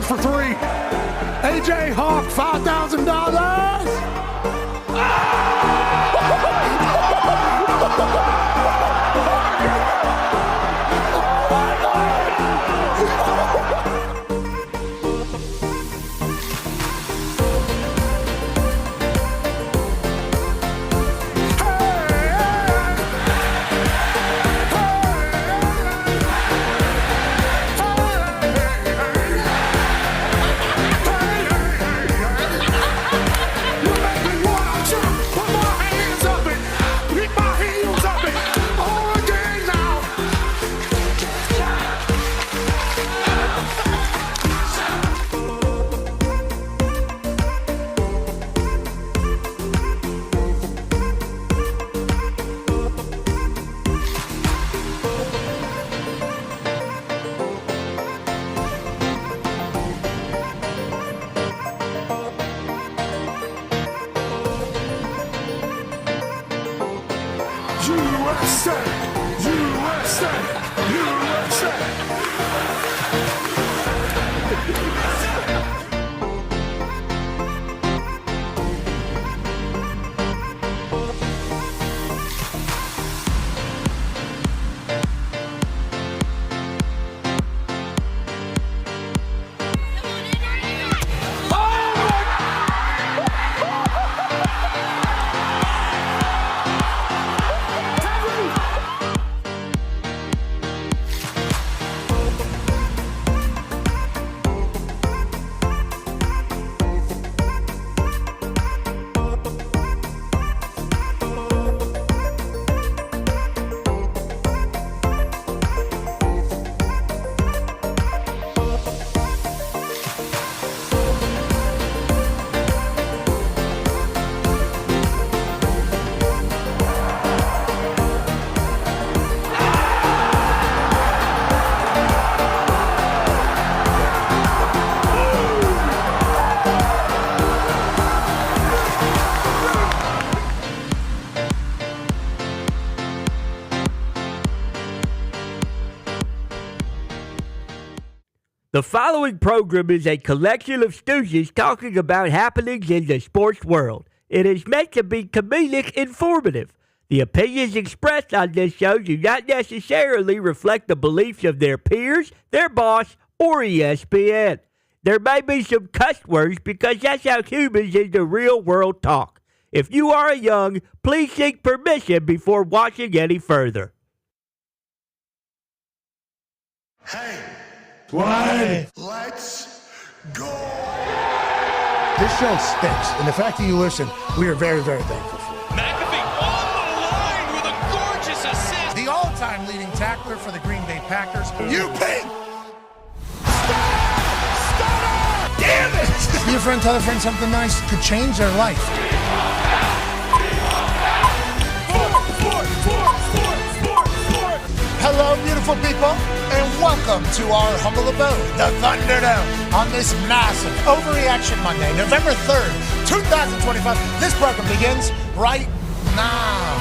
Adams for 3. A.J. Hawk, $5,000. The following program is a collection of stooges talking about happenings in the sports world. It is meant to be comedic informative. The opinions expressed on this show do not necessarily reflect the beliefs of their peers, their boss, or ESPN. There may be some cuss words because that's how humans in the real world talk. If you are young, please seek permission before watching any further. Hey. Why? Let's go. This show stinks, and the fact that you listen, we are very, very thankful for. McAfee on the line with a gorgeous assist. The all-time leading tackler for the Green Bay Packers. You pink. Stop! Damn it! Be a friend, tell a friend something nice could change their life. Hello, beautiful people, and welcome to our humble abode, the Thunderdome, on this massive Overreaction Monday, November 3rd, 2025. This program begins right now.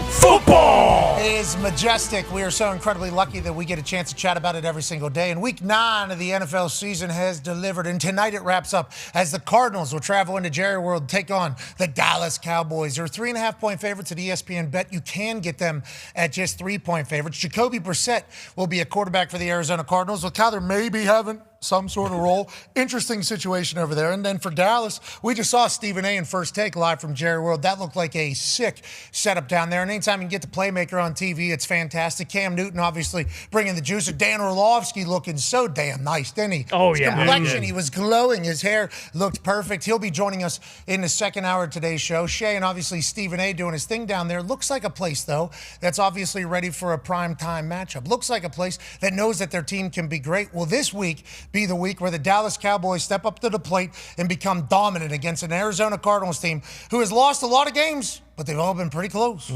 Football is majestic. We are so incredibly lucky that we get a chance to chat about it every single day. And week 9 of the NFL season has delivered. And tonight it wraps up as the Cardinals will travel into Jerry World to take on the Dallas Cowboys. They're 3.5-point favorites at ESPN Bet. You can get them at just 3-point favorites. Jacoby Brissett will be a quarterback for the Arizona Cardinals, with Kyler maybe having some sort of role. Interesting situation over there. And then for Dallas, we just saw Stephen A. in First Take live from Jerry World. That looked like a sick setup down there. And anytime you can get the playmaker on TV, it's fantastic. Cam Newton obviously bringing the juice. Dahn Orlovsky looking so damn nice, didn't he? Oh, his complexion, he was glowing. His hair looked perfect. He'll be joining us in the second hour of today's show. Shay and obviously Stephen A. doing his thing down there. Looks like a place, though, that's obviously ready for a prime time matchup. Looks like a place that knows that their team can be great. Well, this week be the week where the Dallas Cowboys step up to the plate and become dominant against an Arizona Cardinals team who has lost a lot of games, but they've all been pretty close.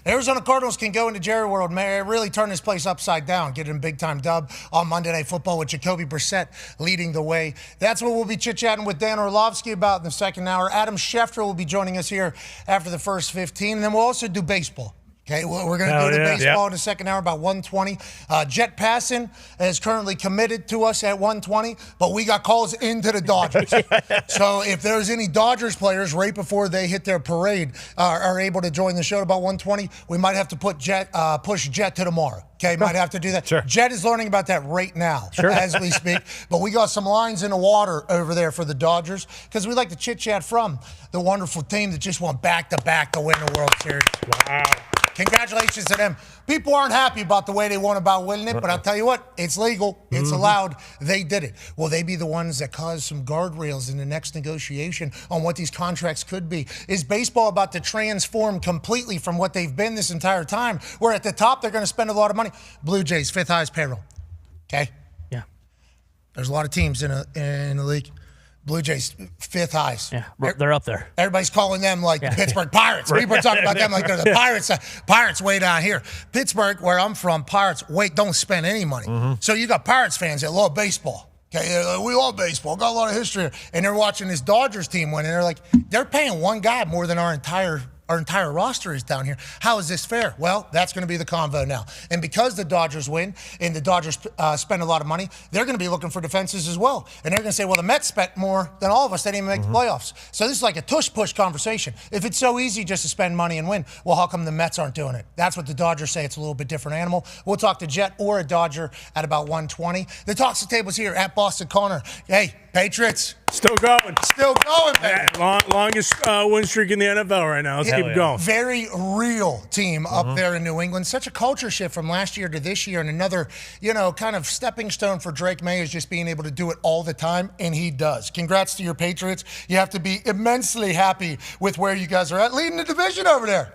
Arizona Cardinals can go into Jerry World, may really turn this place upside down, get a big-time dub on Monday Night Football with Jacoby Brissett leading the way. That's what we'll be chit-chatting with Dahn Orlovsky about in the second hour. Adam Schefter will be joining us here after the first 15, and then we'll also do baseball. Okay, well, we're going to go to baseball in the second hour about 1:20. Jet Passon is currently committed to us at 1:20, but we got calls into the Dodgers. So if there's any Dodgers players right before they hit their parade are able to join the show at about 1:20, we might have to push Jet to tomorrow. Okay, might have to do that. Sure. Jet is learning about that right now as we speak. But we got some lines in the water over there for the Dodgers because we like to chit-chat from the wonderful team that just won back-to-back to win the World Series. Wow. Congratulations to them. People aren't happy about the way they won about winning it, but I'll tell you what, it's legal. It's allowed. They did it. Will they be the ones that cause some guardrails in the next negotiation on what these contracts could be? Is baseball about to transform completely from what they've been this entire time, where at the top they're going to spend a lot of money? Blue Jays, 5th highest payroll. Okay? Yeah. There's a lot of teams in the league. Blue Jays, 5th highest. Yeah, they're up there. Everybody's calling them like the Pittsburgh Pirates. People are talking about them like they're the Pirates. Pirates way down here. Pittsburgh, where I'm from, Pirates don't spend any money. So you got Pirates fans that love baseball. Okay, we love baseball. Got a lot of history here. And they're watching this Dodgers team win, and they're like, they're paying one guy more than our entire roster is down here. How is this fair? Well, that's going to be the convo now. And because the Dodgers win and the Dodgers spend a lot of money, they're going to be looking for defenses as well. And they're going to say, well, the Mets spent more than all of us. They didn't even make the playoffs. So this is like a tush-push conversation. If it's so easy just to spend money and win, well, how come the Mets aren't doing it? That's what the Dodgers say. It's a little bit different animal. We'll talk to Jet or a Dodger at about 1:20. The Talks the Tables here at Boston Corner. Hey, Patriots. Still going. Still going, baby. Longest win streak in the NFL right now. Let's keep it going. Very real team up there in New England. Such a culture shift from last year to this year, and another, kind of stepping stone for Drake May is just being able to do it all the time, and he does. Congrats to your Patriots. You have to be immensely happy with where you guys are at, leading the division over there.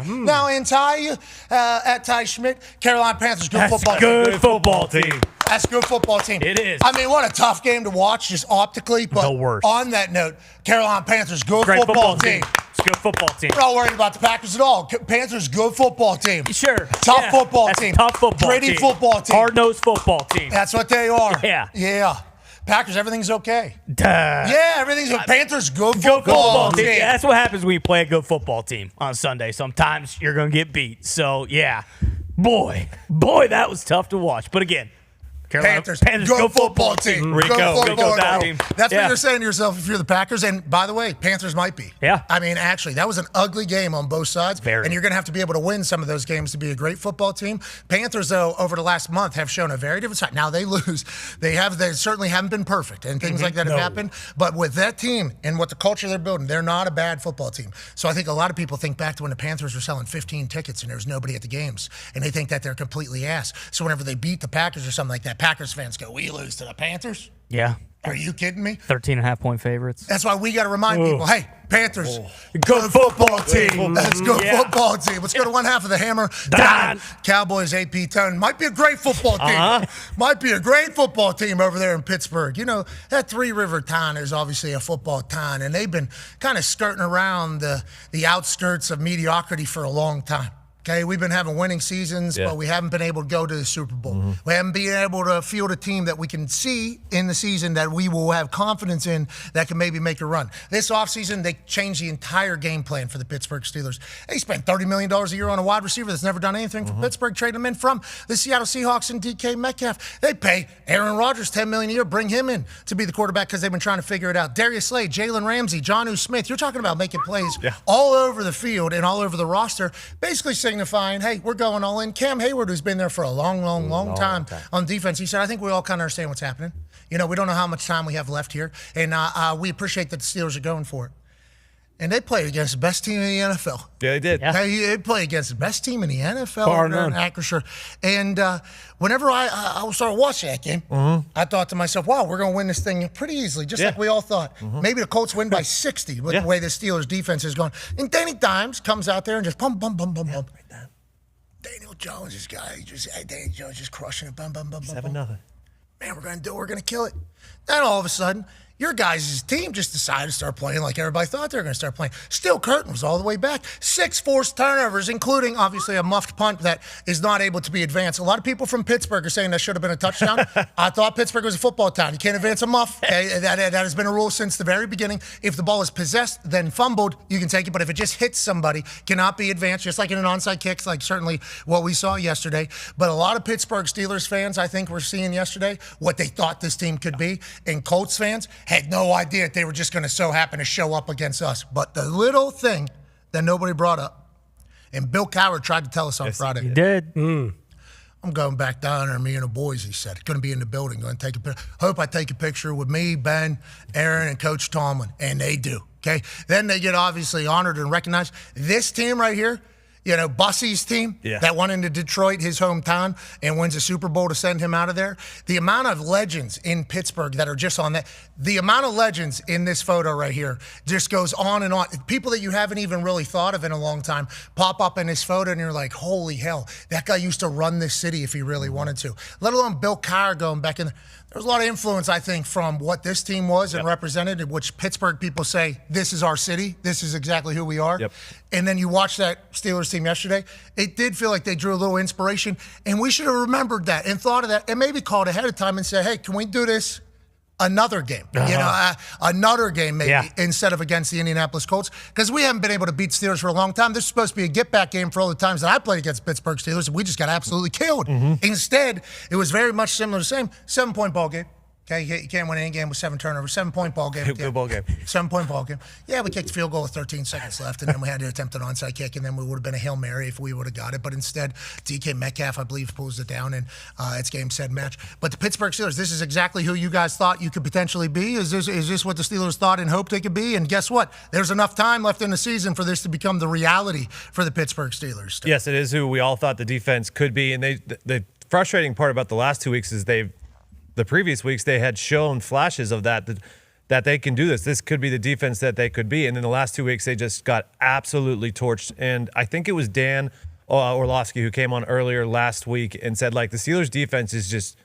Now, in Ty, at Ty Schmidt, Carolina Panthers, good football team. Good football team. That's a good football team. It is. I mean, what a tough game to watch, just optically. But The worst. on that note, Carolina Panthers, good Great football team. It's a good football team. We're not worried about the Packers at all. Panthers, good football team. Sure. Tough football That's team. Tough football Gritty team. football team. Hard-nosed football team. That's what they are. Yeah. Packers, everything's okay. Duh. Yeah, everything's okay. Panthers, good Good football team. Yeah, that's what happens when you play a good football team on Sunday. Sometimes you're going to get beat. So, yeah. Boy, that was tough to watch. But again, Panthers, good football team. Good football Down. team. That's what you're saying to yourself if you're the Packers. And by the way, Panthers might be. Yeah. I mean, actually, that was an ugly game on both sides. Very. And you're going to have to be able to win some of those games to be a great football team. Panthers, though, over the last month have shown a very different side. Now they lose. They certainly haven't been perfect, and things like that have happened. But with that team and what the culture they're building, they're not a bad football team. So I think a lot of people think back to when the Panthers were selling 15 tickets and there was nobody at the games, and they think that they're completely ass. So whenever they beat the Packers or something like that, Packers fans go, we lose to the Panthers? Yeah. Are you kidding me? 13.5-point favorites. That's why we got to remind people, hey, Panthers, good football team. That's good football team. Let's go to one half of the hammer. Dahn. Cowboys, AP Tone. Might be a great football team. Might be a great football team over there in Pittsburgh. That Three River town is obviously a football town, and they've been kind of skirting around the outskirts of mediocrity for a long time. Okay, we've been having winning seasons, but we haven't been able to go to the Super Bowl. We haven't been able to field a team that we can see in the season that we will have confidence in that can maybe make a run. This offseason, they changed the entire game plan for the Pittsburgh Steelers. They spent $30 million a year on a wide receiver that's never done anything for Pittsburgh, trade him in from the Seattle Seahawks and DK Metcalf. They pay Aaron Rodgers $10 million a year, bring him in to be the quarterback because they've been trying to figure it out. Darius Slade, Jalen Ramsey, Jonnu Smith. You're talking about making plays all over the field and all over the roster, basically signifying, hey, we're going all in. Cam Hayward, who's been there for a long time on defense, he said, I think we all kind of understand what's happening. We don't know how much time we have left here, and we appreciate that the Steelers are going for it. And they played against the best team in the NFL. Yeah, they did. Yeah. They played against the best team in the NFL. Bar none. Acrisure. And whenever I started watching that game, I thought to myself, wow, we're going to win this thing pretty easily, just like we all thought. Maybe the Colts win by 60 with the way the Steelers defense is going. And Danny Dimes comes out there and just bum. Daniel Jones, this guy, Daniel Jones just crushing it. Bum. 7-0. Man, we're going to kill it. Then all of a sudden, Your guys' team just decided to start playing like everybody thought they were going to start playing. Steel curtain was all the way back. 6 forced turnovers, including, obviously, a muffed punt that is not able to be advanced. A lot of people from Pittsburgh are saying that should have been a touchdown. I thought Pittsburgh was a football town. You can't advance a muff. That has been a rule since the very beginning. If the ball is possessed, then fumbled, you can take it. But if it just hits somebody, cannot be advanced, just like in an onside kick, like certainly what we saw yesterday. But a lot of Pittsburgh Steelers fans, I think, were seeing yesterday what they thought this team could be. And Colts fans had no idea that they were just going to so happen to show up against us. But the little thing that nobody brought up, and Bill Cowher tried to tell us on Friday. He did. I'm going back down there, me and the boys, he said. Going to be in the building, going to take a picture. Hope I take a picture with me, Ben, Aaron, and Coach Tomlin. And they do, okay? Then they get obviously honored and recognized. This team right here, you know, Bussy's team that went into Detroit, his hometown, and wins a Super Bowl to send him out of there. The amount of legends in Pittsburgh that are just on that, the amount of legends in this photo right here just goes on and on. People that you haven't even really thought of in a long time pop up in this photo, and you're like, holy hell, that guy used to run this city if he really wanted to. Let alone Bill Carr going back in there. There was a lot of influence, I think, from what this team was and represented, in which Pittsburgh people say, this is our city. This is exactly who we are. And then you watch that Steelers team yesterday. It did feel like they drew a little inspiration. And we should have remembered that and thought of that and maybe called ahead of time and said, hey, can we do this another game? You know, another game maybe instead of against the Indianapolis Colts. Because we haven't been able to beat Steelers for a long time. This is supposed to be a get-back game for all the times that I played against Pittsburgh Steelers, and we just got absolutely killed. Instead, it was very much similar to the same 7-point ball game. Okay, you can't win any game with 7 turnovers. 7-point ball game. Good ball game. 7-point ball game. Yeah, we kicked a field goal with 13 seconds left, and then we had to attempt an onside kick, and then we would have been a Hail Mary if we would have got it. But instead, DK Metcalf, I believe, pulls it down, and it's game, set, match. But the Pittsburgh Steelers, this is exactly who you guys thought you could potentially be? Is this what the Steelers thought and hoped they could be? And guess what? There's enough time left in the season for this to become the reality for the Pittsburgh Steelers. Yes, it is who we all thought the defense could be. And the frustrating part about the last 2 weeks is the previous weeks they had shown flashes of that they can do this. This could be the defense that they could be. And in the last 2 weeks, they just got absolutely torched. And I think it was Dahn Orlovsky who came on earlier last week and said, like, the Steelers defense is just,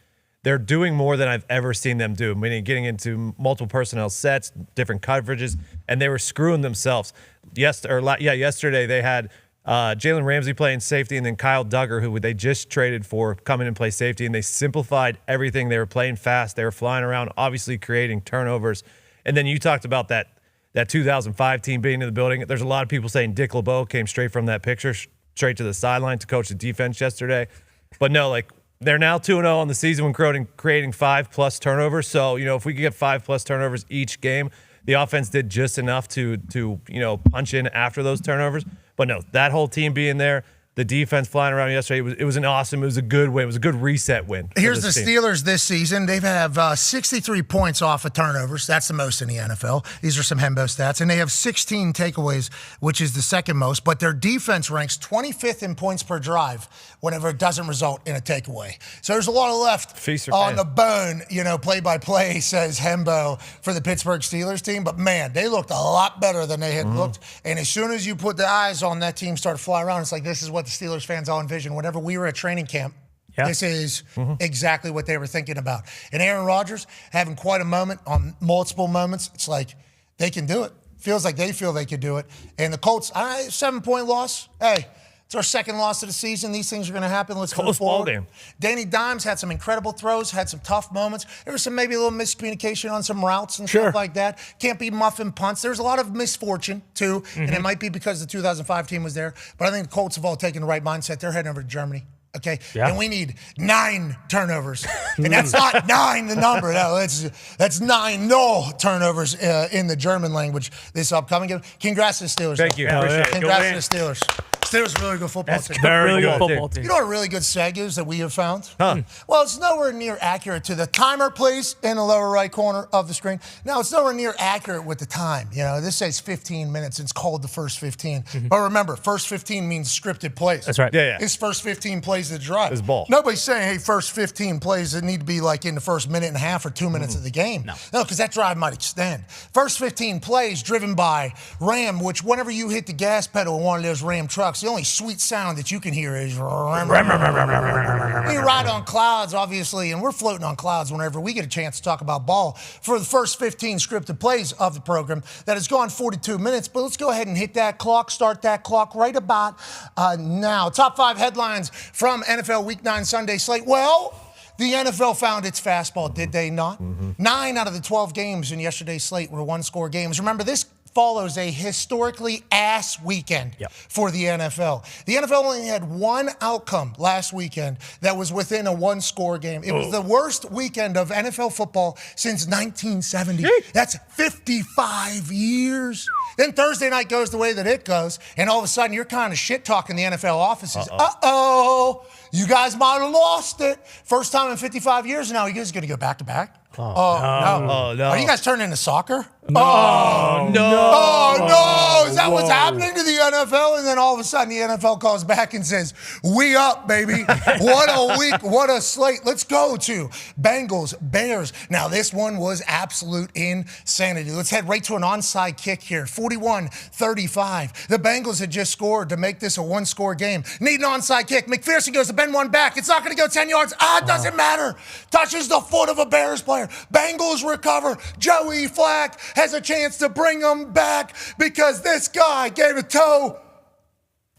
they're doing more than I've ever seen them do, meaning getting into multiple personnel sets, different coverages, and they were screwing themselves. Yesterday they had Jalen Ramsey playing safety, and then Kyle Duggar, who they just traded for, come in and play safety, and they simplified everything. They were playing fast. They were flying around, obviously creating turnovers. And then you talked about that 2005 team being in the building. There's a lot of people saying Dick LeBeau came straight from that picture, straight to the sideline to coach the defense yesterday. But no, like, they're now 2-0 on the season when creating 5+ turnovers. So, you know, if we could get 5+ turnovers each game, the offense did just enough to punch in after those turnovers. But no, that whole team being there, the defense flying around yesterday, it was a good win. It was a good reset win. Here's the Steelers this season. They have 63 points off of turnovers. That's the most in the NFL. These are some Hembo stats. And they have 16 takeaways, which is the second most. But their defense ranks 25th in points per drive whenever it doesn't result in a takeaway. So there's a lot of left on the bone, play-by-play, says Hembo, for the Pittsburgh Steelers team. But, man, they looked a lot better than they had looked. And as soon as you put the eyes on that team start to fly around, it's like, this is what the Steelers fans all envision. Whenever we were at training camp, this is exactly what they were thinking about. And Aaron Rodgers having quite a moment on multiple moments. It's like they can do it. Feels like they feel they could do it. And the Colts, 7-point loss. Hey, it's our second loss of the season. These things are going to happen. Let's go forward. Danny Dimes had some incredible throws, had some tough moments. There was some maybe a little miscommunication on some routes and stuff like that. Can't be muffin punts. There's a lot of misfortune, too, and it might be because the 2005 team was there. But I think the Colts have all taken the right mindset. They're heading over to Germany. Okay, and we need 9 turnovers, and that's not 9 the number. No, that's 9 turnovers in the German language this upcoming game. Congrats to the Steelers. Thank you. Congrats to the Steelers. Steelers are a really good football team. Very good football team. You know what a really good seg is that we have found? Well, it's nowhere near accurate to the timer, please, in the lower right corner of the screen. No, it's nowhere near accurate with the time. This says 15 minutes. It's called the first 15. But remember, first 15 means scripted plays. That's right. Yeah. It's first 15 plays of the drive. It's ball. Nobody's saying, hey, first 15 plays that need to be like in the first minute and a half or 2 minutes of the game. No, because that drive might extend. First 15 plays driven by Ram, which whenever you hit the gas pedal in one of those Ram trucks, the only sweet sound that you can hear is we ride on clouds, obviously, and we're floating on clouds whenever we get a chance to talk about ball for the first 15 scripted plays of the program that has gone 42 minutes. But let's go ahead and hit that clock, start that clock right about now. Top 5 headlines from NFL Week 9 Sunday slate. Well, the NFL found its fastball, did they not? 9 out of the 12 games in yesterday's slate were one-score games. Remember, this follows a historically ass weekend for the NFL. The NFL only had one outcome last weekend that was within a one-score game. It was the worst weekend of NFL football since 1970. That's 55 years. Then Thursday night goes the way that it goes, and all of a sudden you're kind of shit-talking the NFL offices. Uh-oh. You guys might have lost it. First time in 55 years now. You guys going to go back-to-back? No. Are you guys turning into soccer? No. Oh, no. Is that what's happening to the NFL? And then all of a sudden the NFL calls back and says, we up, baby. What a week. What a slate. Let's go to Bengals, Bears. Now, this one was absolute insanity. Let's head right to an onside kick here. 41-35. The Bengals had just scored to make this a one-score game. Need an onside kick. McPherson goes to bend one back. It's not going to go 10 yards. It doesn't matter. Touches the foot of a Bears player. Bengals recover. Joey Flacco has a chance to bring them back because this guy gave a toe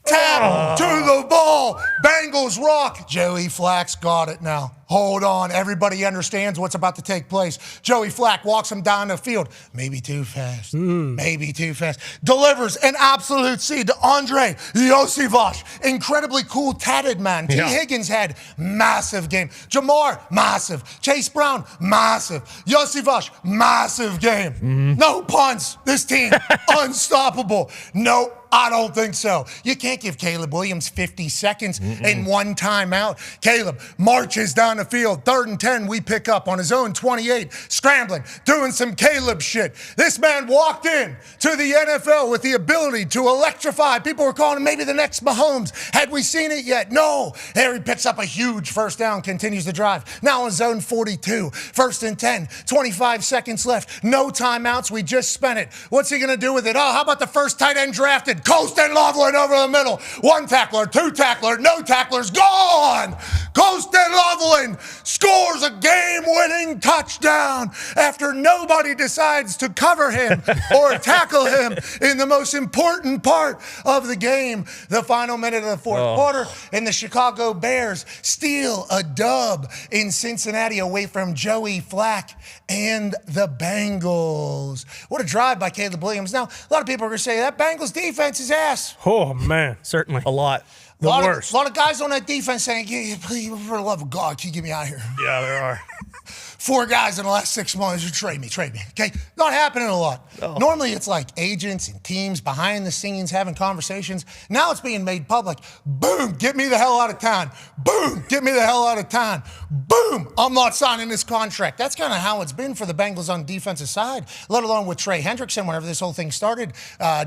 tap to the ball. Bengals rock. Joey Flacco's got it now. Hold on. Everybody understands what's about to take place. Joey Flacco walks him down the field. Maybe too fast. Maybe too fast. Delivers an absolute seed to Andre Yosivas. Incredibly cool tatted man. T. Higgins had massive game. Jamar, massive. Chase Brown, massive. Yosivas, massive game. No punts. This team, unstoppable. Nope. I don't think so. You can't give Caleb Williams 50 seconds and one timeout. Caleb marches down the field. 3rd and 10, we pick up on his own 28, scrambling, doing some Caleb shit. This man walked in to the NFL with the ability to electrify. People were calling him maybe the next Mahomes. Had we seen it yet? No. There he picks up a huge first down, continues the drive. Now in zone 42, 1st and 10, 25 seconds left. No timeouts. We just spent it. What's he going to do with it? Oh, how about the first tight end drafted? Coast and Loveland over the middle. 1 tackler, 2 tackler, no tacklers, gone! Coast and Loveland scores a game-winning touchdown after nobody decides to cover him or tackle him in the most important part of the game, the final minute of the fourth quarter, and the Chicago Bears steal a dub in Cincinnati away from Joey Flacco and the Bengals. What a drive by Caleb Williams. Now, a lot of people are going to say that Bengals defense is ass. Oh, man. Certainly. A lot. The worst. A lot of guys on that defense saying, please, for the love of God, can you get me out of here? Yeah, there are. 4 guys in the last 6 months, trade me, okay? Not happening a lot. Normally it's like agents and teams behind the scenes having conversations. Now it's being made public. Boom, get me the hell out of town. Boom, get me the hell out of town. Boom, I'm not signing this contract. That's kind of how it's been for the Bengals on the defensive side, let alone with Trey Hendrickson whenever this whole thing started,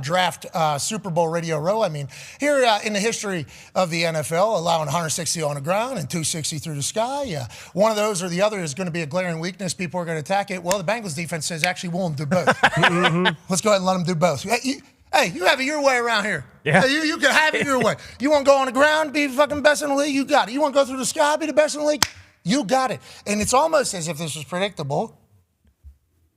draft Super Bowl Radio Row. I mean, here in the history of the NFL, allowing 160 on the ground and 260 through the sky, one of those or the other is going to be a glaring weakness. People are going to attack it. Well, the Bengals defense says actually we'll do both. Let's go ahead and let them do both. Hey, you have it your way around here. Yeah. You can have it your way. You want to go on the ground, be the fucking best in the league? You got it. You want to go through the sky, be the best in the league? You got it. And it's almost as if this was predictable.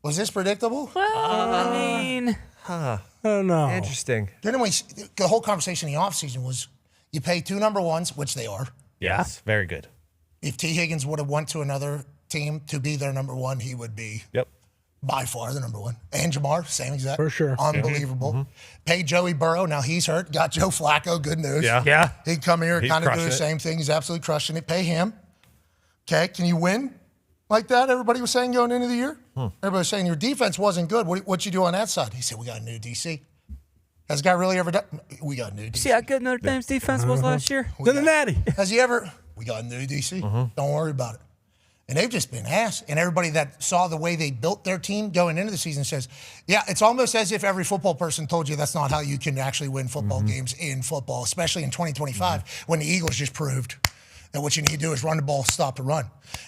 Was this predictable? Well, I mean, I don't know. Interesting. Anyway, the whole conversation in the offseason was you pay 2 number ones, which they are. Yes. Very good. If T. Higgins would have went to another team to be their number one, he would be by far the number one. And Jamar, same exact. For sure. Unbelievable. Pay Joey Burrow. Now he's hurt. Got Joe Flacco. Good news. Yeah. He'd come here and kind of do the same thing. He's absolutely crushing it. Pay him. Okay. Can you win like that? Everybody was saying going into the year. Everybody was saying your defense wasn't good. What you do on that side? He said, we got a new DC. Has the guy really ever done? We got a new DC. see how good Notre Dame's defense was last year? Cincinnati. Has he ever? We got a new DC. Don't worry about it. And they've just been ass. And everybody that saw the way they built their team going into the season says, yeah, it's almost as if every football person told you that's not how you can actually win football games in football, especially in 2025 when the Eagles just proved that what you need to do is run the ball, stop the run.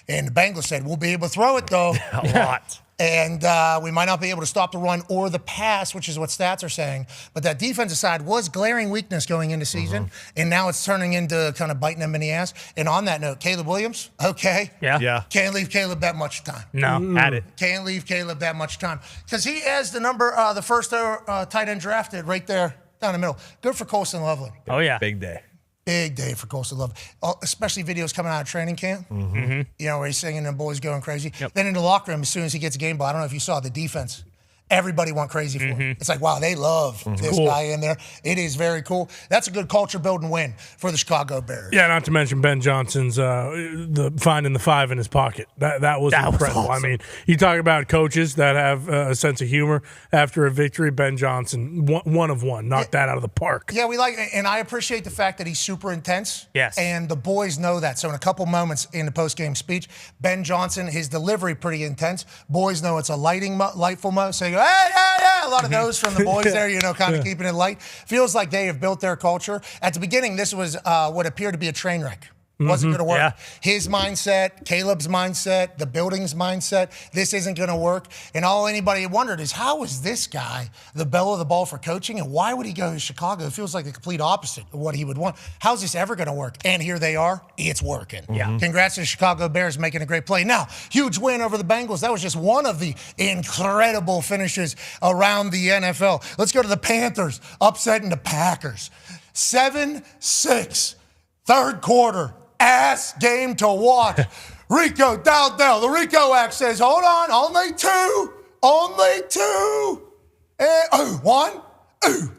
And the Bengals said, we'll be able to throw it, though. A lot. And we might not be able to stop the run or the pass, which is what stats are saying. But that defensive side was glaring weakness going into season, and now it's turning into kind of biting them in the ass. And on that note, Caleb Williams, okay. Yeah. Can't leave Caleb that much time. No, At it. Can't leave Caleb that much time. Because he has the first tight end drafted right there down the middle. Good for Colson Loveland. Oh, yeah. Big day. Big day for Colson Loveland. Especially videos coming out of training camp. You know, where he's singing and the boys going crazy. Yep. Then in the locker room, as soon as he gets a game ball, I don't know if you saw the defense. Everybody went crazy for him. It's like, wow, they love this guy in there. It is very cool. That's a good culture-building win for the Chicago Bears. Yeah, not to mention Ben Johnson's finding the 5 in his pocket. That was incredible. awesome. I mean, you talk about coaches that have a sense of humor. After a victory, Ben Johnson, one of one, knocked that out of the park. Yeah, we like, and I appreciate the fact that he's super intense. Yes. And the boys know that. So in a couple moments in the post-game speech, Ben Johnson, his delivery pretty intense. Boys know it's a lightful moment. So you go, hey, yeah. A lot of those from the boys there, you know, kind of keeping it light. Feels like they have built their culture. At the beginning, this was what appeared to be a train wreck. Wasn't going to work. Yeah. His mindset, Caleb's mindset, the building's mindset, this isn't going to work. And all anybody wondered is, how is this guy the belle of the ball for coaching? And why would he go to Chicago? It feels like the complete opposite of what he would want. How's this ever going to work? And here they are. It's working. Yeah. Congrats to the Chicago Bears making a great play. Now, huge win over the Bengals. That was just one of the incredible finishes around the NFL. Let's go to the Panthers upsetting the Packers. 7-6. Third quarter. Ass game to watch. Rico Dowdell, the Rico Act says, hold on, only two. And, 1,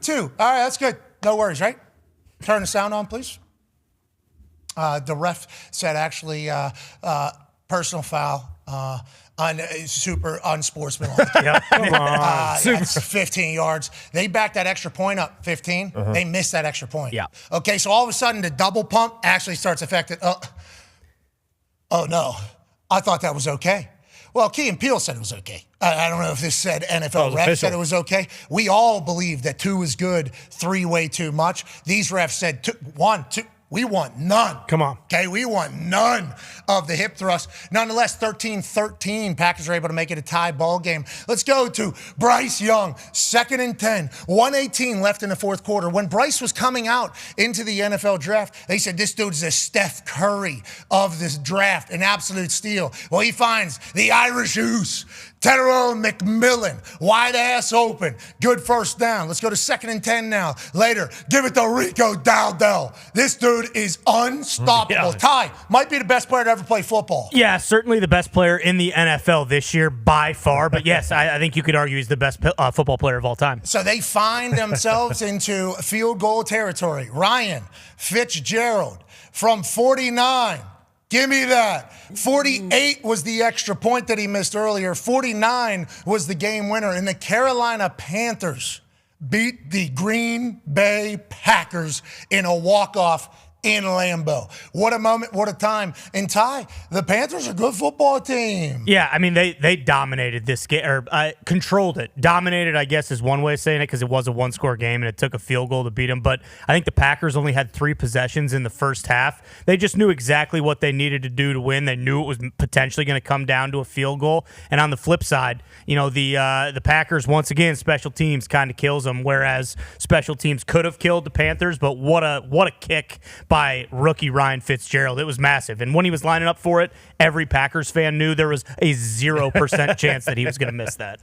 2. All right, that's good. No worries, right? Turn the sound on, please. The ref said actually personal foul. Super unsportsmanlike. Come on. That's 15 yards. They backed that extra point up, 15. They missed that extra point. Yeah. Okay, so all of a sudden the double pump actually starts affecting. Oh no, I thought that was okay. Well, Key and Peele said it was okay. I don't know if this said NFL ref said it was okay. We all believe that 2 is good, 3 way too much. These refs said 1, 2. We want none. Come on. Okay, we want none of the hip thrust. Nonetheless, 13-13. Packers are able to make it a tie ball game. Let's go to Bryce Young. 2nd and 10. 1:18 left in the fourth quarter. When Bryce was coming out into the NFL draft, they said this dude's the Steph Curry of this draft, an absolute steal. Well, he finds the Irish Goose. Tyrone McMillan, wide ass open. Good first down. Let's go to 2nd and 10 now. Later, give it to Rico Dowdell. This dude is unstoppable. Ty, might be the best player to ever play football. Yeah, certainly the best player in the NFL this year by far. But yes, I think you could argue he's the best football player of all time. So they find themselves into field goal territory. Ryan Fitzgerald from 49. Give me that. 48 was the extra point that he missed earlier. 49 was the game winner. And the Carolina Panthers beat the Green Bay Packers in a walk-off in Lambeau. What a moment, what a time. And Ty, the Panthers are a good football team. Yeah, I mean, they dominated this game, or controlled it. Dominated, I guess, is one way of saying it, because it was a one-score game and it took a field goal to beat them. But I think the Packers only had 3 possessions in the first half. They just knew exactly what they needed to do to win. They knew it was potentially going to come down to a field goal. And on the flip side, you know, the Packers, once again, special teams kind of kills them, whereas special teams could have killed the Panthers. But what a kick by rookie Ryan Fitzgerald. It was massive. And when he was lining up for it, every Packers fan knew there was a 0% chance that he was going to miss that.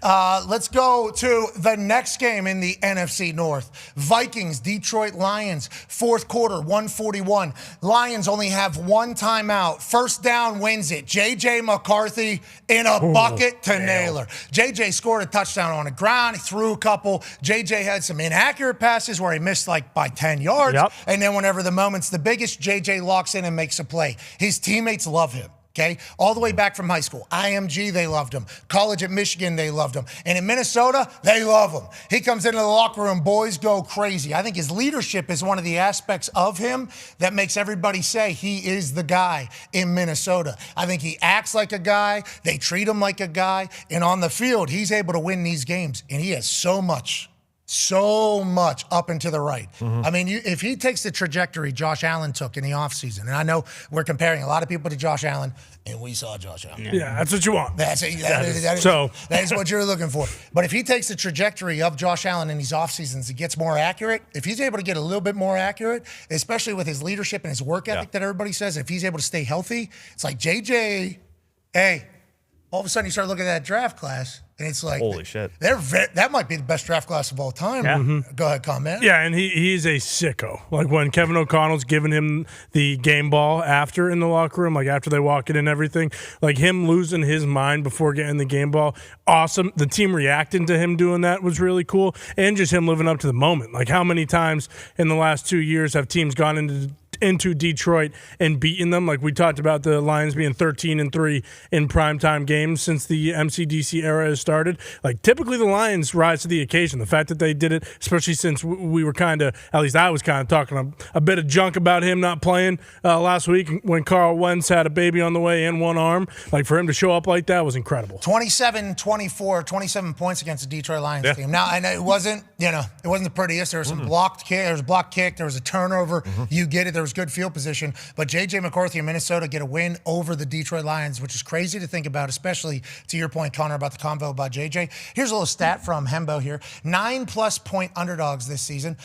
Let's go to the next game in the NFC North. Vikings, Detroit Lions, fourth quarter, 141. Lions only have 1 timeout. First down wins it. J.J. McCarthy in a bucket to Naylor. J.J. scored a touchdown on the ground. He threw a couple. J.J. had some inaccurate passes where he missed like by 10 yards. Yep. And then whenever the moment's the biggest, J.J. locks in and makes a play. His teammates love him. Okay, all the way back from high school. IMG, they loved him. College at Michigan, they loved him. And in Minnesota, they love him. He comes into the locker room, boys go crazy. I think his leadership is one of the aspects of him that makes everybody say he is the guy in Minnesota. I think he acts like a guy. They treat him like a guy. And on the field, he's able to win these games. And he has so much so much up and to the right. I mean, if he takes the trajectory Josh Allen took in the offseason, and I know we're comparing a lot of people to Josh Allen, and we saw Josh Allen. Yeah, that's what you want. That is what you're looking for. But if he takes the trajectory of Josh Allen in these off seasons, he gets more accurate. If he's able to get a little bit more accurate, especially with his leadership and his work ethic that everybody says, if he's able to stay healthy, it's like JJ, hey, all of a sudden you start looking at that draft class, and it's like, holy shit. That might be the best draft class of all time. Yeah. Go ahead, comment. Yeah, and he's a sicko. Like when Kevin O'Connell's giving him the game ball after in the locker room, like after they walk in and everything, like him losing his mind before getting the game ball, awesome. The team reacting to him doing that was really cool, and just him living up to the moment. Like how many times in the last 2 years have teams gone into Detroit and beaten them? Like we talked about the Lions being 13-3 in primetime games since the MCDC era has started. Like typically the Lions rise to the occasion. The fact that they did it, especially since we were kind of, at least I was kind of talking a bit of junk about him not playing last week when Carl Wentz had a baby on the way and one arm. Like for him to show up like that was incredible. 27-24, 27 points against the Detroit Lions team. Now, and it wasn't the prettiest. There was some blocked kick. There was a blocked kick. There was a turnover. You get it. There was good field position. But J.J. McCarthy in Minnesota get a win over the Detroit Lions, which is crazy to think about, especially to your point, Connor, about the convo about J.J. Here's a little stat from Hembo here. 9+ point underdogs this season.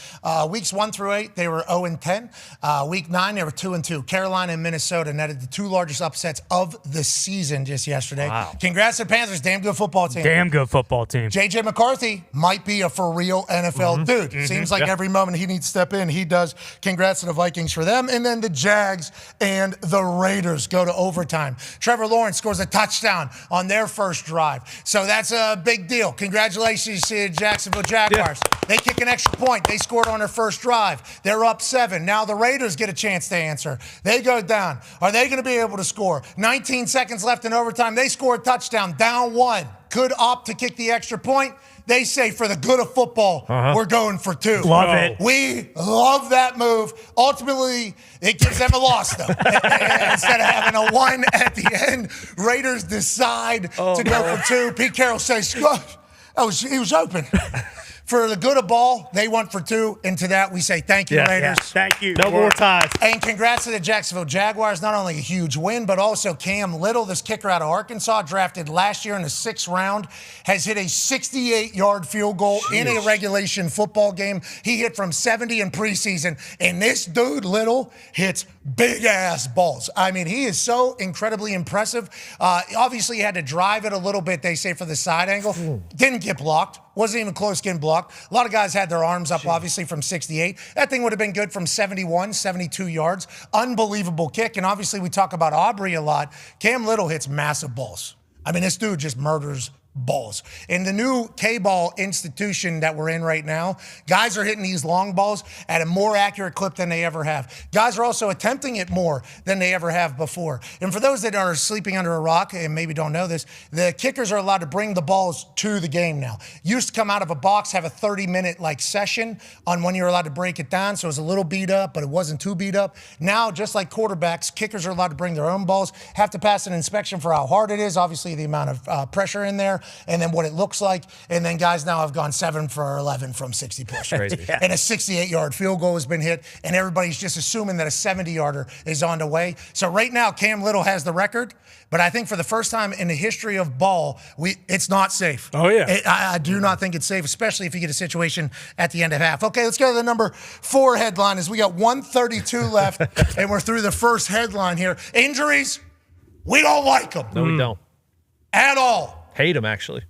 Weeks 1 through 8, they were 0-10. Week 9, they were 2-2. Carolina and Minnesota netted the 2 largest upsets of the season just yesterday. Wow. Congrats to the Panthers. Damn good football team. Damn good football team. J.J. McCarthy might be a for real NFL dude. Seems like every moment he needs to step in, he does. Congrats to the Vikings for them. And then the Jags and the Raiders go to overtime. Trevor Lawrence scores a touchdown on their first drive. So that's a big deal. Congratulations to Jacksonville Jaguars. Yeah. They kick an extra point. They scored on their first drive. They're up 7. Now the Raiders get a chance to answer. They go down. Are they going to be able to score? 19 seconds left in overtime. They score a touchdown. Down 1. Could opt to kick the extra point. They say for the good of football, we're going for 2. Love it. We love that move. Ultimately, it gives them a loss, though. Instead of having a 1 at the end, Raiders decide to go for 2. Pete Carroll says, he was open. For the good of ball, they went for 2. And to that, we say thank you, Raiders. Yeah, thank you. No more ties. And congrats to the Jacksonville Jaguars. Not only a huge win, but also Cam Little, this kicker out of Arkansas, drafted last year in the 6th round, has hit a 68-yard field goal in a regulation football game. He hit from 70 in preseason. And this dude, Little, hits big-ass balls. I mean, he is so incredibly impressive. Obviously, he had to drive it a little bit, they say, for the side angle. Didn't get blocked. Wasn't even close getting blocked. A lot of guys had their arms up, obviously, from 68. That thing would have been good from 71, 72 yards. Unbelievable kick. And obviously, we talk about Aubrey a lot. Cam Little hits massive balls. I mean, this dude just murders balls. In the new K-ball institution that we're in right now, guys are hitting these long balls at a more accurate clip than they ever have. Guys are also attempting it more than they ever have before. And for those that are sleeping under a rock and maybe don't know this, the kickers are allowed to bring the balls to the game now. Used to come out of a box, have a 30-minute session on when you're allowed to break it down, so it was a little beat up, but it wasn't too beat up. Now, just like quarterbacks, kickers are allowed to bring their own balls, have to pass an inspection for how hard it is, obviously the amount of pressure in there, and then what it looks like. And then guys now have gone 7 for 11 from 60 push. Crazy. Yeah. And a 68-yard field goal has been hit, and everybody's just assuming that a 70-yarder is on the way. So right now, Cam Little has the record, but I think for the first time in the history of ball, it's not safe. Oh, yeah. I do not think it's safe, especially if you get a situation at the end of half. Okay, let's go to the number 4 headline as we got 132 left, and we're through the first headline here. Injuries, we don't like them. No, we don't. At all. Hate them, actually.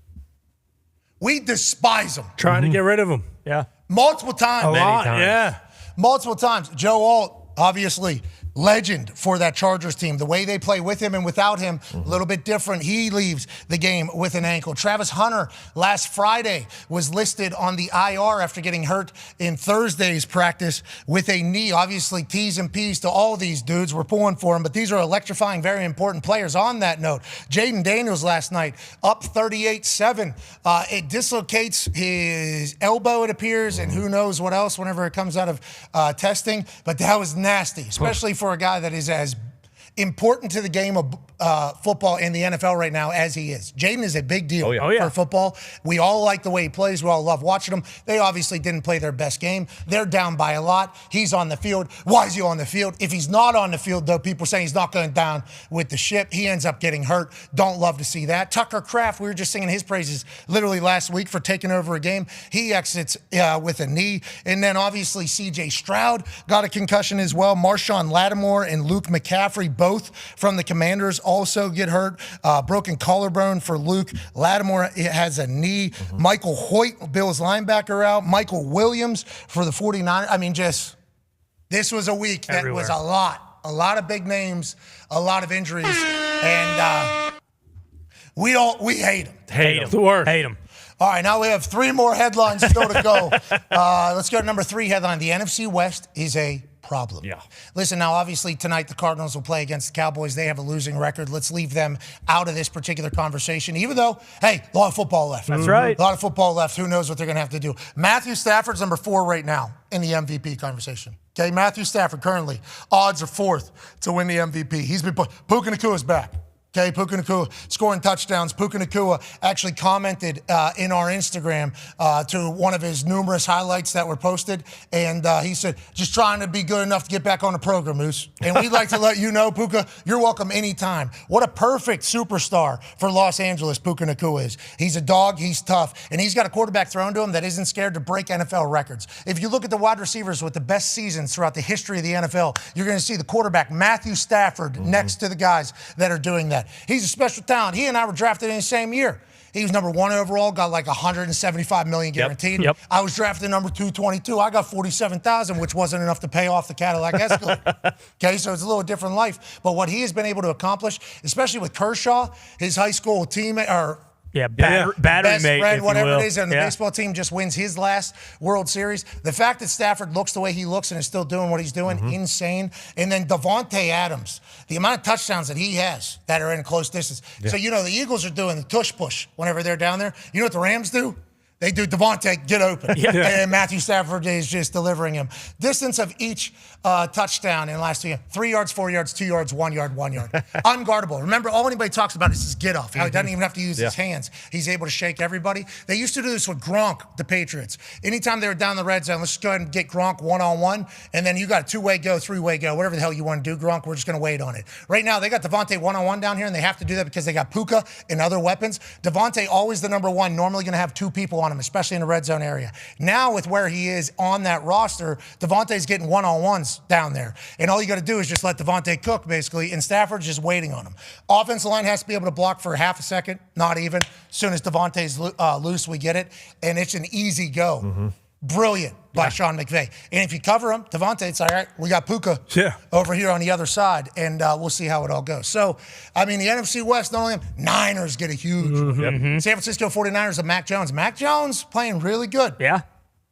We despise them. Trying to get rid of him. Yeah. Multiple times. Many times. Yeah. Multiple times. Joe Alt, obviously, legend for that Chargers team. The way they play with him and without him, a little bit different. He leaves the game with an ankle. Travis Hunter last Friday was listed on the IR after getting hurt in Thursday's practice with a knee. Obviously, T's and P's to all these dudes. We're pulling for them, but these are electrifying, very important players. On that note, Jaden Daniels last night up 38-7. It dislocates his elbow, it appears, and who knows what else whenever it comes out of testing. But that was nasty, especially for a guy that is as important to the game of football in the NFL right now as he is. Jaden is a big deal for football. We all like the way he plays. We all love watching him. They obviously didn't play their best game. They're down by a lot. He's on the field. Why is he on the field? If he's not on the field, though, people saying he's not going down with the ship. He ends up getting hurt. Don't love to see that. Tucker Kraft, we were just singing his praises literally last week for taking over a game. He exits with a knee. And then obviously C.J. Stroud got a concussion as well. Marshawn Lattimore and Luke McCaffrey, both from the Commanders, also get hurt. Broken collarbone for Luke. Lattimore has a knee. Michael Hoyt, Bills linebacker, out. Michael Williams for the 49ers. I mean, this was a week that was a lot of big names, a lot of injuries, and we hate them. Hate them. The worst. Hate them. All right, now we have 3 more headlines still to go. Let's go to number 3 headline. The NFC West is a problem. Yeah. Listen, now, obviously, tonight the Cardinals will play against the Cowboys. They have a losing record. Let's leave them out of this particular conversation, even though, hey, a lot of football left. That's right. A lot of football left. Who knows what they're going to have to do. Matthew Stafford's number 4 right now in the MVP conversation. Okay, Matthew Stafford currently, odds are 4th to win the MVP. He's been Puka Nakua's back. Okay, Puka Nacua scoring touchdowns. Puka Nacua actually commented in our Instagram to one of his numerous highlights that were posted, and he said, just trying to be good enough to get back on the program, Moose. And we'd like to let you know, Puka, you're welcome anytime. What a perfect superstar for Los Angeles Puka Nacua is. He's a dog, he's tough, and he's got a quarterback thrown to him that isn't scared to break NFL records. If you look at the wide receivers with the best seasons throughout the history of the NFL, you're going to see the quarterback, Matthew Stafford, next to the guys that are doing that. He's a special talent. He and I were drafted in the same year. He was number 1 overall, got like $175 million guaranteed. Yep. I was drafted number 222. I got $47,000, which wasn't enough to pay off the Cadillac Escalade. Okay, so it's a little different life. But what he has been able to accomplish, especially with Kershaw, his high school teammate, or battery best mate, friend, whatever it is, and the baseball team just wins his last World Series. The fact that Stafford looks the way he looks and is still doing what he's doing, insane. And then Devante Adams, the amount of touchdowns that he has that are in close distance. Yeah. So, the Eagles are doing the tush push whenever they're down there. You know what the Rams do? They do Devontae, get open. And Matthew Stafford is just delivering him. Distance of each touchdown in the last 2 years. 3 yards, 4 yards, 2 yards, 1 yard, 1 yard. Unguardable. Remember, all anybody talks about is his get off. How he doesn't even have to use his hands. He's able to shake everybody. They used to do this with Gronk, the Patriots. Anytime they were down the red zone, let's just go ahead and get Gronk one-on-one, and then you got a 2-way go, 3-way go, whatever the hell you want to do, Gronk, we're just going to wait on it. Right now, they got Devontae one-on-one down here, and they have to do that because they got Puka and other weapons. Devontae, always the number 1, normally going to have 2 people on him, especially in the red zone area. Now, with where he is on that roster, Devontae's getting one-on-ones down there. And all you got to do is just let Devontae cook, basically, and Stafford's just waiting on him. Offensive line has to be able to block for half a second, not even. As soon as Devontae's loose, we get it. And it's an easy go. Brilliant by Sean McVay. And if you cover him, Devontae, it's all right, we got Puka over here on the other side, and we'll see how it all goes. So, the NFC West, not only Niners get a huge San Francisco 49ers of Mac Jones. Mac Jones playing really good. Yeah.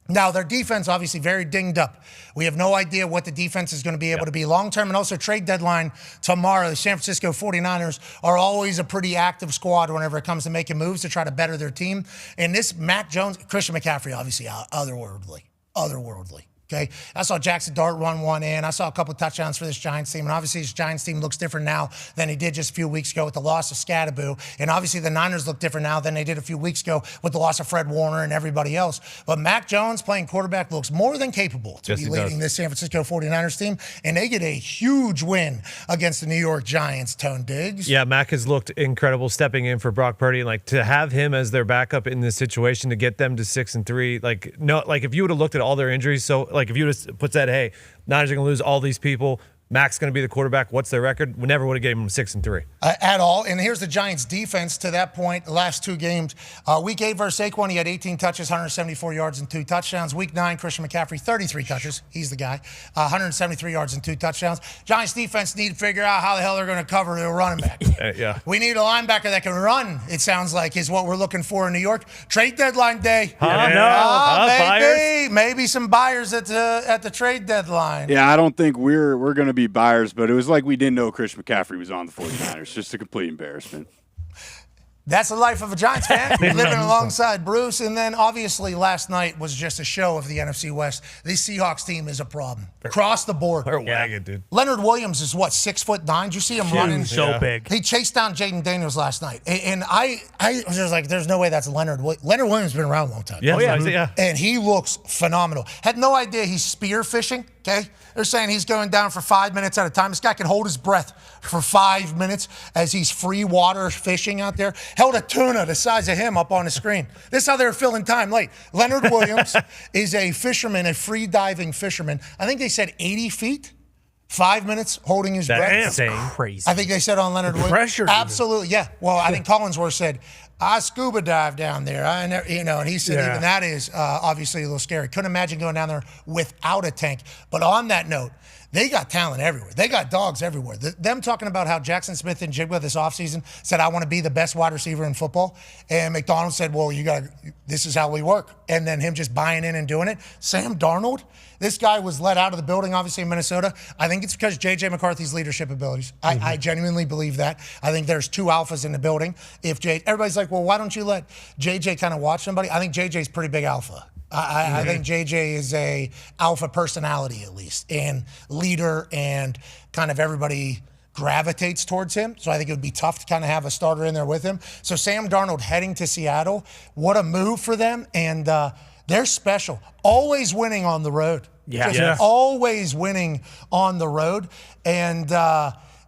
Now, their defense obviously very dinged up. We have no idea what the defense is going to be able to be long-term, and also trade deadline tomorrow. The San Francisco 49ers are always a pretty active squad whenever it comes to making moves to try to better their team. And this Mac Jones, Christian McCaffrey, obviously otherworldly. Okay, I saw Jackson Dart run one in. I saw a couple of touchdowns for this Giants team. And obviously, this Giants team looks different now than he did just a few weeks ago with the loss of Scadaboo. And obviously, the Niners look different now than they did a few weeks ago with the loss of Fred Warner and everybody else. But Mac Jones playing quarterback looks more than capable to be leading this San Francisco 49ers team. And they get a huge win against the New York Giants, Tone Diggs. Yeah, Mac has looked incredible stepping in for Brock Purdy. And to have him as their backup in this situation to get them to 6-3, if you would have looked at all their injuries, if you would have put that, hey, Niners are going to lose all these people, Mac's going to be the quarterback, what's their record? We never would have gave them 6-3. At all. And here's the Giants' defense to that point, the last 2 games. Week 8 versus Saquon, he had 18 touches, 174 yards, and 2 touchdowns. Week 9, Christian McCaffrey, 33 touches. He's the guy. 173 yards and 2 touchdowns. Giants' defense need to figure out how the hell they're going to cover their running back. We need a linebacker that can run, it sounds like, is what we're looking for in New York. Trade deadline day. Maybe some buyers at the trade deadline. Yeah, I don't think we're going to be buyers, but it was like we didn't know Christian McCaffrey was on the 49ers. Just a complete embarrassment. That's the life of a Giants fan, living alongside Bruce. And then, obviously, last night was just a show of the NFC West. This Seahawks team is a problem. Across the board. They're wagging, dude. Leonard Williams is, 6'9"? Did you see him running? So big. He chased down Jaden Daniels last night. And I was just like, there's no way that's Leonard Williams. Leonard Williams has been around a long time. Yeah. And he looks phenomenal. Had no idea he's spear fishing, okay? They're saying he's going down for 5 minutes at a time. This guy can hold his breath for 5 minutes as he's free water fishing out there. Held a tuna the size of him up on the screen. This is how they're filling time late. Leonard Williams is a fisherman, a free diving fisherman. I think they said 80 feet, 5 minutes holding his breath. That's crazy. I think they said on Leonard Williams. Pressure. Absolutely, yeah. Well, I think Collinsworth said, I scuba dive down there. And he said even that is obviously a little scary. Couldn't imagine going down there without a tank. But on that note, they got talent everywhere. They got dogs everywhere. Them talking about how Jackson Smith and Jigba this offseason said, I want to be the best wide receiver in football. And McDonald said, well, this is how we work. And then him just buying in and doing it. Sam Darnold, this guy was let out of the building, obviously, in Minnesota. I think it's because J.J. McCarthy's leadership abilities. I genuinely believe that. I think there's two alphas in the building. Everybody's like, well, why don't you let J.J. kind of watch somebody? I think J.J.'s pretty big alpha. I think JJ is a alpha personality, at least, and leader, and kind of everybody gravitates towards him. So I think it would be tough to kind of have a starter in there with him. So Sam Darnold heading to Seattle, what a move for them. And they're special. Always winning on the road. Always winning on the road. And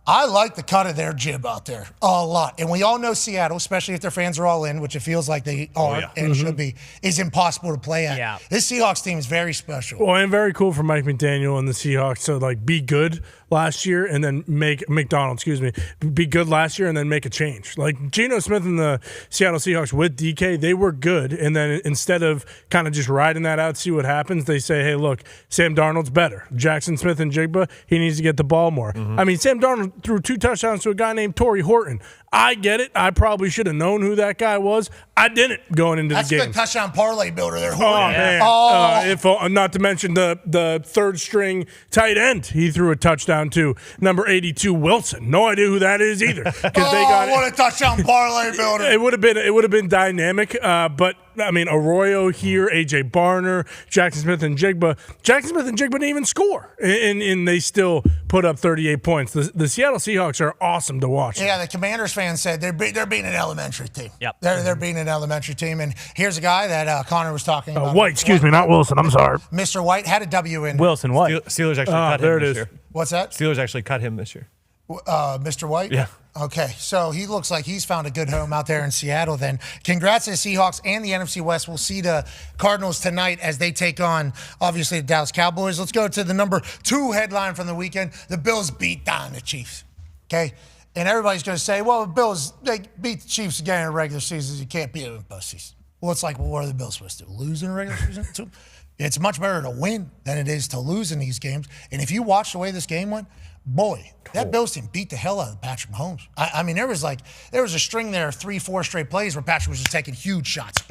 I like the cut of their jib out there a lot. And we all know Seattle, especially if their fans are all in, which it feels like they are and should be, is impossible to play at. Yeah. This Seahawks team is very special. Well, and very cool for Mike McDaniel and the Seahawks to be good last year and then be good last year and then make a change. Like Geno Smith and the Seattle Seahawks with DK, they were good. And then instead of kind of just riding that out, see what happens, they say, hey, look, Sam Darnold's better. Jackson Smith and Jigba, he needs to get the ball more. I mean, Sam Darnold threw 2 touchdowns to a guy named Torrey Horton. I get it. I probably should have known who that guy was. I didn't going into the game. That's good touchdown parlay builder there. Oh, man. Not to mention the third string tight end he threw a touchdown to, number 82, Wilson. No idea who that is either. What a touchdown parlay builder. It would have been dynamic, but I mean, Arroyo here, A.J. Barner, Jackson Smith and Jigba. Jackson Smith and Jigba didn't even score, and they still put up 38 points. The Seattle Seahawks are awesome to watch. Yeah, the Commanders fans said they're beating an elementary team. Yep. They're beating an elementary team. And here's a guy that Connor was talking about. White, excuse me, not Wilson. I'm sorry. Mr. White had a W in. Wilson White. Steelers actually cut him this year. What's that? Steelers actually cut him this year. Mr. White? Yeah. Okay, so he looks like he's found a good home out there in Seattle then. Congrats to the Seahawks and the NFC West. We'll see the Cardinals tonight as they take on, obviously, the Dallas Cowboys. Let's go to the number 2 headline from the weekend. The Bills beat Dahn the Chiefs, okay? And everybody's going to say, well, the Bills, they beat the Chiefs again in the regular season. You can't beat them in postseason. Well, it's like, well, what are the Bills supposed to do? Lose in the regular season? It's much better to win than it is to lose in these games. And if you watch the way this game went, boy, that Bills team beat the hell out of Patrick Mahomes. I mean, there was a string there of 3-4 straight plays where Patrick was just taking huge shots.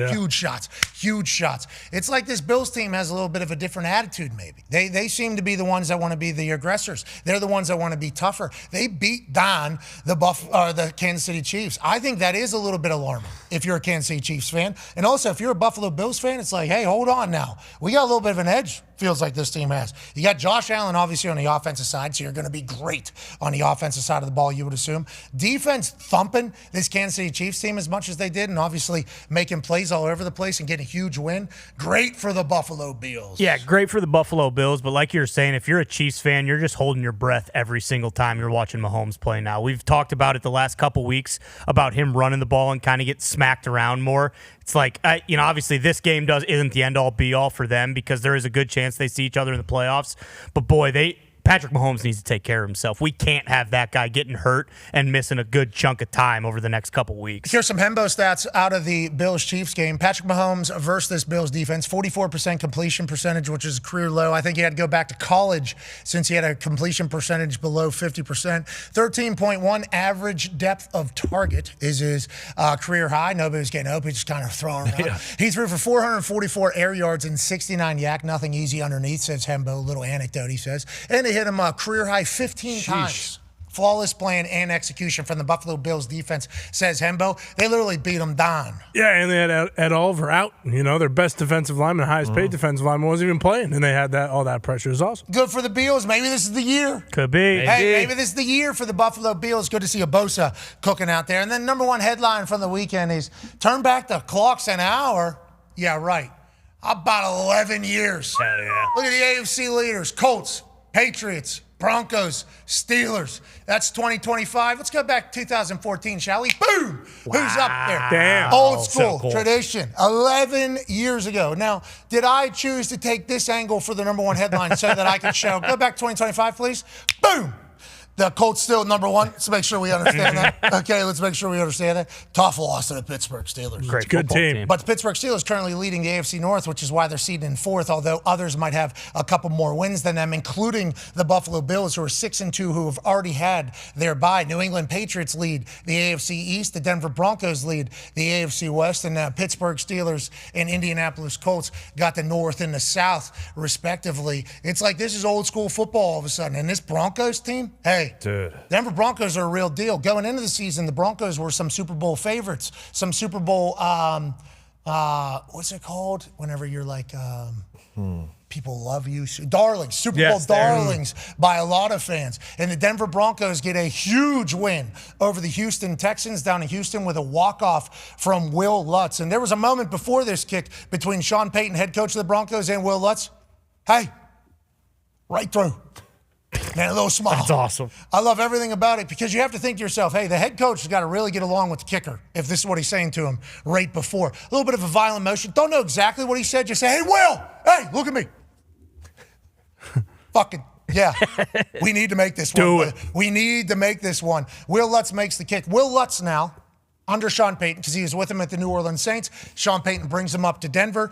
It's like this Bills team has a little bit of a different attitude, maybe. They seem to be the ones that want to be the aggressors. They're the ones that want to be tougher. They beat Dahn, the Kansas City Chiefs. I think that is a little bit alarming if you're a Kansas City Chiefs fan. And also, if you're a Buffalo Bills fan, it's like, hey, hold on now. We got a little bit of an edge, feels like this team has. You got Josh Allen, obviously, on the offensive side, so you're going to be great on the offensive side of the ball, you would assume. Defense thumping this Kansas City Chiefs team as much as they did, and obviously making plays all over the place and getting a huge win. Great for the Buffalo Bills. Yeah, great for the Buffalo Bills, but like you're saying, if you're a Chiefs fan, you're just holding your breath every single time you're watching Mahomes play now. We've talked about it the last couple weeks about him running the ball and kind of get smacked around more. It's like, obviously this game isn't the end-all, be-all for them because there is a good chance they see each other in the playoffs. But, boy, Patrick Mahomes needs to take care of himself. We can't have that guy getting hurt and missing a good chunk of time over the next couple weeks. Here's some Hembo stats out of the Bills-Chiefs game. Patrick Mahomes versus this Bills defense, 44% completion percentage, which is a career low. I think he had to go back to college since he had a completion percentage below 50%. 13.1 average depth of target is his career high. Nobody was getting open, just kind of throwing around. Yeah. He threw for 444 air yards and 69 yak. Nothing easy underneath, says Hembo. A little anecdote, he says. And they hit him a career high 15 times. Flawless plan and execution from the Buffalo Bills defense, says Hembo. They literally beat them Dahn. Yeah, and they had Ed Oliver out. Their best defensive lineman, highest paid defensive lineman, wasn't even playing, and they had all that pressure. It was awesome. Good for the Bills. Maybe this is the year. Could be. Maybe this is the year for the Buffalo Bills. Good to see a Bosa cooking out there. And then number one headline from the weekend is turn back the clocks an hour. Yeah, right. About 11 years. Hell yeah. Look at the AFC leaders. Colts, Patriots, Broncos, Steelers. That's 2025. Let's go back to 2014, shall we? Boom! Wow. Who's up there? Damn. Old school So cool. tradition. 11 years ago. Now, did I choose to take this angle for the number one headline so that I could show? Go back 2025, please. Boom! The Colts still number one. Let's make sure we understand that. Okay, let's make sure we understand that. Tough loss to the Pittsburgh Steelers. Great Good football team. But the Pittsburgh Steelers currently leading the AFC North, which is why they're seated in fourth, although others might have a couple more wins than them, including the Buffalo Bills, who are 6-2, who have already had their bye. New England Patriots lead the AFC East. The Denver Broncos lead the AFC West. And Pittsburgh Steelers and Indianapolis Colts got the North and the South, respectively. It's like this is old school football all of a sudden. And this Broncos team, hey, Dude. Denver Broncos are a real deal. Going into the season, the Broncos were some Super Bowl favorites. Some Super Bowl, what's it called? Whenever you're like, people love you. Darlings, Super Bowl darlings by a lot of fans. And the Denver Broncos get a huge win over the Houston Texans down in Houston with a walk-off from Will Lutz. And there was a moment before this kick between Sean Payton, head coach of the Broncos, and Will Lutz. Hey, right through. Man, a little smile. That's awesome. I love everything about it because you have to think to yourself, hey, the head coach has got to really get along with the kicker if this is what he's saying to him right before. A little bit of a violent motion. Don't know exactly what he said. Just say, hey, Will, hey, look at me. Fucking, yeah. We need to make this one. Do it. We need to make this one. Will Lutz makes the kick. Will Lutz now, under Sean Payton, because he was with him at the New Orleans Saints. Sean Payton brings him up to Denver.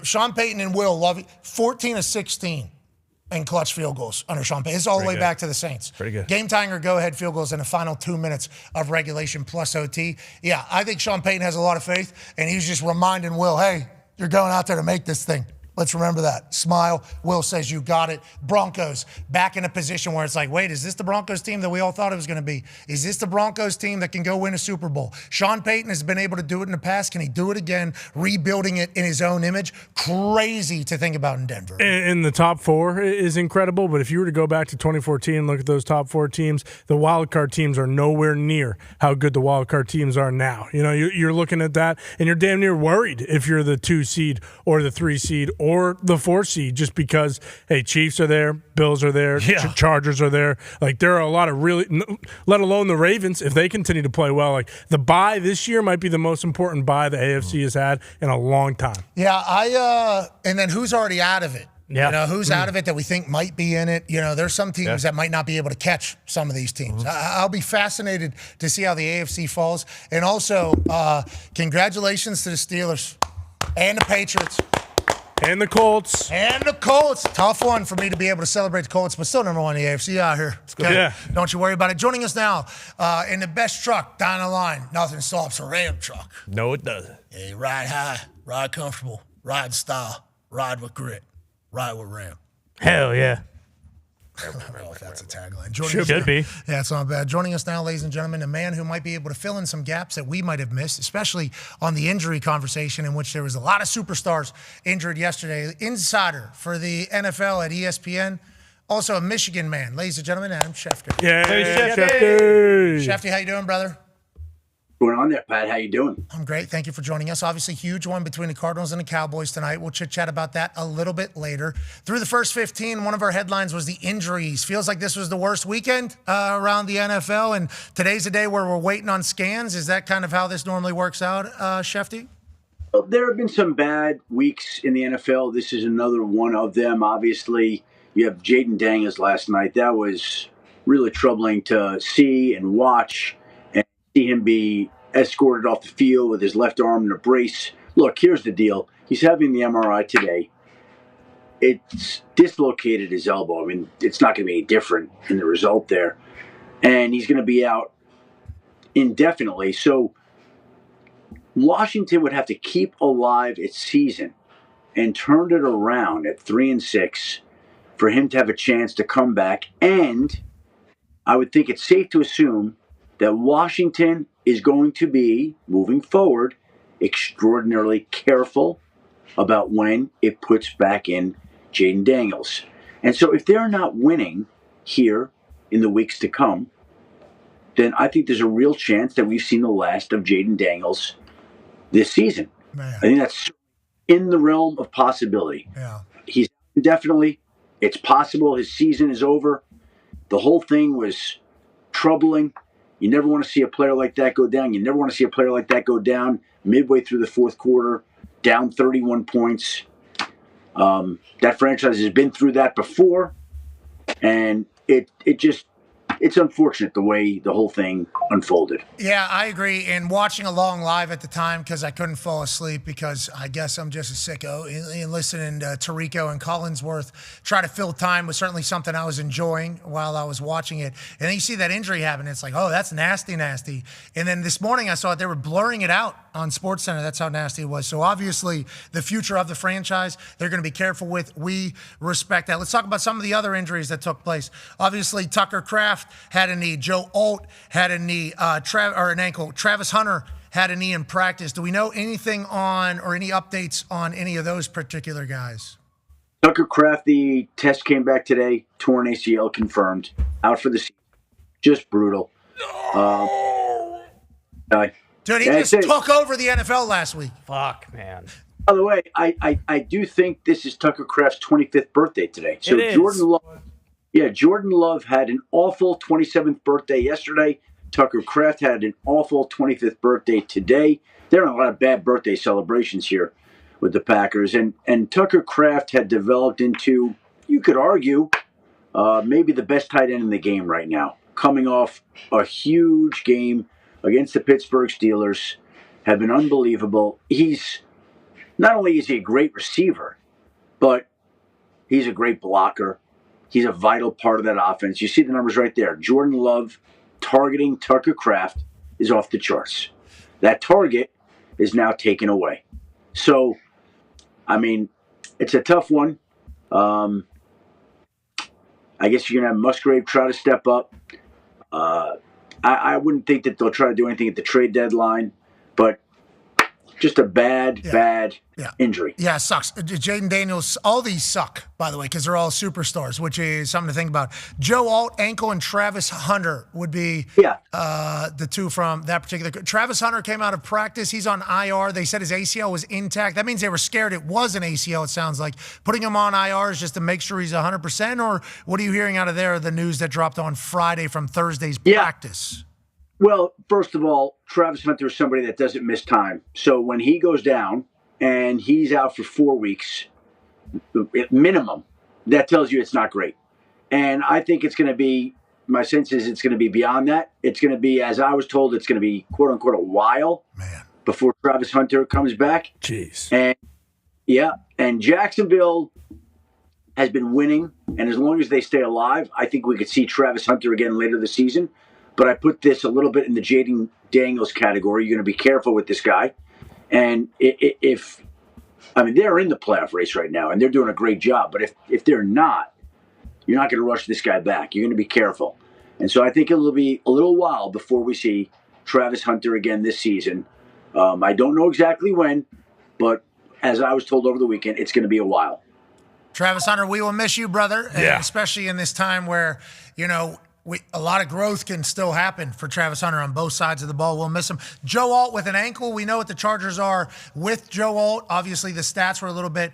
Sean Payton and Will love it. 14 of 16. And clutch field goals under Sean Payton. It's all the way back to the Saints. Pretty good. Game tying or go-ahead field goals in the final 2 minutes of regulation plus OT. Yeah, I think Sean Payton has a lot of faith, and he's just reminding Will, hey, you're going out there to make this thing. Let's remember that. Smile. Will says you got it. Broncos back in a position where it's like, wait, is this the Broncos team that we all thought it was going to be? Is this the Broncos team that can go win a Super Bowl? Sean Payton has been able to do it in the past. Can he do it again, rebuilding it in his own image? Crazy to think about in Denver. And the top four is incredible, but if you were to go back to 2014 and look at those top four teams, the wild card teams are nowhere near how good the wild card teams are now. You're looking at that, and you're damn near worried if you're the 2 seed or the 3 seed or the 4 seed, just because, hey, Chiefs are there, Bills are there, Chargers are there. Like, there are a lot of really, let alone the Ravens, if they continue to play well. Like, the bye this year might be the most important bye the AFC has had in a long time. Yeah, and then who's already out of it? Yeah. Who's out of it that we think might be in it? There's some teams that might not be able to catch some of these teams. I'll be fascinated to see how the AFC falls. And also, congratulations to the Steelers and the Patriots. And the Colts. Tough one for me to be able to celebrate the Colts, but still number one in the AFC out here. Okay. Yeah. Don't you worry about it. Joining us now in the best truck down the line. Nothing stops a Ram truck. No, it doesn't. Yeah, ride high, ride comfortable, ride in style, ride with grit, ride with Ram. Hell yeah. I don't know if that's a tagline. Should be. Yeah, it's not bad. Joining us now, ladies and gentlemen, a man who might be able to fill in some gaps that we might have missed, especially on the injury conversation in which there was a lot of superstars injured yesterday. Insider for the NFL at ESPN. Also a Michigan man. Ladies and gentlemen, Adam Schefter. Yeah, Hey, Schefter. Shefty, how you doing, brother? Going on there, Pat? How you doing? I'm great. Thank you for joining us. Obviously, huge one between the Cardinals and the Cowboys tonight. We'll chit-chat about that a little bit later. Through the first 15, one of our headlines was the injuries. Feels like this was the worst weekend around the NFL, and today's a day where we're waiting on scans. Is that kind of how this normally works out, Shefty? Well, there have been some bad weeks in the NFL. This is another one of them. Obviously, you have Jaden Daniels last night. That was really troubling to see and watch. See him be escorted off the field with his left arm in a brace. Look, here's the deal. He's having the MRI today. It's dislocated his elbow. I mean, it's not going to be any different in the result there. And he's going to be out indefinitely. So Washington would have to keep alive its season and turn it around at 3-6 for him to have a chance to come back and I would think it's safe to assume that Washington is going to be, moving forward, extraordinarily careful about when it puts back in Jaden Daniels. And so if they're not winning here in the weeks to come, then I think there's a real chance that we've seen the last of Jaden Daniels this season. Man. I think that's in the realm of possibility. Yeah. He's definitely, it's possible his season is over. The whole thing was troubling. You never want to see a player like that go down. You never want to see a player like that go down midway through the fourth quarter, down 31 points. That franchise has been through that before, and it's unfortunate the way the whole thing unfolded. Yeah, I agree. And watching along live at the time because I couldn't fall asleep because I guess I'm just a sicko. And listening to Tirico and Collinsworth try to fill time was certainly something I was enjoying while I was watching it. And then you see that injury happen. It's like, oh, that's nasty, nasty. And then this morning I saw it. They were blurring it out on SportsCenter. That's how nasty it was. So obviously the future of the franchise, they're going to be careful with. We respect that. Let's talk about some of the other injuries that took place. Obviously, Tucker Kraft had a knee. Joe Alt had a knee, an ankle. Travis Hunter had a knee in practice. Do we know anything on or any updates on any of those particular guys? Tucker Kraft, the test came back today. Torn ACL confirmed. Out for the season. Just brutal. Dude, he just took over the NFL last week. Fuck, man. By the way, I do think this is Tucker Kraft's 25th birthday today. So it is. Jordan Love had an awful 27th birthday yesterday. Tucker Kraft had an awful 25th birthday today. There are a lot of bad birthday celebrations here with the Packers. And Tucker Kraft had developed into, you could argue, maybe the best tight end in the game right now. Coming off a huge game against the Pittsburgh Steelers, have been unbelievable. He's not only is he a great receiver, but he's a great blocker. He's a vital part of that offense. You see the numbers right there. Jordan Love targeting Tucker Kraft is off the charts. That target is now taken away. So, I mean, it's a tough one. I guess you're going to have Musgrave try to step up. I wouldn't think that they'll try to do anything at the trade deadline, but just a bad injury. Yeah, it sucks. Jaden Daniels, all these suck, by the way, because they're all superstars, which is something to think about. Joe Alt, ankle, and Travis Hunter would be the two from that particular. Travis Hunter came out of practice. He's on IR. They said his ACL was intact. That means they were scared it was an ACL, it sounds like. Putting him on IR is just to make sure he's 100%, or what are you hearing out of there, the news that dropped on Friday from Thursday's practice? Well, first of all, Travis Hunter is somebody that doesn't miss time. So when he goes down and he's out for 4 weeks, at minimum, that tells you it's not great. And I think it's going to be, my sense is it's going to be beyond that. It's going to be, as I was told, it's going to be, quote unquote, a while before Travis Hunter comes back. Jeez. And Jacksonville has been winning. And as long as they stay alive, I think we could see Travis Hunter again later this season. But I put this a little bit in the Jaden Daniels category. You're going to be careful with this guy. And they're in the playoff race right now, and they're doing a great job. But if they're not, you're not going to rush this guy back. You're going to be careful. And so I think it'll be a little while before we see Travis Hunter again this season. I don't know exactly when, but as I was told over the weekend, it's going to be a while. Travis Hunter, we will miss you, brother, and especially in this time where, a lot of growth can still happen for Travis Hunter on both sides of the ball. We'll miss him. Joe Alt with an ankle. We know what the Chargers are with Joe Alt. Obviously, the stats were a little bit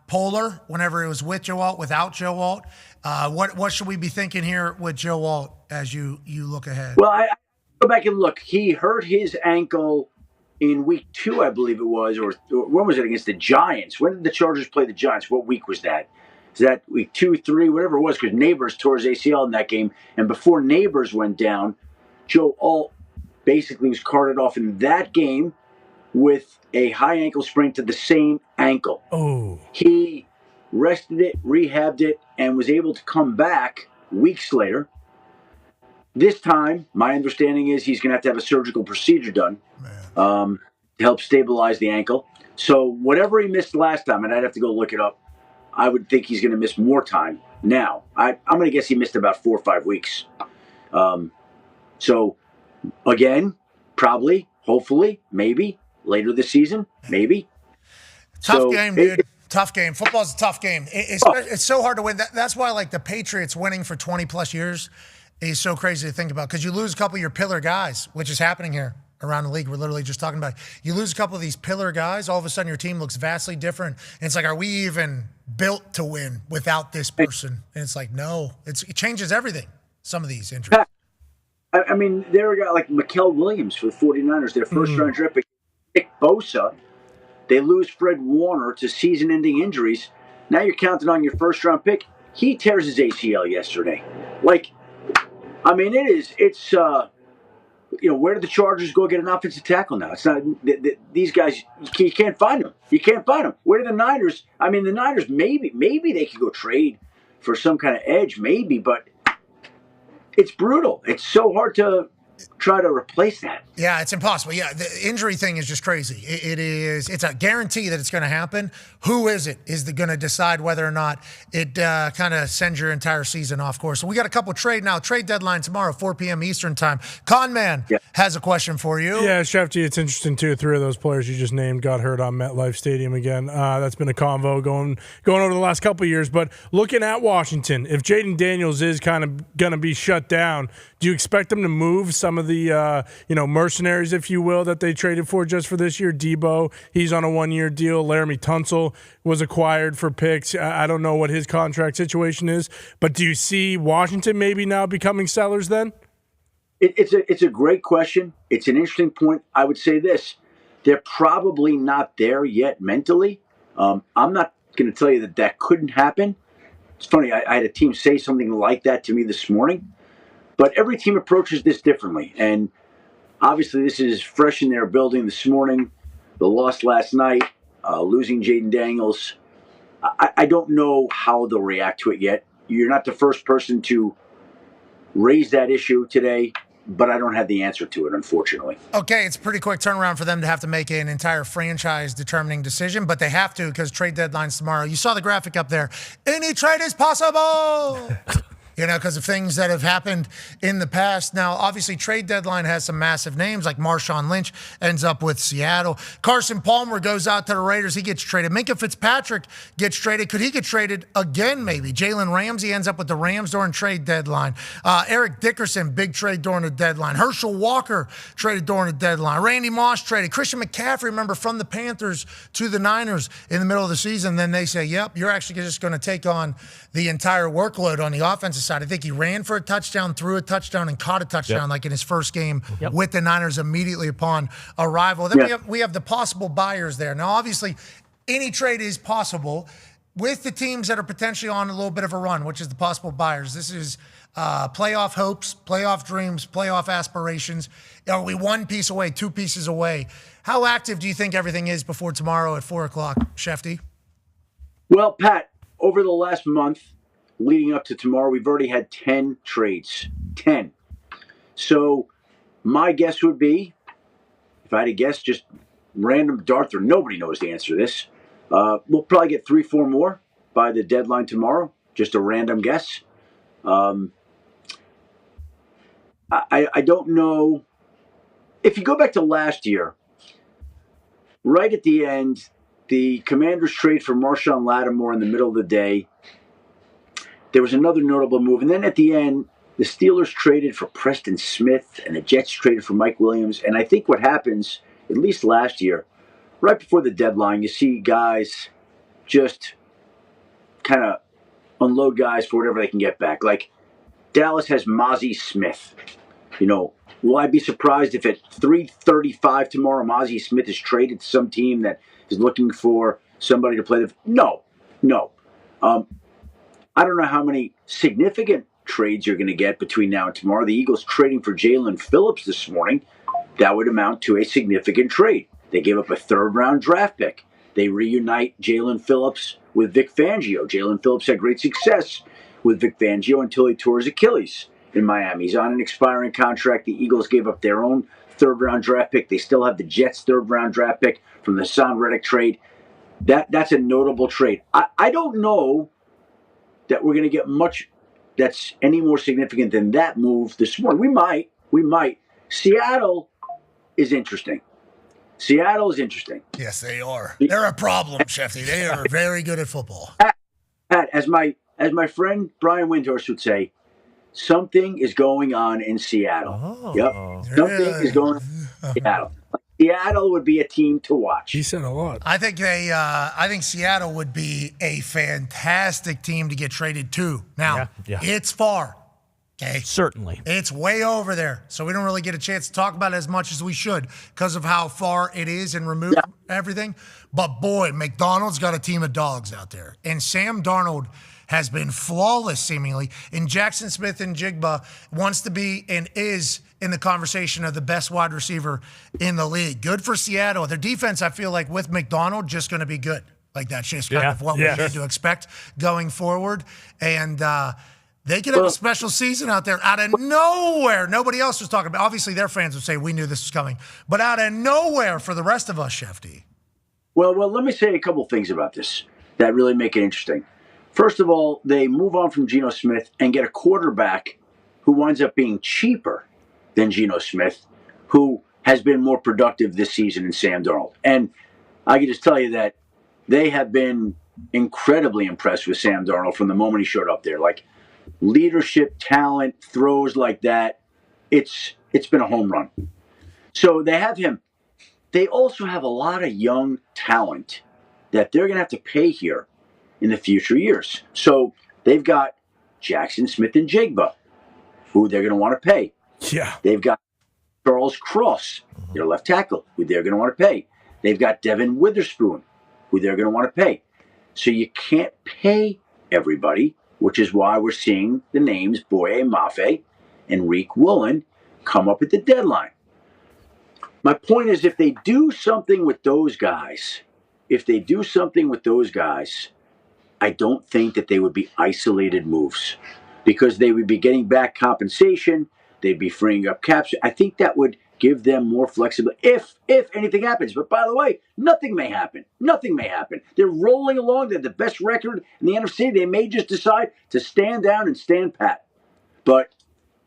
polar whenever it was with Joe Alt, without Joe Alt. What should we be thinking here with Joe Alt as you look ahead? Well, I go back and look. He hurt his ankle in week 2, I believe it was, or when was it against the Giants? When did the Chargers play the Giants? What week was that? Is that week 2, 3, whatever it was, because Neighbors tore his ACL in that game. And before Neighbors went down, Joe Alt basically was carted off in that game with a high ankle sprain to the same ankle. Oh. He rested it, rehabbed it, and was able to come back weeks later. This time, my understanding is he's going to have a surgical procedure done to help stabilize the ankle. So whatever he missed last time, and I'd have to go look it up, I would think he's going to miss more time now. I'm going to guess he missed about 4 or 5 weeks. So, again, probably, hopefully, maybe later this season, maybe. Tough game, dude. Tough game. Football's a tough game. It's so hard to win. That's why, like, the Patriots winning for 20-plus years is so crazy to think about, because you lose a couple of your pillar guys, which is happening here around the league. We're literally just talking about it. You lose a couple of these pillar guys, all of a sudden your team looks vastly different. And it's like, are we even built to win without this person? And it's like, no. It changes everything, some of these injuries. I mean, there we got like Mikael Williams for the 49ers, their first-round draft pick, Nick Bosa. They lose Fred Warner to season-ending injuries. Now you're counting on your first-round pick. He tears his ACL yesterday. Like, I mean, it's where did the Chargers go get an offensive tackle now? It's not these guys. You can't find them. You can't find them. Where are the Niners? I mean, the Niners maybe they could go trade for some kind of edge, maybe, but it's brutal. It's so hard to try to replace that. Yeah, it's impossible. Yeah, the injury thing is just crazy. It's a guarantee that it's going to happen. Who is it is going to decide whether or not it kind of sends your entire season off course. So we got a couple trade deadline tomorrow, 4 p.m. Eastern time. Conman has a question for you. Yeah, Schefter, it's interesting too. 3 of those players you just named got hurt on MetLife Stadium again. That's been a convo going over the last couple of years. But looking at Washington, if Jaden Daniels is kind of going to be shut down, do you expect them to move some of the mercenaries, if you will, that they traded for just for this year? Debo, he's on a 1-year deal. Laramie Tunsil was acquired for picks. I don't know what his contract situation is, but do you see Washington maybe now becoming sellers then? It's a great question. It's an interesting point. I would say this. They're probably not there yet mentally. I'm not going to tell you that couldn't happen. It's funny. I had a team say something like that to me this morning. But every team approaches this differently. And obviously this is fresh in their building this morning. The loss last night, losing Jaden Daniels. I don't know how they'll react to it yet. You're not the first person to raise that issue today, but I don't have the answer to it, unfortunately. Okay, it's a pretty quick turnaround for them to have to make an entire franchise-determining decision, but they have to because trade deadline's tomorrow. You saw the graphic up there. Any trade is possible! Because of things that have happened in the past. Now, obviously, trade deadline has some massive names, like Marshawn Lynch ends up with Seattle. Carson Palmer goes out to the Raiders. He gets traded. Minkah Fitzpatrick gets traded. Could he get traded again, maybe? Jalen Ramsey ends up with the Rams during trade deadline. Eric Dickerson, big trade during the deadline. Herschel Walker traded during the deadline. Randy Moss traded. Christian McCaffrey, remember, from the Panthers to the Niners in the middle of the season. Then they say, yep, you're actually just going to take on the entire workload on the offensive side. I think he ran for a touchdown, threw a touchdown, and caught a touchdown like in his first game with the Niners immediately upon arrival. Then we have the possible buyers there. Now, obviously, any trade is possible with the teams that are potentially on a little bit of a run, which is the possible buyers. This is playoff hopes, playoff dreams, playoff aspirations. Are we 1 piece away, 2 pieces away? How active do you think everything is before tomorrow at 4 o'clock, Schefty? Well, Pat, over the last month, leading up to tomorrow, we've already had 10 trades. 10. So my guess would be, if I had to guess, just random dart through, nobody knows the answer to this. We'll probably get 3-4 more by the deadline tomorrow. Just a random guess. I don't know. If you go back to last year, right at the end, the Commanders trade for Marshawn Lattimore in the middle of the day. There was another notable move. And then at the end, the Steelers traded for Preston Smith and the Jets traded for Mike Williams. And I think what happens, at least last year, right before the deadline, you see guys just kind of unload guys for whatever they can get back. Like Dallas has Mozzie Smith. Will I be surprised if at 3:35 tomorrow, Mozzie Smith is traded to some team that is looking for somebody to play the... No. I don't know how many significant trades you're going to get between now and tomorrow. The Eagles trading for Jalen Phillips this morning. That would amount to a significant trade. They gave up a 3rd-round draft pick. They reunite Jalen Phillips with Vic Fangio. Jalen Phillips had great success with Vic Fangio until he tore his Achilles in Miami. He's on an expiring contract. The Eagles gave up their own 3rd-round draft pick. They still have the Jets' 3rd-round draft pick from the Hassan Reddick trade. That's a notable trade. I don't know that we're going to get much that's any more significant than that move this morning. We might. Seattle is interesting. Yes, they are. They're a problem, Schefter. They are very good at football. Pat, as my friend Brian Windhorst would say, something is going on in Seattle. Oh. Yep. Something is going on in Seattle. Seattle would be a team to watch. He said a lot. I think Seattle would be a fantastic team to get traded to. Now, it's far. Okay. Certainly. It's way over there. So we don't really get a chance to talk about it as much as we should because of how far it is and removed from everything. But boy, McDonald's got a team of dogs out there. And Sam Darnold has been flawless seemingly. And Jackson Smith and Jigba wants to be and is in the conversation of the best wide receiver in the league. Good for Seattle. Their defense, I feel like with McDonald, just going to be good. Like that's just kind of what we need to expect going forward. And, they could have a special season out there out of nowhere. Nobody else was talking about. Obviously, their fans would say we knew this was coming, but out of nowhere for the rest of us, Schefty. Well, let me say a couple things about this that really make it interesting. First of all, they move on from Geno Smith and get a quarterback who winds up being cheaper than Geno Smith, who has been more productive this season in Sam Darnold. And I can just tell you that they have been incredibly impressed with Sam Darnold from the moment he showed up there. Like, leadership, talent, throws like that, it's been a home run. So they have him. They also have a lot of young talent that they're going to have to pay here in the future years. So they've got Jackson Smith and Jigba, who they're going to want to pay. Yeah. They've got Charles Cross, their left tackle, who they're going to want to pay. They've got Devin Witherspoon, who they're going to want to pay. So you can't pay everybody, which is why we're seeing the names Boye Mafe and Reek Woolen come up at the deadline. My point is, if they do something with those guys, I don't think that they would be isolated moves because they would be getting back compensation. They'd be freeing up caps. I think that would give them more flexibility if anything happens. But by the way, nothing may happen. They're rolling along. They're the best record in the NFC. They may just decide to stand down and stand pat. But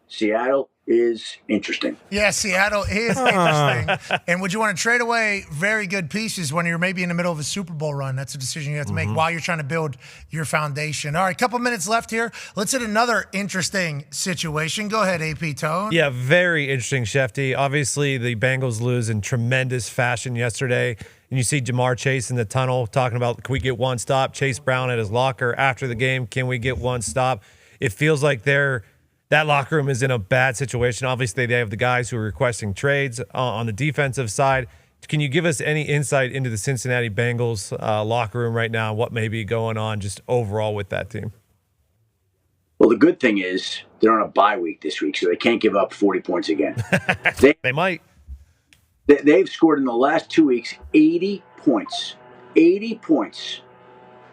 Seattle is interesting. Yeah, Seattle is interesting. And would you want to trade away very good pieces when you're maybe in the middle of a Super Bowl run? That's a decision you have to make while you're trying to build your foundation. All right, couple minutes left here. Let's hit another interesting situation. Go ahead, AP Tone. Yeah, very interesting, Schefty. Obviously, the Bengals lose in tremendous fashion yesterday. And you see Jamar Chase in the tunnel talking about, can we get one stop? Chase Brown at his locker after the game, can we get one stop? It feels like that locker room is in a bad situation. Obviously, they have the guys who are requesting trades on the defensive side. Can you give us any insight into the Cincinnati Bengals locker room right now? What may be going on just overall with that team? Well, the good thing is they're on a bye week this week, so they can't give up 40 points again. They might. They've scored in the last 2 weeks 80 points. 80 points.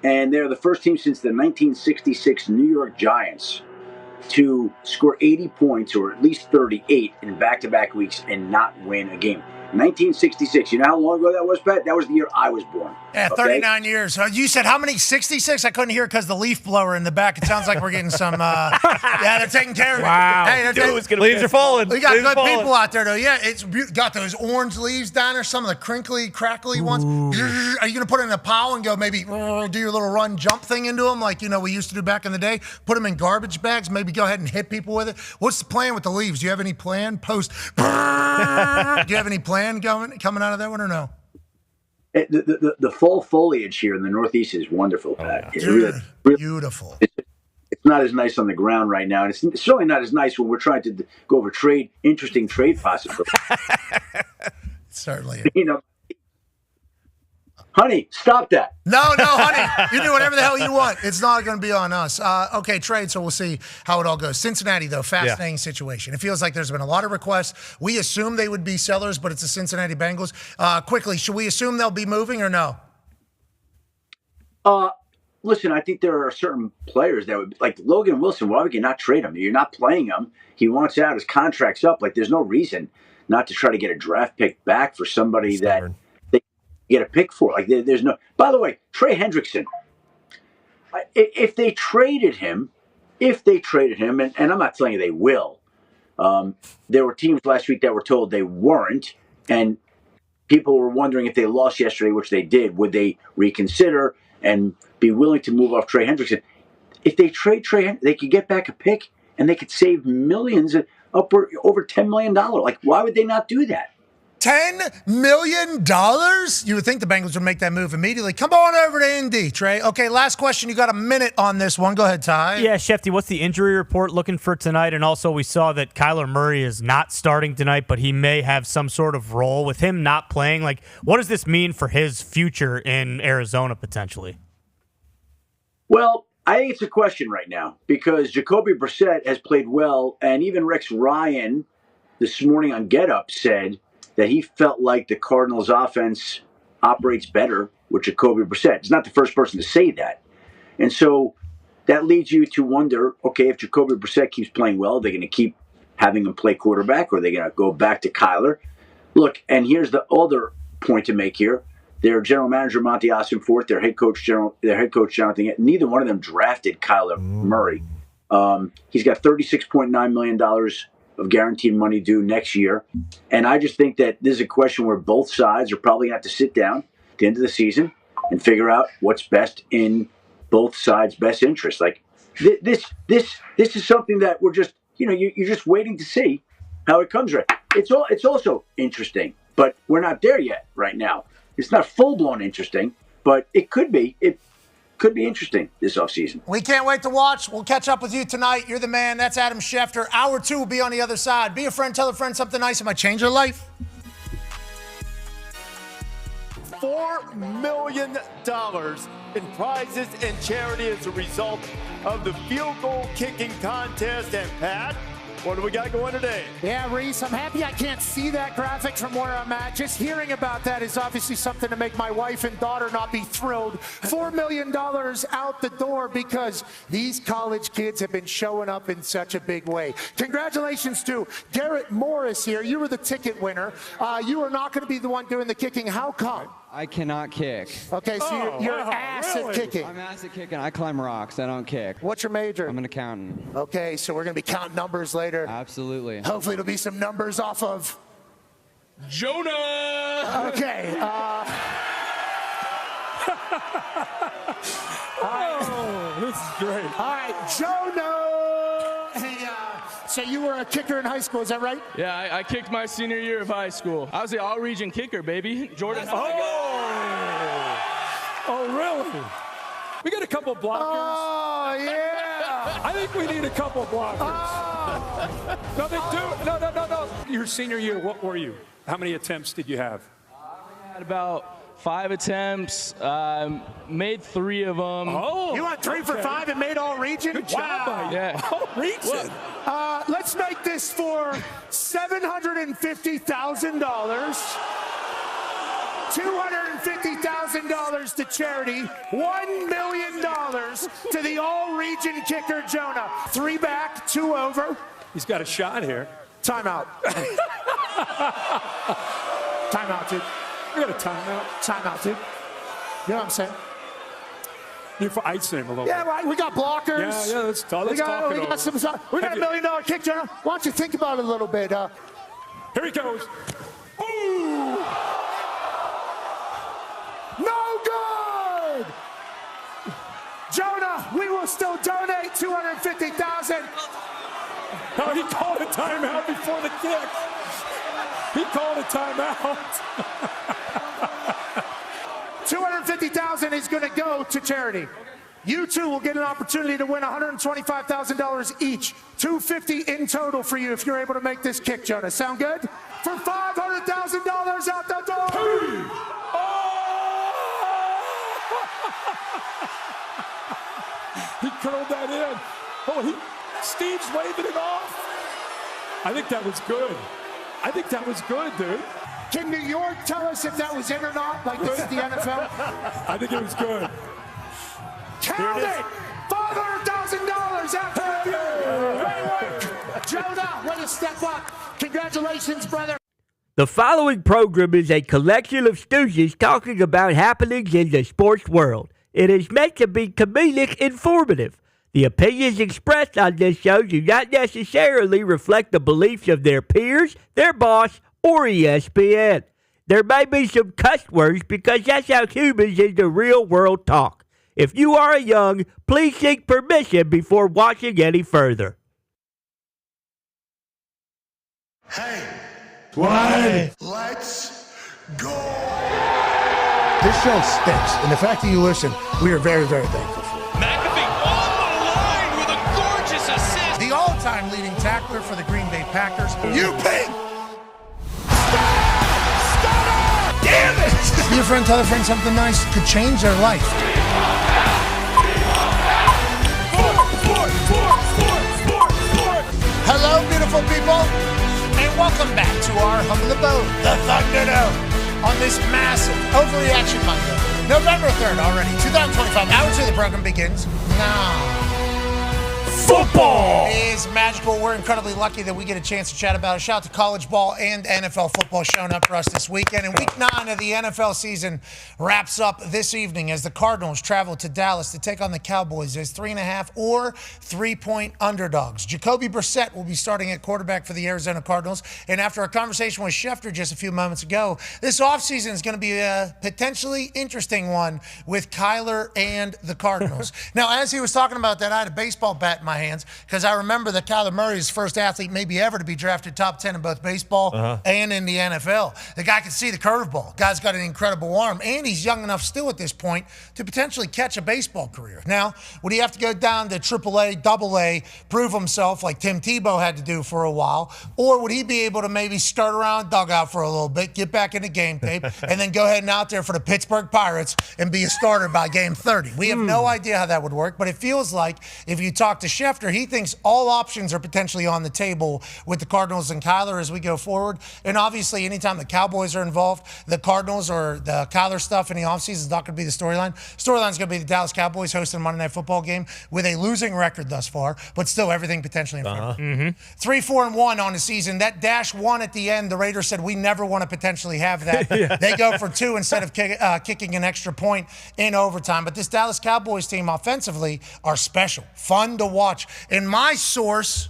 And they're the first team since the 1966 New York Giants to score 80 points or at least 38 in back-to-back weeks and not win a game. 1966. You know how long ago that was, Pat? That was the year I was born. Yeah, 39 years. You said how many? 66? I couldn't hear because the leaf blower in the back. It sounds like we're getting some. Yeah, they're taking care of it. Wow. Hey, Leaves are falling. We got good people out there, though. Yeah, it's got those orange leaves down there, some of the crinkly, crackly ones. Are you going to put it in a pile and go maybe do your little run jump thing into them like, we used to do back in the day? Put them in garbage bags, maybe go ahead and hit people with it. What's the plan with the leaves? Do you have any plan? Do you have any plan coming out of that one or no? The fall foliage here in the Northeast is wonderful, Pat. It's really beautiful. It's not as nice on the ground right now, and it's certainly not as nice when we're trying to go over interesting trade possibilities. Certainly. Honey, stop that. No, honey. You do whatever the hell you want. It's not going to be on us. Okay, trade, so we'll see how it all goes. Cincinnati, though, fascinating situation. It feels like there's been a lot of requests. We assume they would be sellers, but it's the Cincinnati Bengals. Quickly, should we assume they'll be moving or no? Listen, I think there are certain players that would, like Logan Wilson, why would you not trade him? You're not playing him. He wants out. His contract's up. Like, there's no reason not to try to get a draft pick back for somebody that they get a pick for. Like, there's no. By the way, Trey Hendrickson, if they traded him, if they traded him, and I'm not telling you they will, there were teams last week that were told they weren't, and people were wondering if they lost yesterday, which they did, would they reconsider and be willing to move off Trey Hendrickson? If they trade Trey, they could get back a pick, and they could save millions, upward over $10 million. Like, why would they not do that? $10 million? You would think the Bengals would make that move immediately. Come on over to Indy, Trey. Okay, last question. You got a minute on this one. Go ahead, Ty. Yeah, Schefter, what's the injury report looking for tonight? And also, we saw that Kyler Murray is not starting tonight, but he may have some sort of role. With him not playing, like, what does this mean for his future in Arizona potentially? Well, I think it's a question right now because Jacoby Brissett has played well, and even Rex Ryan this morning on Get Up said that he felt like the Cardinals' offense operates better with Jacoby Brissett. He's not the first person to say that. And so that leads you to wonder, okay, if Jacoby Brissett keeps playing well, they're going to keep having him play quarterback, or are they going to go back to Kyler? Look, and here's the other point to make here. Their general manager, Monty Ossenfort, their head coach, Jonathan, neither one of them drafted Kyler Murray. He's got $36.9 million of guaranteed money due next year. And I just think that this is a question where both sides are probably going to have to sit down at the end of the season and figure out what's best in both sides' best interest. Like this is something that we're just, you're just waiting to see how it comes. Right. It's also interesting, but we're not there yet right now. It's not full-blown interesting, but it could be. It could be interesting this offseason. We can't wait to watch. We'll catch up with you tonight. You're the man. That's Adam Schefter. Hour 2 will be on the other side. Be a friend. Tell a friend something nice. It might change your life. $4 million in prizes and charity as a result of the field goal kicking contest. And Pat, what do we got going today? Yeah, Reese, I'm happy I can't see that graphic from where I'm at. Just hearing about that is obviously something to make my wife and daughter not be thrilled. $4 million out the door because these college kids have been showing up in such a big way. Congratulations to Garrett Morris here. You were the ticket winner. You are not going to be the one doing the kicking. How come? I cannot kick. Okay, so you're ass at kicking. I'm ass at kicking. I climb rocks. I don't kick. What's your major? I'm an accountant. Okay, so we're going to be counting numbers later. Absolutely. Hopefully it'll be some numbers off of Jonah! Okay. Oh, this is great. All right, Jonah. Hey, so you were a kicker in high school, is that right? Yeah, I kicked my senior year of high school. I was the all-region kicker, baby. Jordan. Oh, really? We got a couple blockers. Oh, yeah. I think we need a couple blockers. Oh. No, they do. No. Your senior year, what were you? How many attempts did you have? I had about 5 attempts, made 3 of them. Oh, you went 3 for 5 and made all region? Good job, wow. Yeah. All region. Let's make this for $750,000. $250,000 to charity, $1 million to the all-region kicker, Jonah. 3 back, 2 over. He's got a shot here. Timeout. Timeout, dude. We got a timeout. Timeout, dude. You know what I'm saying? You're for ice him a little Yeah, bit. right. We got blockers. Yeah, let's talk we got it over. We got $1 million kick, Jonah. Why don't you think about it a little bit? Here he goes. Ooh! No good! Jonah, we will still donate $250,000. No, he called a timeout before the kick. He called a timeout. $250,000 is going to go to charity. You two will get an opportunity to win $125,000 each. $250 in total for you if you're able to make this kick, Jonah. Sound good? For $500,000 out the door. He curled that in. Oh, Steve's waving it off. I think that was good. Dude. Can New York tell us if that was in or not, like this at the NFL? I think it was good. Count it! $500,000 after review. Great work. Jonah, way to step up. Congratulations, brother. The following program is a collection of stooges talking about happenings in the sports world. It is meant to be comedic informative. The opinions expressed on this show do not necessarily reflect the beliefs of their peers, their boss, or ESPN. There may be some cuss words because that's how humans in the real world talk. If you are young, please seek permission before watching any further. Hey, let's go. This show stinks, and the fact that you listen, we are very, very thankful for. McAfee on the line with a gorgeous assist. The all-time leading tackler for the Green Bay Packers. You pink. Damn it! Be a friend, tell a friend something nice could change their life. Hello, beautiful people, and welcome back to our humble abode, the Thunderdome, on this massive Overreaction Monday, November 3rd already, 2025. Hour 2 of the program begins now. Football is magical. We're incredibly lucky that we get a chance to chat about it. Shout out to college ball and NFL football showing up for us this weekend. And week 9 of the NFL season wraps up this evening as the Cardinals travel to Dallas to take on the Cowboys as 3.5 or 3-point underdogs. Jacoby Brissett will be starting at quarterback for the Arizona Cardinals. And after a conversation with Schefter just a few moments ago, this offseason is going to be a potentially interesting one with Kyler and the Cardinals. Now, as he was talking about that, I had a baseball bat in my hands because I remember that Kyler Murray is the first athlete maybe ever to be drafted top 10 in both baseball and in the NFL. The guy can see the curveball. Guy's got an incredible arm, and he's young enough still at this point to potentially catch a baseball career. Now, would he have to go down to AAA, AA, prove himself like Tim Tebow had to do for a while, or would he be able to maybe start around dugout for a little bit, get back into game tape, and then go ahead and out there for the Pittsburgh Pirates and be a starter by game 30? We have no idea how that would work, but it feels like if you talk to Schefter, he thinks all options are potentially on the table with the Cardinals and Kyler as we go forward. And obviously, anytime the Cowboys are involved, the Cardinals or the Kyler stuff in the offseason is not going to be the storyline. Storyline is going to be the Dallas Cowboys hosting a Monday Night Football game with a losing record thus far, but still everything potentially in front of them. 3-4-1 on the season. That -1 at the end, the Raiders said, we never want to potentially have that. They go for 2 instead of kicking an extra point in overtime. But this Dallas Cowboys team offensively are special, fun to watch. And my source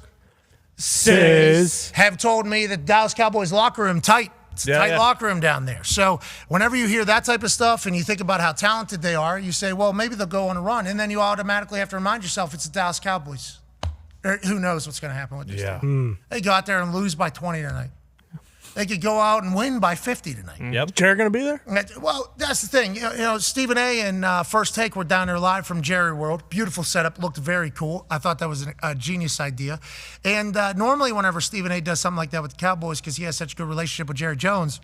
says have told me that Dallas Cowboys locker room tight. It's a tight locker room down there. So whenever you hear that type of stuff and you think about how talented they are, you say, well, maybe they'll go on a run. And then you automatically have to remind yourself it's the Dallas Cowboys. Or who knows what's going to happen with this team. They go out there and lose by 20 tonight. They could go out and win by 50 tonight. Yep. Jerry going to be there? Well, that's the thing. You know, Stephen A. and First Take were down there live from Jerry World. Beautiful setup. Looked very cool. I thought that was a genius idea. And normally whenever Stephen A. does something like that with the Cowboys, because he has such a good relationship with Jerry Jones,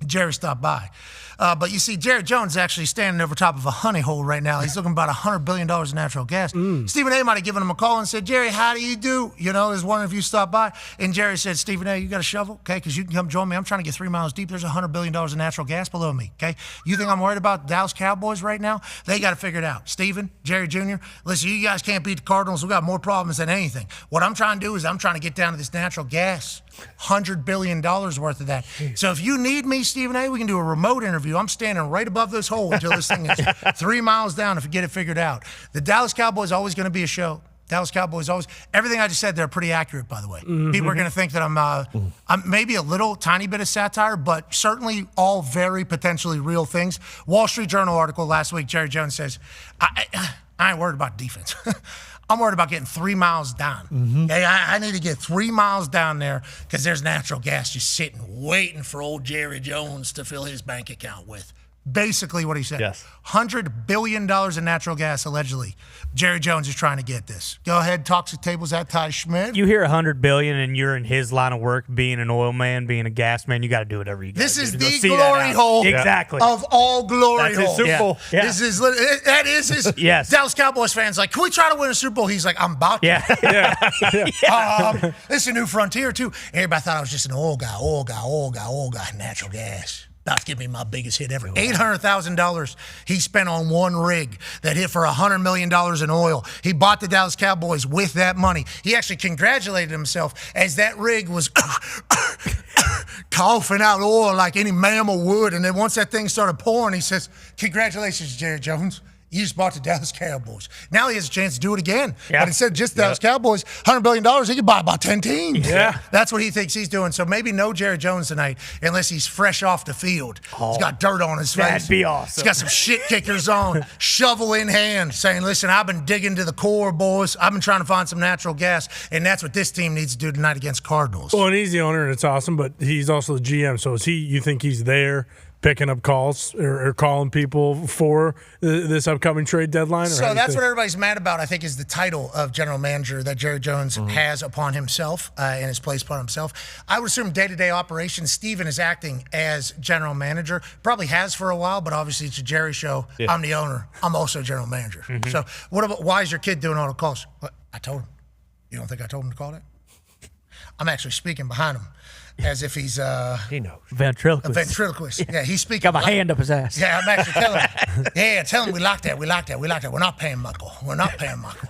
Jerry stopped by. But you see, Jerry Jones is actually standing over top of a honey hole right now. He's looking about $100 billion in natural gas. Stephen A. might have given him a call and said, Jerry, how do you do? You know, is one of you stopped by? And Jerry said, Stephen A., you got a shovel? Okay, because you can come join me. I'm trying to get 3 miles deep. There's $100 billion in natural gas below me, okay? You think I'm worried about Dallas Cowboys right now? They got to figure it out. Stephen, Jerry Jr., listen, you guys can't beat the Cardinals. We got more problems than anything. What I'm trying to do is I'm trying to get down to this natural gas. $100 billion worth of that. So if you need me, Stephen A., we can do a remote interview. I'm standing right above this hole until this thing is 3 miles down if you get it figured out. The Dallas Cowboys always going to be a show. Dallas Cowboys always. Everything I just said there pretty accurate, by the way. People are going to think that I'm maybe a little tiny bit of satire, but certainly all very potentially real things. Wall Street Journal article last week, Jerry Jones says, I ain't worried about defense. I'm worried about getting 3 miles down. Okay, I need to get 3 miles down there because there's natural gas just sitting, waiting for old Jerry Jones to fill his bank account with. Basically what he said. Yes. $100 billion in natural gas, allegedly. Jerry Jones is trying to get this. Go ahead, Toxic Tables at Ty Schmidt. You hear $100 billion and you're in his line of work, being an oil man, being a gas man, you got to do whatever you got to do. This is the glory hole of all glory holes. That's his Super Bowl. Yeah. This is, that is his. Yes. Dallas Cowboys fans like, can we try to win a Super Bowl? He's like, I'm about to. This is a new frontier, too. Everybody thought I was just an oil guy, natural gas. About to give me my biggest hit ever. $800,000 he spent on one rig that hit for $100 million in oil. He bought the Dallas Cowboys with that money. He actually congratulated himself as that rig was coughing out oil like any mammal would. And then once that thing started pouring, he says, congratulations, Jerry Jones. He just bought the Dallas Cowboys. Now he has a chance to do it again. Yeah. But instead of just Dallas Cowboys, $100 billion, he could buy about 10 teams. Yeah. That's what he thinks he's doing. So maybe no Jerry Jones tonight unless he's fresh off the field. He's got dirt on his face. That'd be awesome. He's got some shit kickers on, shovel in hand, saying, listen, I've been digging to the core, boys. I've been trying to find some natural gas. And that's what this team needs to do tonight against Cardinals. Well, and he's the owner, and it's awesome, but he's also the GM. So you think he's there picking up calls or calling people for this upcoming trade deadline? So that's what everybody's mad about, I think, is the title of general manager that Jerry Jones has upon himself and has placed upon himself. I would assume day-to-day operations, Steven is acting as general manager. Probably has for a while, but obviously it's a Jerry show. Yeah. I'm the owner. I'm also general manager. So why is your kid doing all the calls? What? I told him. You don't think I told him to call that? I'm actually speaking behind him. As if he's he knows. Ventriloquist. A ventriloquist. Yeah, he's speaking. Got my hand up his ass. Yeah, I'm actually telling him. Yeah, tell him we like that. We like that. We like that. We're not paying Michael. We're not paying Michael.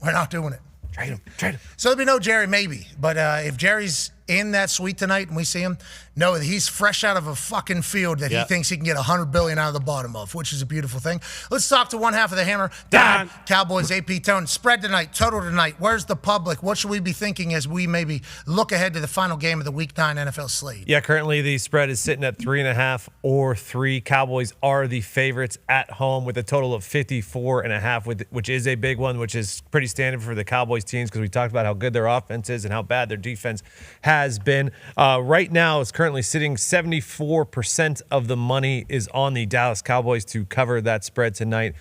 We're not doing it. Trade him. Trade him. So there'll be no Jerry, maybe. But if Jerry's in that suite tonight and we see him, know that he's fresh out of a fucking field that he thinks he can get $100 billion out of the bottom of, which is a beautiful thing. Let's talk to one half of the hammer. Dahn. Cowboys, AP Tone. Spread tonight, total tonight. Where's the public? What should we be thinking as we maybe look ahead to the final game of the Week 9 NFL slate? Yeah, currently the spread is sitting at 3.5 or 3. Cowboys are the favorites at home with a total of 54.5, which is a big one, which is pretty standard for the Cowboys teams because we talked about how good their offense is and how bad their defense has been. Right now, it's currently sitting 74% of the money is on the Dallas Cowboys to cover that spread tonight.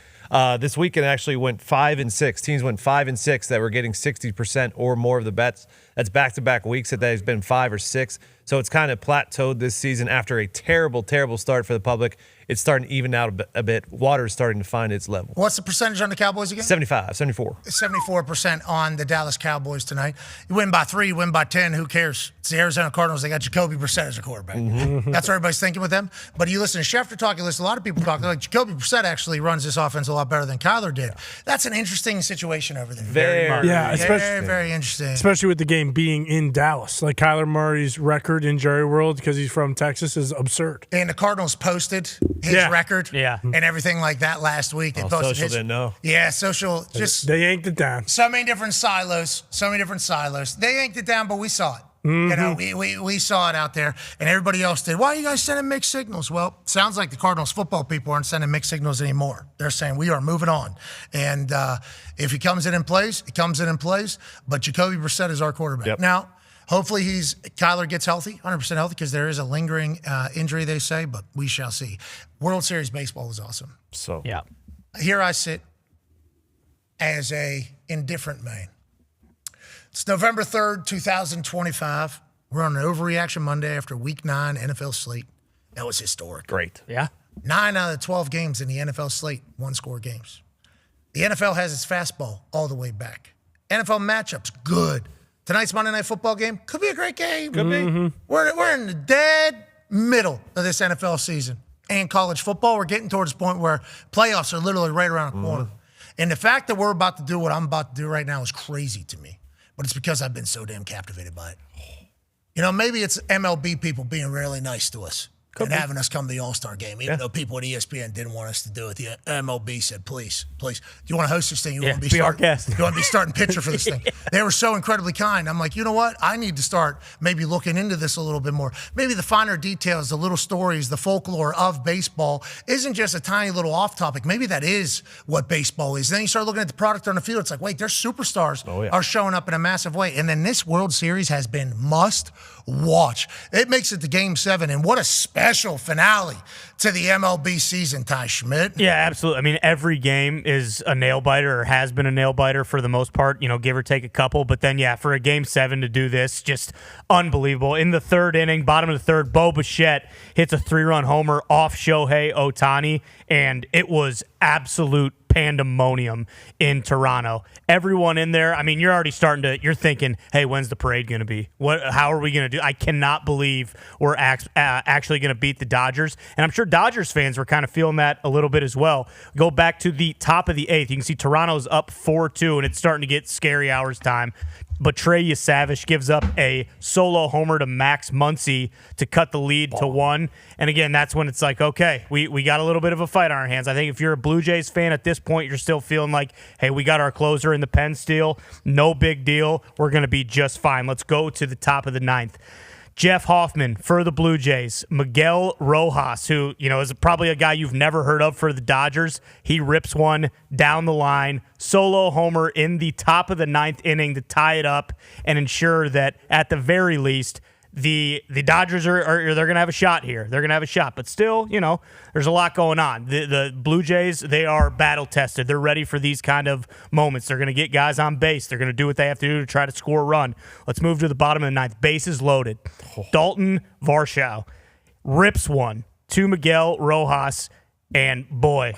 This weekend actually went 5-6. Teams went 5-6 that were getting 60% or more of the bets. That's back-to-back weeks that there's been 5 or 6. So it's kind of plateaued this season after a terrible, terrible start for the public. It's starting to even out a bit. Water's starting to find its level. What's the percentage on the Cowboys again? 74. 74% on the Dallas Cowboys tonight. You win by 3, you win by 10, who cares? It's the Arizona Cardinals. They got Jacoby Brissett as a quarterback. That's what everybody's thinking with them. But you listen to Schefter talk, you listen to a lot of people talk, they're like, Jacoby Brissett actually runs this offense a lot better than Kyler did. That's an interesting situation over there. Very interesting. Especially with the game being in Dallas. Like Kyler Murray's record in Jerry World, because he's from Texas, is absurd. And the Cardinals posted his record and everything like that last week. They posted social didn't know. Yeah, social just they yanked it down. So many different silos. They yanked it down, but we saw it. You know, we saw it out there, and everybody else did. Why are you guys sending mixed signals? Well, sounds like the Cardinals football people aren't sending mixed signals anymore. They're saying we are moving on. And if he comes in and plays, he comes in and plays. But Jacoby Brissett is our quarterback. Yep. Now, hopefully Kyler gets healthy, 100% healthy, because there is a lingering injury, they say, but we shall see. World Series baseball is awesome. So yeah, here I sit as a indifferent man. It's November 3rd, 2025. We're on an Overreaction Monday after Week 9 NFL slate. That was historic. Great. Yeah. 9 out of the 12 games in the NFL slate, one-score games. The NFL has its fastball all the way back. NFL matchups, good. Tonight's Monday Night Football game could be a great game. Could be. We're in the dead middle of this NFL season. And college football, we're getting towards the point where playoffs are literally right around the corner. And the fact that we're about to do what I'm about to do right now is crazy to me. But it's because I've been so damn captivated by it. You know, maybe it's MLB people being really nice to us and having us come to the All-Star game, even though people at ESPN didn't want us to do it. The MLB said, please, do you want to host this thing? You want to be our guest. You want to be starting pitcher for this thing? They were so incredibly kind. I'm like, you know what? I need to start maybe looking into this a little bit more. Maybe the finer details, the little stories, the folklore of baseball isn't just a tiny little off topic. Maybe that is what baseball is. Then you start looking at the product on the field. It's like, wait, their superstars are showing up in a massive way. And then this World Series has been must watch. It makes it to Game 7, and what a special finale to the MLB season, Ty Schmidt. Yeah, absolutely. I mean, every game is a nail-biter or has been a nail-biter for the most part, you know, give or take a couple. But then, yeah, for a Game 7 to do this, just unbelievable. In the third inning, bottom of the third, Bo Bichette hits a 3-run homer off Shohei Ohtani, and it was absolute pandemonium in Toronto. Everyone in there, I mean, you're already you're thinking, hey, when's the parade going to be? How are we going to do? I cannot believe we're actually going to beat the Dodgers. And I'm sure Dodgers fans were kind of feeling that a little bit as well. Go back to the top of the 8th. You can see Toronto's up 4-2, and it's starting to get scary hours time. but Trey Yesavage gives up a solo homer to Max Muncy to cut the lead to 1. And again, that's when it's like, okay, we got a little bit of a fight on our hands. I think if you're a Blue Jays fan at this point, you're still feeling like, hey, we got our closer in the pen still. No big deal. We're going to be just fine. Let's go to the top of the 9th. Jeff Hoffman for the Blue Jays. Miguel Rojas, who, is probably a guy you've never heard of for the Dodgers. He rips one down the line, solo homer in the top of the 9th inning to tie it up and ensure that at the very least the Dodgers they're going to have a shot here. They're going to have a shot, but still, there's a lot going on. The Blue Jays, they are battle tested. They're ready for these kind of moments. They're going to get guys on base. They're going to do what they have to do to try to score a run. Let's move to the bottom of the 9th. Bases loaded. Dalton Varsho rips one to Miguel Rojas, and boy,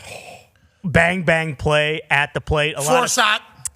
bang, bang play at the plate.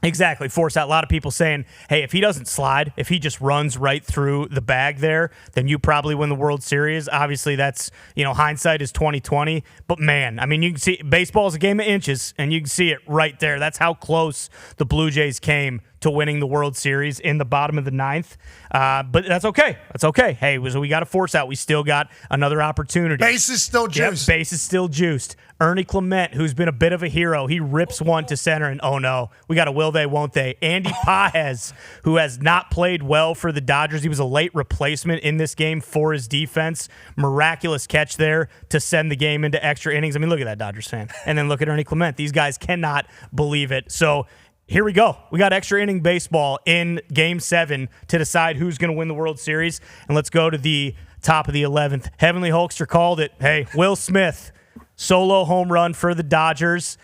Exactly, force out. A lot of people saying, hey, if he doesn't slide, if he just runs right through the bag there, then you probably win the World Series. Obviously, that's, hindsight is 20/20. But man, I mean, you can see baseball is a game of inches, and you can see it right there. That's how close the Blue Jays came to winning the World Series in the bottom of the 9th. But that's okay. That's okay. Hey, so we got to force out. We still got another opportunity. Base is still juiced. Yep, base is still juiced. Ernie Clement, who's been a bit of a hero, he rips one to center, and oh no, we got a will they, won't they. Andy Paez, who has not played well for the Dodgers. He was a late replacement in this game for his defense. Miraculous catch there to send the game into extra innings. I mean, look at that Dodgers fan. And then look at Ernie Clement. These guys cannot believe it. So here we go. We got extra inning baseball in Game 7 to decide who's going to win the World Series. And let's go to the top of the 11th. Heavenly Hulkster called it. Hey, Will Smith, solo home run for the Dodgers.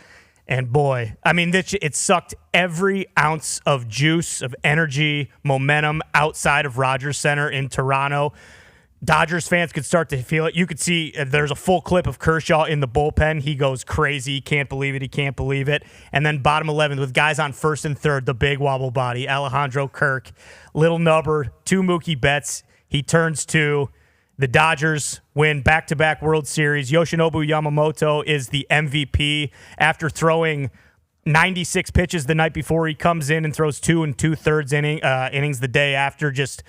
And boy, I mean, it sucked every ounce of juice, of energy, momentum outside of Rogers Center in Toronto. Dodgers fans could start to feel it. You could see there's a full clip of Kershaw in the bullpen. He goes crazy. He can't believe it. He can't believe it. And then bottom 11 with guys on first and third, the big wobble body, Alejandro Kirk, little nubber, 2 Mookie Betts. He turns 2. The Dodgers win back-to-back World Series. Yoshinobu Yamamoto is the MVP after throwing 96 pitches the night before. He comes in and throws 2 2/3 innings the day after. Just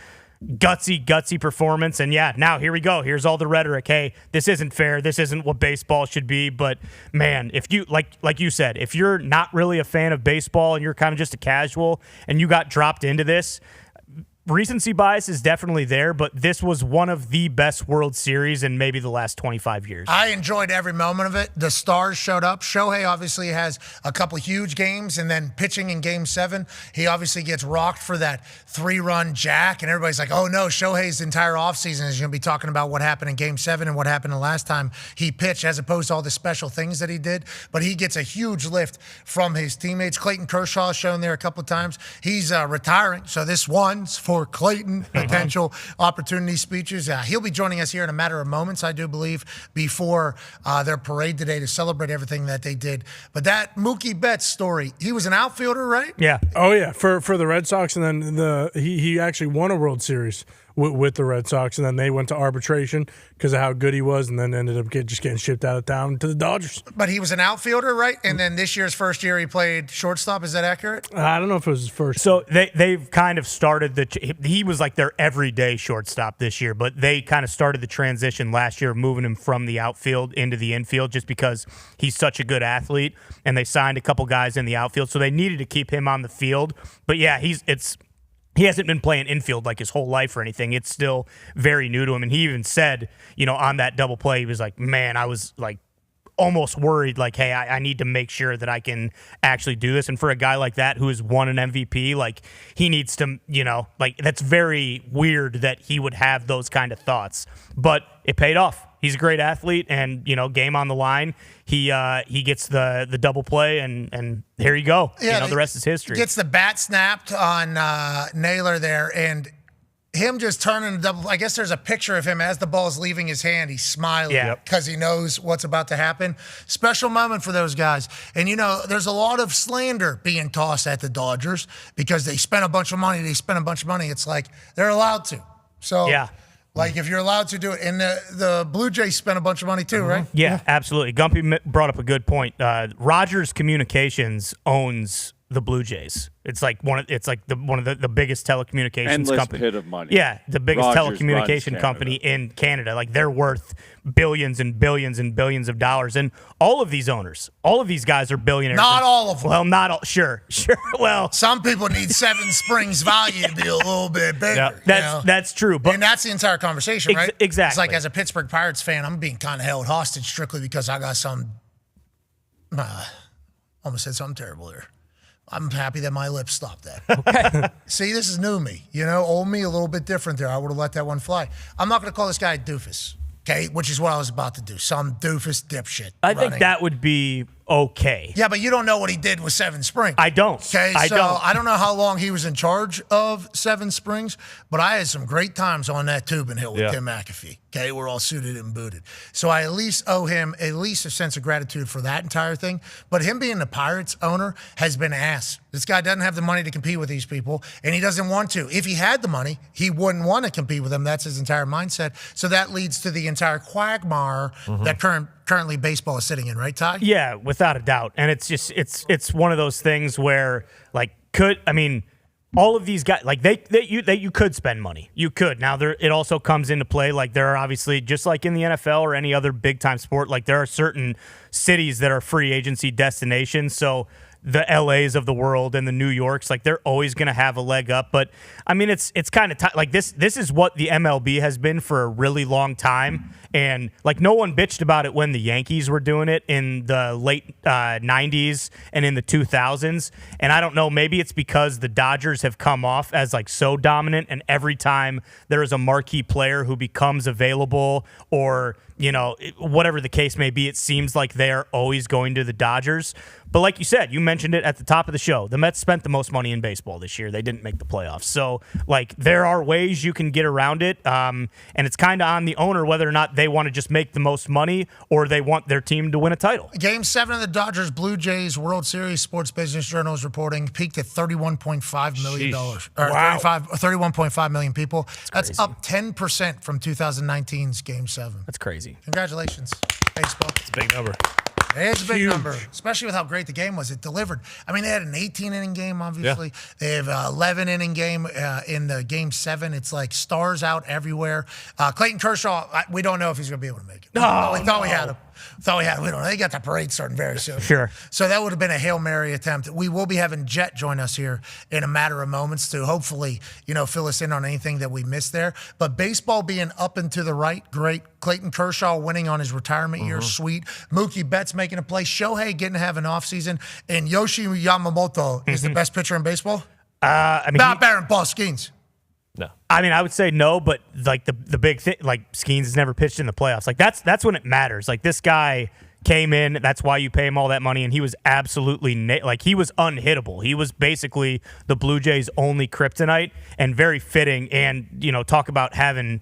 gutsy performance. And yeah, now here we go. Here's all the rhetoric. Hey, this isn't fair. This isn't what baseball should be. But man, if you like you said, if you're not really a fan of baseball and you're kind of just a casual and you got dropped into this, recency bias is definitely there, but this was one of the best World Series in maybe the last 25 years. I enjoyed every moment of it. The stars showed up. Shohei obviously has a couple huge games, and then pitching in Game 7, he obviously gets rocked for that 3-run jack, and everybody's like, oh no, Shohei's entire offseason is going to be talking about what happened in Game 7 and what happened the last time he pitched, as opposed to all the special things that he did. But he gets a huge lift from his teammates. Clayton Kershaw shown there a couple of times. He's retiring, so this one's for Clayton, potential opportunity speeches. He'll be joining us here in a matter of moments, I do believe, before their parade today to celebrate everything that they did. But that Mookie Betts story, he was an outfielder, right? Yeah. Oh, yeah, for the Red Sox, and then he actually won a World Series with the Red Sox, and then they went to arbitration because of how good he was, and then ended up just getting shipped out of town to the Dodgers. But he was an outfielder, right? And then this year's first year he played shortstop. Is that accurate? I don't know if it was his first. So they've kind of started he was like their everyday shortstop this year, but they kind of started the transition last year, moving him from the outfield into the infield just because he's such a good athlete, and they signed a couple guys in the outfield, so they needed to keep him on the field. But yeah, he hasn't been playing infield like his whole life or anything. It's still very new to him. And he even said, on that double play, he was like, man, I was like almost worried, like, hey, I need to make sure that I can actually do this. And for a guy like that who has won an MVP, like, he needs to, that's very weird that he would have those kind of thoughts. But it paid off. He's a great athlete, and, game on the line. He gets the double play, and here you go. Yeah, the rest is history. Gets the bat snapped on Naylor there, and him just turning the double. I guess there's a picture of him as the ball is leaving his hand. He's smiling because he knows what's about to happen. Special moment for those guys. And, there's a lot of slander being tossed at the Dodgers because they spent a bunch of money. It's like they're allowed to. So, like, if you're allowed to do it. And the Blue Jays spent a bunch of money too, right? Yeah, absolutely. Gumpy brought up a good point. Rogers Communications owns the Blue Jays. It's like one of the biggest telecommunications Endless company. pit of money. Yeah, the biggest Rogers telecommunication company in Canada. Like they're worth billions and billions and billions of dollars. And all of these owners, all of these guys are billionaires. Not all of them. Well, not all. Sure. Well, some people need Seven Springs value to be a little bit bigger. Yeah, that's true. But and that's the entire conversation, right? Exactly. It's like as a Pittsburgh Pirates fan, I'm being kind of held hostage strictly because I got some. Almost said something terrible there. I'm happy that my lips stopped that. Okay. See, this is new me. Old me a little bit different there. I would have let that one fly. I'm not going to call this guy a doofus, okay? Which is what I was about to do. Some doofus dipshit. I think that would be okay. Yeah, but you don't know what he did with Seven Springs. I don't. Okay, I don't know how long he was in charge of Seven Springs, but I had some great times on that tubing hill with Tim McAfee. Okay, we're all suited and booted. So I at least owe him at least a sense of gratitude for that entire thing. But him being the Pirates owner has been ass. This guy doesn't have the money to compete with these people, and he doesn't want to. If he had the money, he wouldn't want to compete with them. That's his entire mindset. So that leads to the entire quagmire that currently baseball is sitting in, right, Ty? Yeah, without a doubt. And it's just it's one of those things where all of these guys, like you could spend money. You could. Now it also comes into play. Like there are obviously, just like in the NFL or any other big time sport, like there are certain cities that are free agency destinations. So the LAs of the world and the New Yorks, like they're always going to have a leg up. But I mean, it's kind of like this is what the MLB has been for a really long time. And like no one bitched about it when the Yankees were doing it in the late 90s and in the 2000s. And I don't know, maybe it's because the Dodgers have come off as like so dominant, and every time there is a marquee player who becomes available or, whatever the case may be, it seems like they're always going to the Dodgers. But like you said, you mentioned it at the top of the show, the Mets spent the most money in baseball this year. They didn't make the playoffs. So like there are ways you can get around it. And it's kind of on the owner whether or not they want to just make the most money or they want their team to win a title. Game 7 of the Dodgers Blue Jays World Series, Sports Business Journal is reporting, peaked at $31.5 million. Wow. 31.5 million people. That's up 10% from 2019's Game 7. That's crazy. Congratulations, baseball. It's a big number. It's a big number, especially with how great the game was. It delivered. I mean, they had an 18-inning game, obviously. Yeah. They have an 11-inning game in the Game 7. It's like stars out everywhere. Clayton Kershaw, we don't know if he's going to be able to make it. We thought we had him. We don't know. They got the parade starting very soon. Sure. So that would have been a Hail Mary attempt. We will be having Jet join us here in a matter of moments to hopefully, fill us in on anything that we missed there. But baseball being up and to the right, great. Clayton Kershaw winning on his retirement year, sweet. Mookie Betts making a play. Shohei getting to have an offseason. And Yoshi Yamamoto is the best pitcher in baseball? Not better than Paul Skeens. No. I mean, I would say no, but like the big thing, like Skeens has never pitched in the playoffs. Like that's when it matters. Like this guy came in, that's why you pay him all that money, and he was absolutely he was unhittable. He was basically the Blue Jays' only kryptonite, and very fitting. And talk about having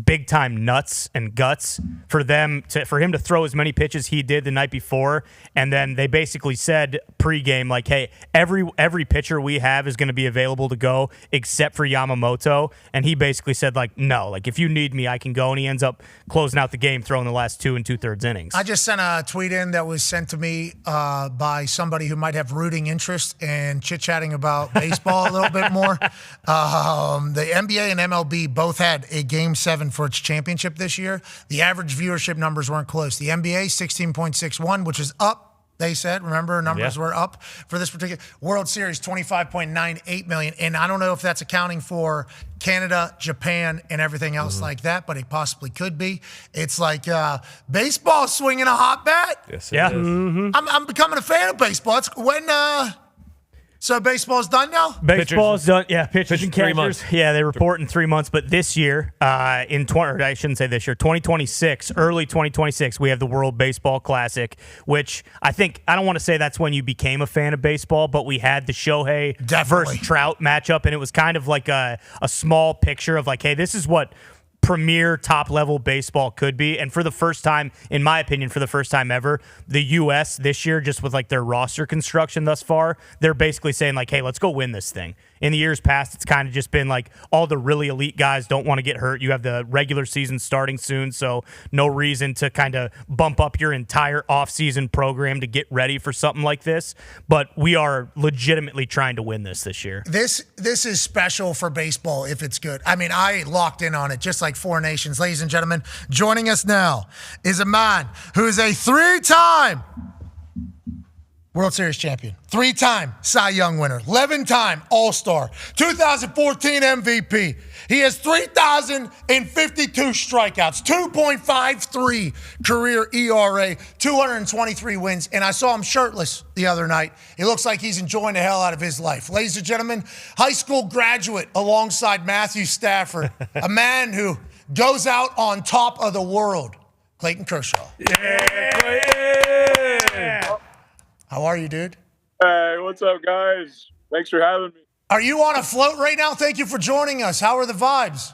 big time nuts and guts for him to throw as many pitches he did the night before. And then they basically said pregame, like, hey, every pitcher we have is going to be available to go except for Yamamoto. And he basically said, like, no, like if you need me, I can go. And he ends up closing out the game, throwing the last 2 2/3 innings. I just sent a tweet in that was sent to me by somebody who might have rooting interest and chit-chatting about baseball a little bit more. The NBA and MLB both had a Game 7 for its championship this year. The average viewership numbers weren't close. The NBA, 16.61, which is up, they said. Remember, numbers were up for this particular World Series, 25.98 million. And I don't know if that's accounting for Canada, Japan, and everything else like that, but it possibly could be. It's like baseball swinging a hot bat. Yes, it is. Mm-hmm. I'm becoming a fan of baseball. It's when so baseball's done now? Baseball's done. Yeah, pitchers and 3 catchers. months. Yeah, they report in 3 months. But this year, I shouldn't say this year, 2026, early 2026, we have the World Baseball Classic, which I don't want to say that's when you became a fan of baseball, but we had the Shohei versus Trout matchup, and it was kind of like a small picture of like, hey, this is what premier top-level baseball could be. And for the first time, in my opinion, for the first time ever, the U.S. this year, just with like their roster construction thus far, they're basically saying like, hey, let's go win this thing. In the years past, it's kind of just been like all the really elite guys don't want to get hurt. You have the regular season starting soon, so no reason to kind of bump up your entire offseason program to get ready for something like this. But we are legitimately trying to win this year. This is special for baseball if it's good. I mean, I locked in on it just like Four Nations. Ladies and gentlemen, joining us now is a man who is a 3-time World Series champion, 3-time Cy Young winner, 11-time All-Star, 2014 MVP. He has 3,052 strikeouts, 2.53 career ERA, 223 wins, and I saw him shirtless the other night. He looks like he's enjoying the hell out of his life. Ladies and gentlemen, high school graduate alongside Matthew Stafford, a man who goes out on top of the world, Clayton Kershaw. Yeah. How are you, dude? Hey, what's up, guys? Thanks for having me. Are you on a float right now? Thank you for joining us. How are the vibes?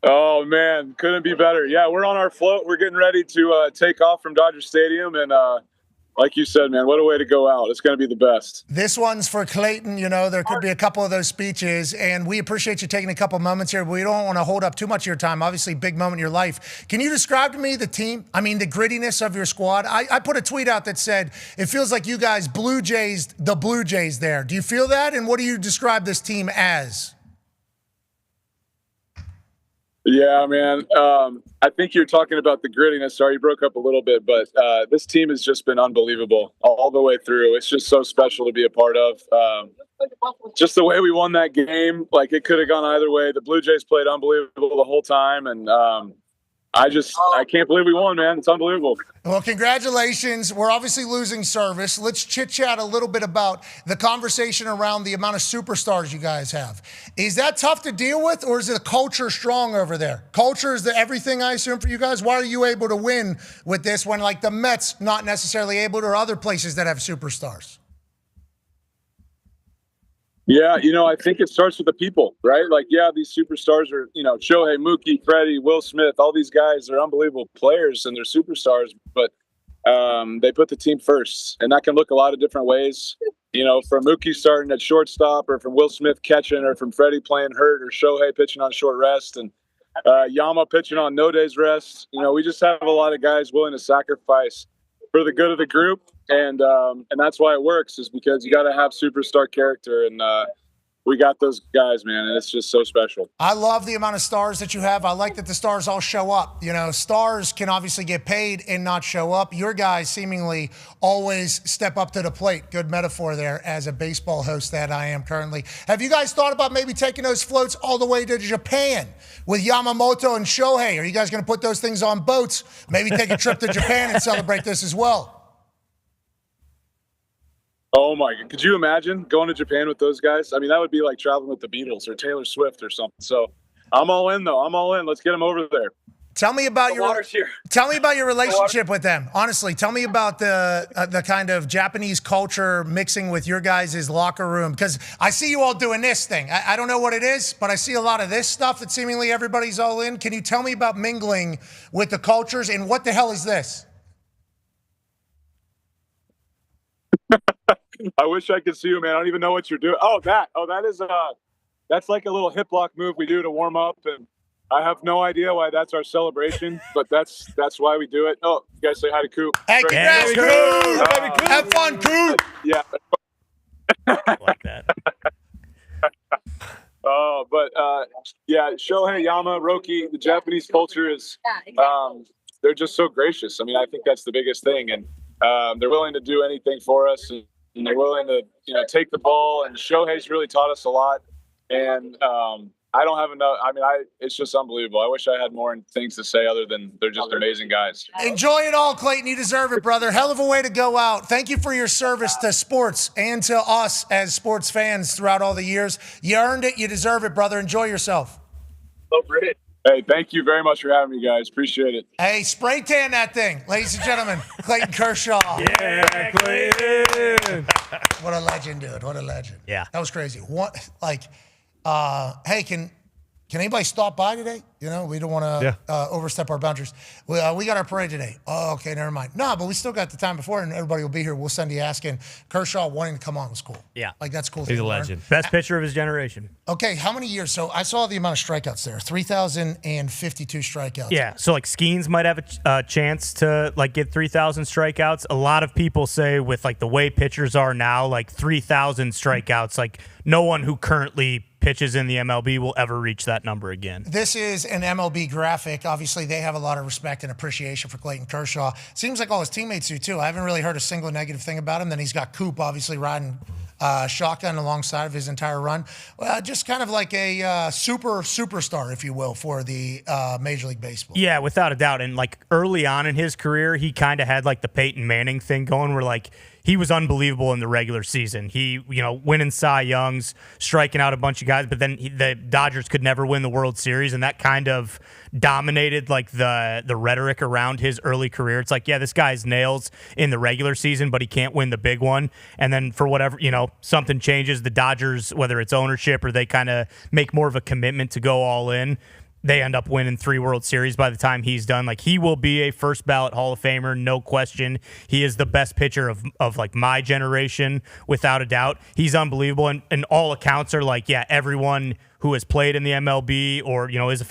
Oh, man, couldn't be better. Yeah, we're on our float. We're getting ready to take off from Dodger Stadium. And like you said, man, what a way to go out. It's going to be the best. This one's for Clayton. You know, there could be a couple of those speeches, and we appreciate you taking a couple moments here. But we don't want to hold up too much of your time. Obviously, big moment in your life. Can you describe to me the team? I mean, the grittiness of your squad. I put a tweet out that said, it feels like you guys Blue Jays there. Do you feel that? And what do you describe this team as? Yeah, man. I think you're talking about the grittiness. Sorry, you broke up a little bit, but this team has just been unbelievable all the way through. It's just so special to be a part of. Just the way we won that game, like it could have gone either way. The Blue Jays played unbelievable the whole time, and I can't believe we won, man. It's unbelievable. Well, congratulations. We're obviously losing service. Let's chit-chat a little bit about the conversation around the amount of superstars you guys have. Is that tough to deal with, or is it a culture strong over there? Culture is everything, I assume, for you guys. Why are you able to win with this when, like, the Mets not necessarily able to, or other places that have superstars? Yeah, I think it starts with the people, right? Like, yeah, these superstars are, Shohei, Mookie, Freddie, Will Smith, all these guys are unbelievable players and they're superstars, but they put the team first. And that can look a lot of different ways, from Mookie starting at shortstop, or from Will Smith catching, or from Freddie playing hurt, or Shohei pitching on short rest, and Yama pitching on no days rest. We just have a lot of guys willing to sacrifice for the good of the group. And that's why it works, is because you got to have superstar character, and we got those guys, man, and it's just so special. I love the amount of stars that you have. I like that the stars all show up. Stars can obviously get paid and not show up. Your guys seemingly always step up to the plate. Good metaphor there as a baseball host that I am currently. Have you guys thought about maybe taking those floats all the way to Japan with Yamamoto and Shohei? Are you guys going to put those things on boats? Maybe take a trip to Japan and celebrate this as well? Oh my God. Could you imagine going to Japan with those guys? I mean, that would be like traveling with the Beatles or Taylor Swift or something. So I'm all in, though. I'm all in. Let's get them over there. Tell me about your relationship with them. Honestly, tell me about the kind of Japanese culture mixing with your guys' locker room. Because I see you all doing this thing. I don't know what it is, but I see a lot of this stuff that seemingly everybody's all in. Can you tell me about mingling with the cultures, and what the hell is this? I wish I could see you, man. I don't even know what you're doing. That's like a little hip lock move we do to warm up, and I have no idea why that's our celebration, but that's why we do it. Oh, you guys say hi to Coop. Hey, congrats, Coop! Have fun, Coop! Yeah. I like that. Shohei, Yama, Roki, the Japanese culture is, they're just so gracious. I mean, I think that's the biggest thing, and they're willing to do anything for us, and they're willing to, take the ball. And Shohei's really taught us a lot. And I don't have enough. I mean, it's just unbelievable. I wish I had more things to say other than they're just amazing guys. Enjoy it all, Clayton. You deserve it, brother. Hell of a way to go out. Thank you for your service to sports and to us as sports fans throughout all the years. You earned it. You deserve it, brother. Enjoy yourself. So great. Hey, thank you very much for having me, guys. Appreciate it. Hey, spray tan that thing. Ladies and gentlemen, Clayton Kershaw. Yeah, Clayton. What a legend, dude. What a legend. Yeah. That was crazy. Hey, can Can anybody stop by today? You know, we don't want to overstep our boundaries. We got our parade today. Oh, okay, never mind. No, but we still got the time before, and everybody will be here. We'll send you asking. Kershaw wanting to come on was cool. Yeah. Like, that's cool. He's a legend. Best pitcher of his generation. Okay, how many years? So I saw the amount of strikeouts there. 3,052 strikeouts. Yeah, so like Skeens might have a chance to like get 3,000 strikeouts. A lot of people say with like the way pitchers are now, like 3,000 strikeouts, like no one who currently pitches in the MLB will ever reach that number again. This is an MLB graphic. Obviously, they have a lot of respect and appreciation for Clayton Kershaw. Seems like all his teammates do, too. I haven't really heard a single negative thing about him. Then he's got Coop, obviously, riding shotgun alongside of his entire run. Just kind of like a superstar, if you will, for the Major League Baseball. Yeah, without a doubt. And like early on in his career, he kind of had like the Peyton Manning thing going where like he was unbelievable in the regular season. He, winning Cy Youngs, striking out a bunch of guys, but then the Dodgers could never win the World Series, and that kind of dominated like the rhetoric around his early career. It's like, yeah, this guy's nails in the regular season, but he can't win the big one. And then for whatever, something changes, the Dodgers, whether it's ownership or they kind of make more of a commitment to go all in, they end up winning 3 World Series by the time he's done. Like, he will be a first ballot Hall of Famer, no question. He is the best pitcher of like my generation, without a doubt. He's unbelievable, and all accounts are like, yeah, everyone who has played in the MLB or is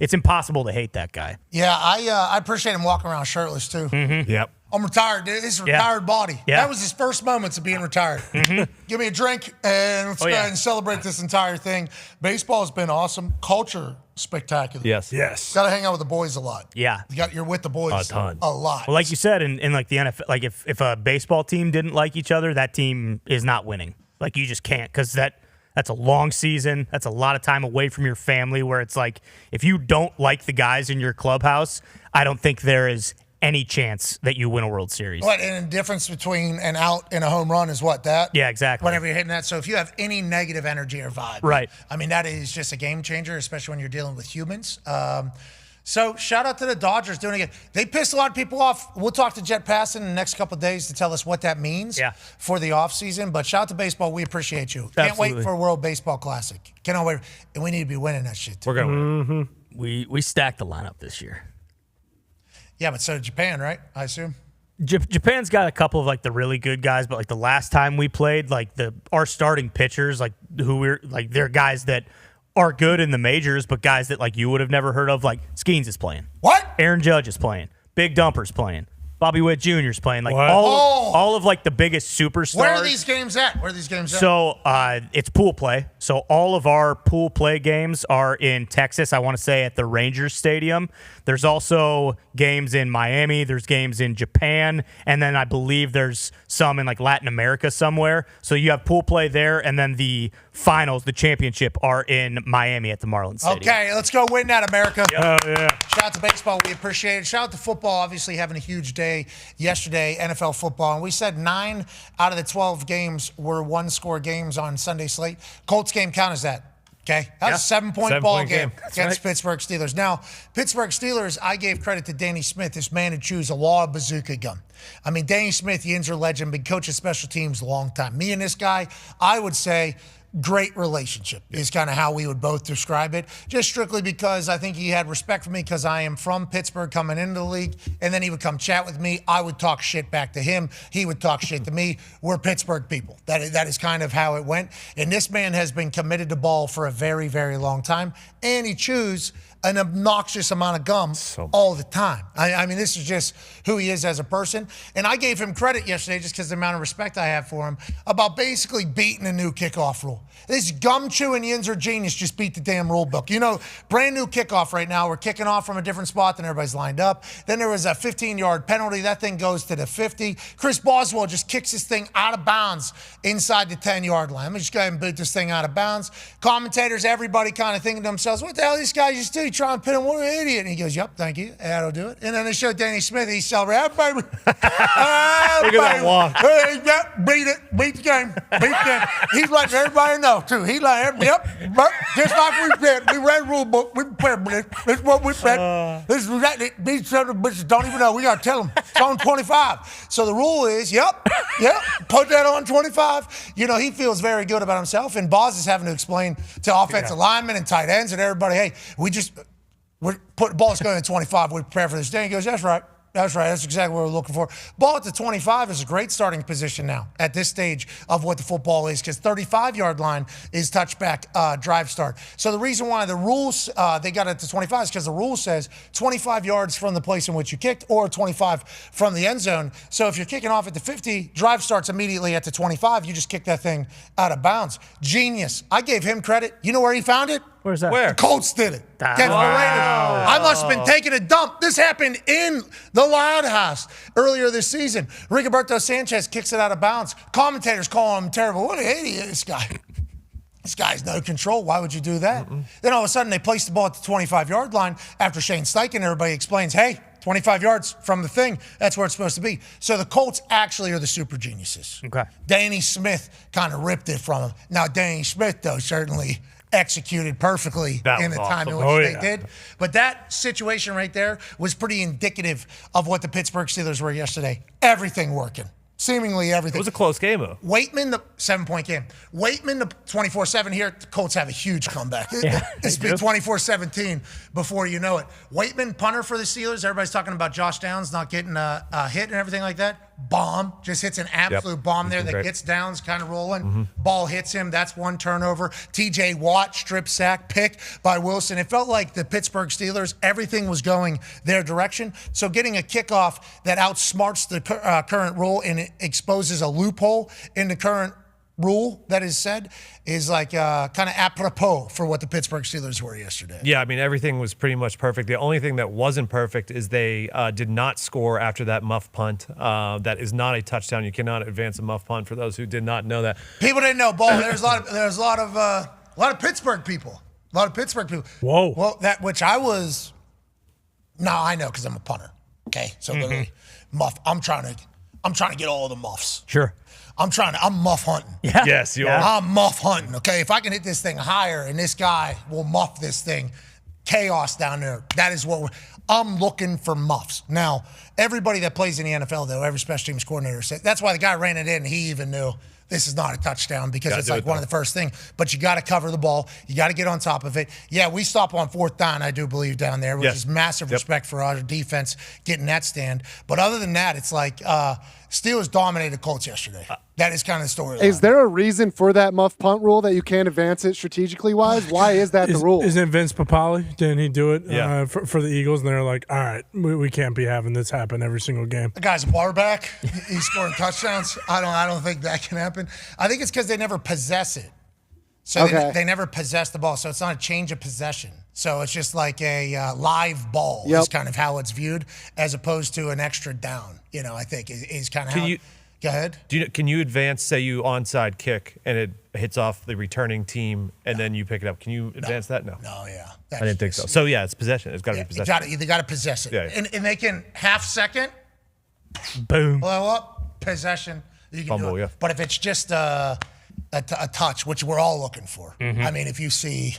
it's impossible to hate that guy. Yeah, I appreciate him walking around shirtless too. Mm-hmm. Yep. I'm retired, dude. His retired body. Yeah. That was his first moments of being retired. Give me a drink and let's go ahead and celebrate this entire thing. Baseball has been awesome. Culture, spectacular. Yes. Got to hang out with the boys a lot. Yeah. You're with the boys a ton. a lot. Well, like you said, in like the NFL, like if a baseball team didn't like each other, that team is not winning. Like, you just can't, because that's a long season. That's a lot of time away from your family, where it's like, if you don't like the guys in your clubhouse, I don't think there is any chance that you win a World Series. What, and the difference between an out and a home run is what? That? Yeah, exactly. Whenever you're hitting that. So if you have any negative energy or vibe, right. I mean, that is just a game changer, especially when you're dealing with humans. So shout out to the Dodgers doing it. They pissed a lot of people off. We'll talk to Jet Passon in the next couple of days to tell us what that means for the offseason. But shout out to baseball. We appreciate you. Can't wait for a World Baseball Classic. Cannot wait. And we need to be winning that shit, too. We're going to win. We stacked the lineup this year. Yeah, but so did Japan, right? I assume. Japan's got a couple of like the really good guys, but like the last time we played, like our starting pitchers, like who we're like, they're guys that are good in the majors, but guys that like you would have never heard of. Like Skeens is playing. What? Aaron Judge is playing. Big Dumper's playing. Bobby Witt Jr. is playing. Like all of like the biggest superstars. Where are these games at? So it's pool play. So all of our pool play games are in Texas. I want to say at the Rangers Stadium. There's also games in Miami. There's games in Japan. And then I believe there's some in like Latin America somewhere. So you have pool play there. And then the finals, the championship, are in Miami at the Marlins Stadium. Okay, let's go win that, America. Oh, yeah. Shout out to baseball. We appreciate it. Shout out to football, obviously having a huge day yesterday, NFL football. And we said 9 out of the 12 games were one-score games on Sunday slate. Colts game count as that. Okay, that was a 7-point ball game against Pittsburgh Steelers. Now, Pittsburgh Steelers, I gave credit to Danny Smith, this man who chews a law bazooka gun. I mean, Danny Smith, Yinzer legend, been coach of special teams a long time. Me and this guy, I would say, great relationship is kind of how we would both describe it, just strictly because I think he had respect for me because I am from Pittsburgh coming into the league, and then he would come chat with me. I would talk shit back to him. He would talk shit to me. We're Pittsburgh people. That is kind of how it went. And this man has been committed to ball for a very, very long time, and he chews an obnoxious amount of gum all the time. I mean, this is just who he is as a person. And I gave him credit yesterday just because the amount of respect I have for him about basically beating a new kickoff rule. This gum-chewing Yinzer genius just beat the damn rule book. Brand new kickoff right now. We're kicking off from a different spot than everybody's lined up. Then there was a 15-yard penalty. That thing goes to the 50. Chris Boswell just kicks this thing out of bounds inside the 10-yard line. Let me just go ahead and boot this thing out of bounds. Commentators, everybody kind of thinking to themselves, what the hell these guys just do? Try and pin him, what an idiot. And he goes, yep, thank you. That'll do it. And then they show Danny Smith. He's celebrating, baby. Look at that walk. Hey, yep, beat it. Beat the game. Beat the game. He's letting everybody know, too. He's letting everybody, but just like we said, we read the rule book. We prepared for this. This is what we said. This is exactly, these son of bitches don't even know. We got to tell them. It's on 25. So the rule is, yep, put that on 25. You know, he feels very good about himself, and Boz is having to explain to offensive linemen and tight ends and everybody, hey, we're putting ball's going to 25. We prepare for this day. He goes, that's right. That's right. That's exactly what we're looking for. Ball at the 25 is a great starting position now at this stage of what the football is, because 35-yard line is touchback drive start. So the reason why the rules, they got it to 25 is because the rule says 25 yards from the place in which you kicked or 25 from the end zone. So if you're kicking off at the 50, drive starts immediately at the 25. You just kick that thing out of bounds. Genius. I gave him credit. You know where he found it? Where's that? Where? The Colts did it. Against the Raiders. I must have been taking a dump. This happened in the Loud House earlier this season. Rigoberto Sanchez kicks it out of bounds. Commentators call him terrible. What an idiot, this guy. This guy's no control. Why would you do that? Then all of a sudden they place the ball at the 25-yard line after Shane Steichen. Everybody explains, hey, 25 yards from the thing. That's where it's supposed to be. So the Colts actually are the super geniuses. Okay. Danny Smith kind of ripped it from him. Now, Danny Smith, though, certainly executed perfectly in the time in which they did. But that situation right there was pretty indicative of what the Pittsburgh Steelers were yesterday. Everything working. Seemingly everything. It was a close game, though. Waitman, the 7-point game. Waitman, the 24-7 here. The Colts have a huge comeback. It's been 24-17 before you know it. Waitman, punter for the Steelers. Everybody's talking about Josh Downs not getting a hit and everything like that. Bomb. Just hits an absolute bomb there that gets Downs kind of rolling. Ball hits him. That's one turnover. TJ Watt, strip sack, pick by Wilson. It felt like the Pittsburgh Steelers, everything was going their direction. So getting a kickoff that outsmarts the current rule and it exposes a loophole in the current rule that is said is like kind of apropos for what the Pittsburgh Steelers were yesterday. Yeah, I mean, everything was pretty much perfect. The only thing that wasn't perfect is they did not score after that muff punt. That is not a touchdown. You cannot advance a muff punt, for those who did not know that. People didn't know, Ball. There's a lot of Pittsburgh people. A lot of Pittsburgh people. Whoa. Well, that which I was. No, I know because I'm a punter. Okay, so literally, muff. I'm trying to get all the muffs. Sure. I'm muff hunting. Yeah. Yes, you are. I'm muff hunting, okay? If I can hit this thing higher and this guy will muff this thing, chaos down there. That is what I'm looking for muffs. Now, everybody that plays in the NFL, though, every special teams coordinator said, that's why the guy ran it in. He even knew this is not a touchdown because it's like one of the first things. But you got to cover the ball. You got to get on top of it. Yeah, we stop on 4th down, I do believe, down there, which is massive respect for our defense getting that stand. But other than that, it's like Steelers dominated Colts yesterday. That is kind of the story. Is there a reason for that muff punt rule that you can't advance it strategically wise? Why is that the rule? Isn't Vince Papale? Didn't he do it for the Eagles? And they're like, all right, we can't be having this happen every single game. The guy's a quarterback. He's scoring touchdowns. I don't think that can happen. I think it's because they never possess it. So they never possess the ball. So it's not a change of possession. So it's just like a live ball is kind of how it's viewed, as opposed to an extra down. You know, I think is kind of how. Go ahead. Can you advance, say you onside kick and it hits off the returning team and then you pick it up? Can you advance that? No. No, yeah. I didn't think so. So, yeah, it's possession. It's got to be possession. They got to possess it. Yeah. And they can half second. Boom. Blow up. Possession. You can do it. Yeah. But if it's just a touch, which we're all looking for. I mean, if you see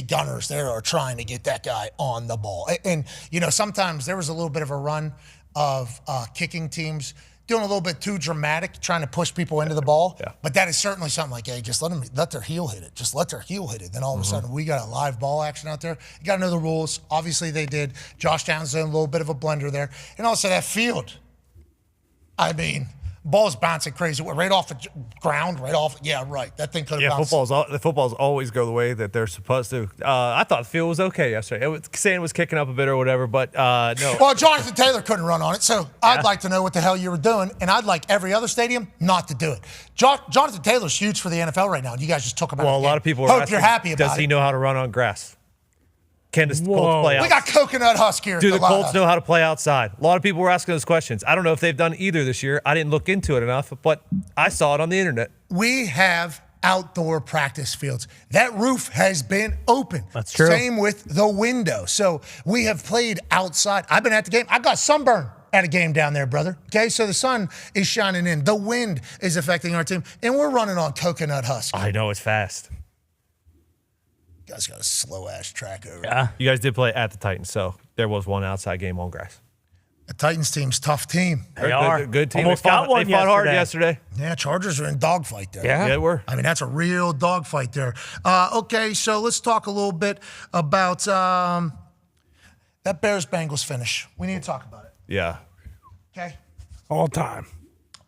gunners there are trying to get that guy on the ball. And you know, sometimes there was a little bit of a run of kicking teams doing a little bit too dramatic, trying to push people into the ball. Yeah. But that is certainly something like, hey, just let their heel hit it. Just let their heel hit it. Then all of a sudden, we got a live ball action out there. You got to know the rules. Obviously, they did. Josh Downs doing a little bit of a blender there. And also that field. I mean, ball's bouncing crazy. Right off the ground, right off. Yeah, right. That thing could have bounced. The footballs always go the way that they're supposed to. I thought the field was okay yesterday. Sand was kicking up a bit or whatever, but no. Well, Jonathan Taylor couldn't run on it, so I'd like to know what the hell you were doing, and I'd like every other stadium not to do it. Jonathan Taylor's huge for the NFL right now, and you guys just talk about it. Well, a lot of people are asking, asking, you're happy about does he know how to run on grass? Can the Colts play outside? We got coconut husk here. Do the Colts know how to play outside? A lot of people were asking those questions. I don't know if they've done either this year. I didn't look into it enough, but I saw it on the internet. We have outdoor practice fields. That roof has been open. That's true. Same with the window. So we have played outside. I've been at the game. I got sunburn at a game down there, brother. Okay, so the sun is shining in. The wind is affecting our team, and we're running on coconut husk. I know it's fast. You guys got a slow-ass track over. Yeah. You guys did play at the Titans, so there was one outside game on grass. The Titans team's tough team. They are. Good team. Almost got one. They fought hard yesterday. Yeah, Chargers are in dogfight there. Yeah, they were. I mean, that's a real dogfight there. Okay, so let's talk a little bit about that Bears-Bengals finish. We need to talk about it. Yeah. Okay? All-time.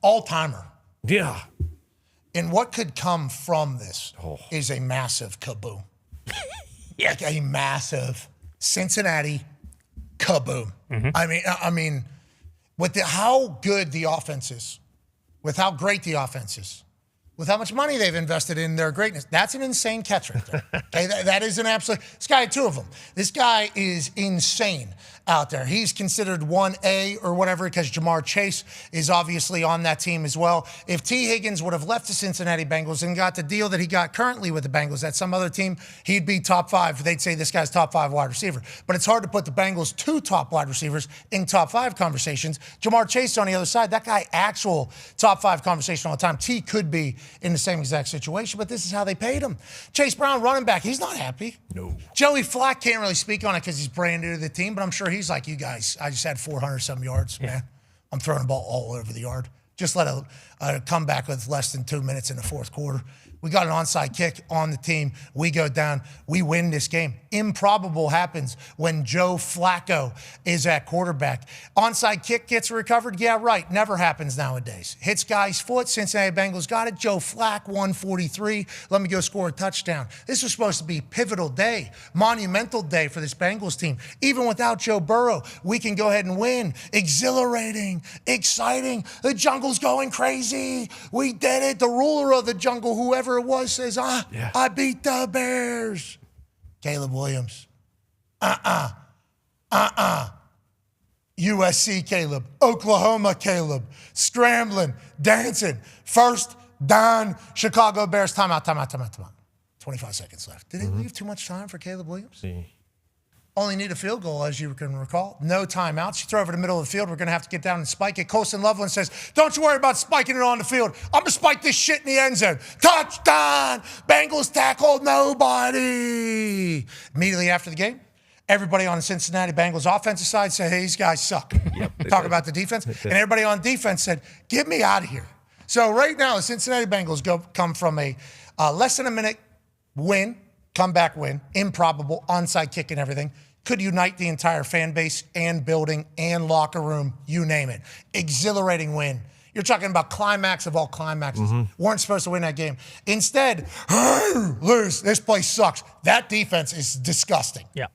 All-timer. Yeah. And what could come from this is a massive kaboom. Yes. Like a massive Cincinnati kaboom. Mm-hmm. I mean, with how good the offense is, with how great the offense is, with how much money they've invested in their greatness, that's an insane catch right there. Okay, that is an absolute. This guy had two of them. This guy is insane out there. He's considered 1A or whatever because Jamar Chase is obviously on that team as well. If T. Higgins would have left the Cincinnati Bengals and got the deal that he got currently with the Bengals at some other team, he'd be top 5. They'd say this guy's top 5 wide receiver. But it's hard to put the Bengals 2 top wide receivers in top 5 conversations. Jamar Chase on the other side, that guy actual top 5 conversation all the time. T could be in the same exact situation, but this is how they paid him. Chase Brown, running back, he's not happy. No. Joey Flack can't really speak on it because he's brand new to the team, but I'm sure he's like, you guys, I just had 400-some yards, man. I'm throwing the ball all over the yard. Just let a comeback with less than 2 minutes in the fourth quarter. We got an onside kick on the team. We go down. We win this game. Improbable happens when Joe Flacco is at quarterback. Onside kick gets recovered. Yeah, right. Never happens nowadays. Hits guy's foot. Cincinnati Bengals got it. Joe Flack, 143. Let me go score a touchdown. This was supposed to be a pivotal day, monumental day for this Bengals team. Even without Joe Burrow, we can go ahead and win. Exhilarating, exciting. The jungle's going crazy. We did it. The ruler of the jungle, whoever it was, says, I beat the Bears. Caleb Williams. USC Caleb. Oklahoma Caleb. Scrambling, dancing. First down, Chicago Bears. Timeout. 25 seconds left. Did it leave too much time for Caleb Williams? Only need a field goal, as you can recall. No timeouts. You throw over the middle of the field. We're going to have to get down and spike it. Colson Loveland says, don't you worry about spiking it on the field. I'm going to spike this shit in the end zone. Touchdown! Bengals tackled nobody. Immediately after the game, everybody on the Cincinnati Bengals offensive side said, hey, these guys suck. Talk about the defense. And everybody on defense said, get me out of here. So right now, the Cincinnati Bengals come from a less than a minute win, comeback win, improbable, onside kick and everything. Could unite the entire fan base and building and locker room, you name it. Exhilarating win. You're talking about climax of all climaxes. Weren't supposed to win that game. Instead, lose. This place sucks. That defense is disgusting. Yeah.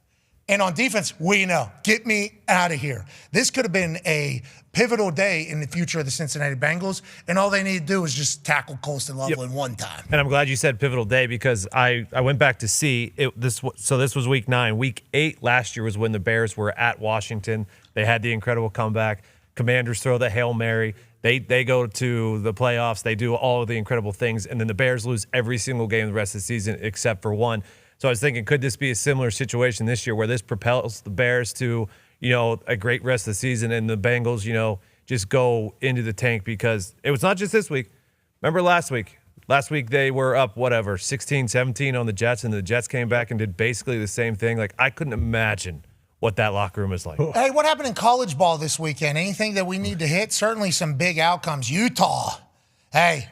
And on defense, we know. Get me out of here. This could have been a pivotal day in the future of the Cincinnati Bengals, and all they need to do is just tackle Colston Loveland one time. And I'm glad you said pivotal day because I went back to see it. This was week 9. Week 8 last year was when the Bears were at Washington. They had the incredible comeback. Commanders throw the Hail Mary. They go to the playoffs. They do all of the incredible things, and then the Bears lose every single game the rest of the season except for one. So I was thinking, could this be a similar situation this year where this propels the Bears to, a great rest of the season and the Bengals, just go into the tank because it was not just this week. Remember last week? Last week they were up, 16-17 on the Jets, and the Jets came back and did basically the same thing. Like, I couldn't imagine what that locker room is like. Hey, what happened in college ball this weekend? Anything that we need to hit? Certainly some big outcomes. Utah. Hey.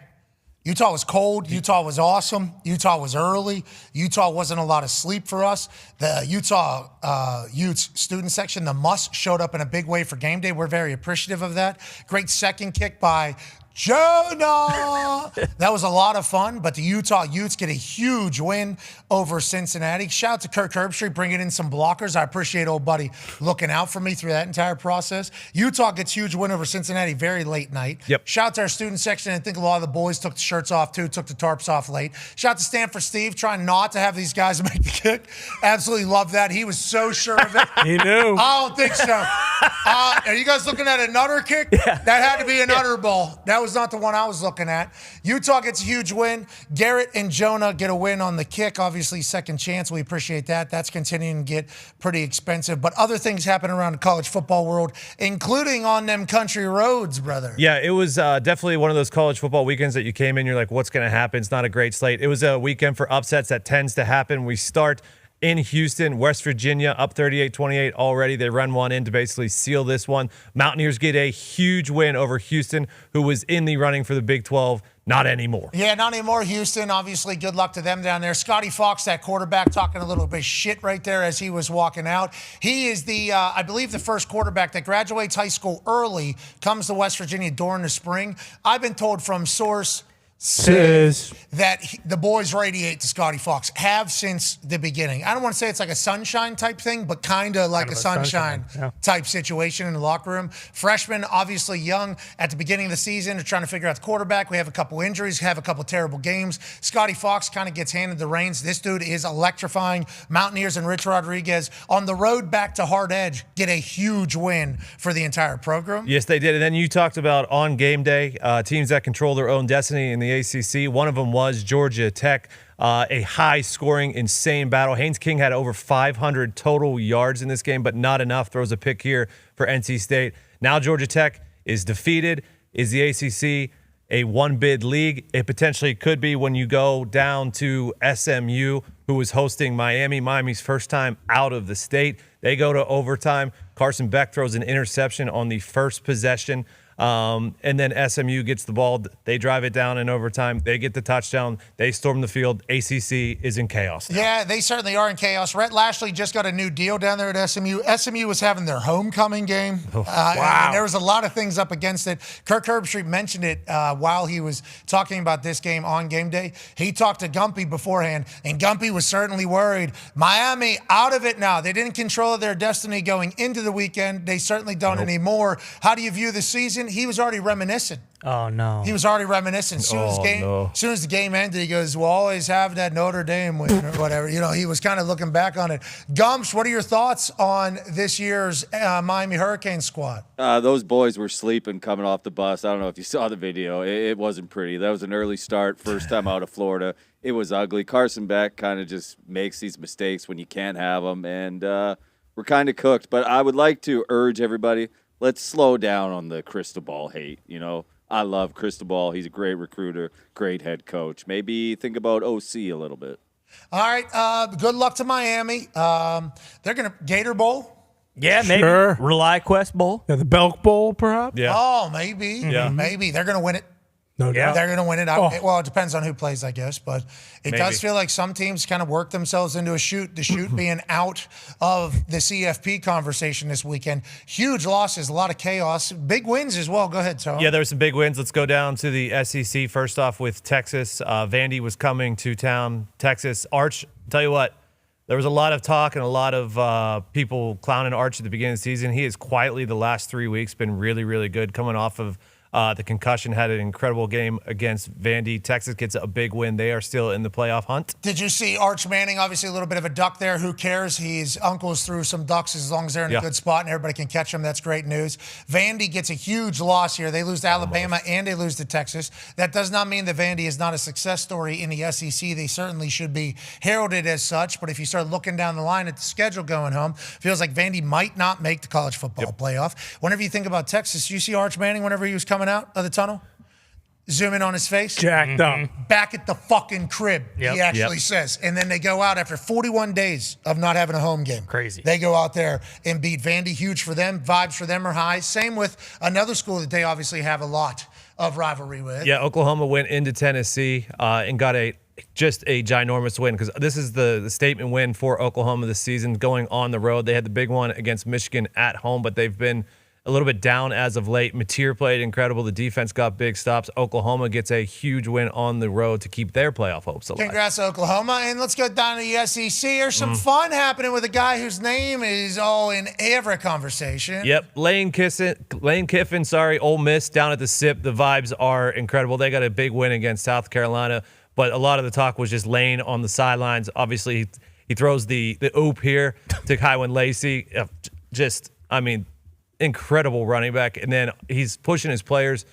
Utah was cold. Utah was awesome. Utah was early. Utah wasn't a lot of sleep for us. The Utah Utes student section, the Muss, showed up in a big way for game day. We're very appreciative of that. Great second kick by Jonah. That was a lot of fun, but the Utah Utes get a huge win over Cincinnati. Shout out to Kirk Herbstreit bringing in some blockers. I appreciate old buddy looking out for me through that entire process. Utah gets huge win over Cincinnati very late night. Yep. Shout out to our student section. I think a lot of the boys took the shirts off too, took the tarps off late. Shout out to Stanford Steve trying not to have these guys make the kick. Absolutely love that. He was so sure of it. He knew. I don't think so. Are you guys looking at a nutter kick? Yeah. That had to be a nutter ball. That was was not the one I was looking at. Utah gets a huge win. Garrett and Jonah get a win on the kick. Obviously, second chance. We appreciate that. That's continuing to get pretty expensive. But other things happen around the college football world, including on them country roads, brother. Yeah, it was definitely one of those college football weekends that you came in, you're like, what's going to happen? It's not a great slate. It was a weekend for upsets that tends to happen. We start in Houston, West Virginia, up 38-28 already. They run one in to basically seal this one. Mountaineers get a huge win over Houston, who was in the running for the Big 12. Not anymore. Yeah, not anymore. Houston, obviously, good luck to them down there. Scotty Fox, that quarterback, talking a little bit of shit right there as he was walking out. He is the, I believe, the first quarterback that graduates high school early, comes to West Virginia during the spring. I've been told from source that the boys radiate to Scotty Fox, have since the beginning. I don't want to say it's like a sunshine type thing, but kind of like a sunshine type situation in the locker room. Freshman, obviously young at the beginning of the season. They're trying to figure out the quarterback. We have a couple injuries, have a couple terrible games. Scotty Fox kind of gets handed the reins. This dude is electrifying. Mountaineers and Rich Rodriguez on the road back to Hard Edge get a huge win for the entire program. Yes, they did. And then you talked about on game day, teams that control their own destiny in the ACC. One of them was Georgia Tech, a high-scoring, insane battle. Haynes King had over 500 total yards in this game, but not enough. Throws a pick here for NC State. Now Georgia Tech is defeated. Is the ACC a one-bid league? It potentially could be when you go down to SMU, who was hosting Miami. Miami's first time out of the state. They go to overtime. Carson Beck throws an interception on the first possession. And then SMU gets the ball. They drive it down in overtime. They get the touchdown. They storm the field. ACC is in chaos now. Yeah, they certainly are in chaos. Rhett Lashley just got a new deal down there at SMU. SMU was having their homecoming game. Wow. And there was a lot of things up against it. Kirk Herbstreit mentioned it while he was talking about this game on game day. He talked to Gumpy beforehand, and Gumpy was certainly worried. Miami out of it now. They didn't control their destiny going into the weekend. They certainly don't anymore. How do you view the season? He was already reminiscing. Oh, no. He was already reminiscing. As soon as the game ended, he goes, we'll always have that Notre Dame win or whatever. You know, he was kind of looking back on it. Gumps, what are your thoughts on this year's Miami Hurricane squad? Those boys were sleeping coming off the bus. I don't know if you saw the video. It wasn't pretty. That was an early start, first time out of Florida. It was ugly. Carson Beck kind of just makes these mistakes when you can't have them, and we're kind of cooked. But I would like to urge everybody, let's slow down on the Cristobal hate. You know, I love Cristobal. He's a great recruiter, great head coach. Maybe think about OC a little bit. All right. Good luck to Miami. They're going to Gator Bowl. Yeah, maybe. Sure. Rely Quest Bowl. Yeah, the Belk Bowl, perhaps? Yeah. Oh, maybe. Yeah. Maybe. They're going to win it. No doubt. They're going to win it. Well, it depends on who plays, I guess. But it does feel like some teams kind of work themselves into a shoot. The shoot being out of the CFP conversation this weekend. Huge losses, a lot of chaos. Big wins as well. Go ahead, Tone. Yeah, there were some big wins. Let's go down to the SEC. First off with Texas. Vandy was coming to town. Texas. Arch, tell you what, there was a lot of talk and a lot of people clowning Arch at the beginning of the season. He has quietly the last 3 weeks been really, really good coming off of the concussion. Had an incredible game against Vandy. Texas gets a big win. They are still in the playoff hunt. Did you see Arch Manning? Obviously a little bit of a duck there. Who cares? His uncle's threw some ducks as long as they're in a good spot and everybody can catch them. That's great news. Vandy gets a huge loss here. They lose to Alabama and they lose to Texas. That does not mean that Vandy is not a success story in the SEC. They certainly should be heralded as such. But if you start looking down the line at the schedule going home, feels like Vandy might not make the college football playoff. Whenever you think about Texas, you see Arch Manning whenever he was coming out of the tunnel? Zoom in on his face. Jacked up. Back at the fucking crib, he actually says. And then they go out after 41 days of not having a home game. Crazy. They go out there and beat Vandy. Huge for them. Vibes for them are high. Same with another school that they obviously have a lot of rivalry with. Yeah, Oklahoma went into Tennessee and got just a ginormous win, because this is the statement win for Oklahoma this season, going on the road. They had the big one against Michigan at home, but they've been a little bit down as of late. Mateer played incredible. The defense got big stops. Oklahoma gets a huge win on the road to keep their playoff hopes alive. Congrats, Oklahoma. And let's go down to the SEC. There's some fun happening with a guy whose name is all in every conversation. Yep. Lane Kiffin, Ole Miss down at the SIP. The vibes are incredible. They got a big win against South Carolina, but a lot of the talk was just Lane on the sidelines. Obviously, he throws the oop here to Kywin Lacey. Incredible running back. And then he's pushing his players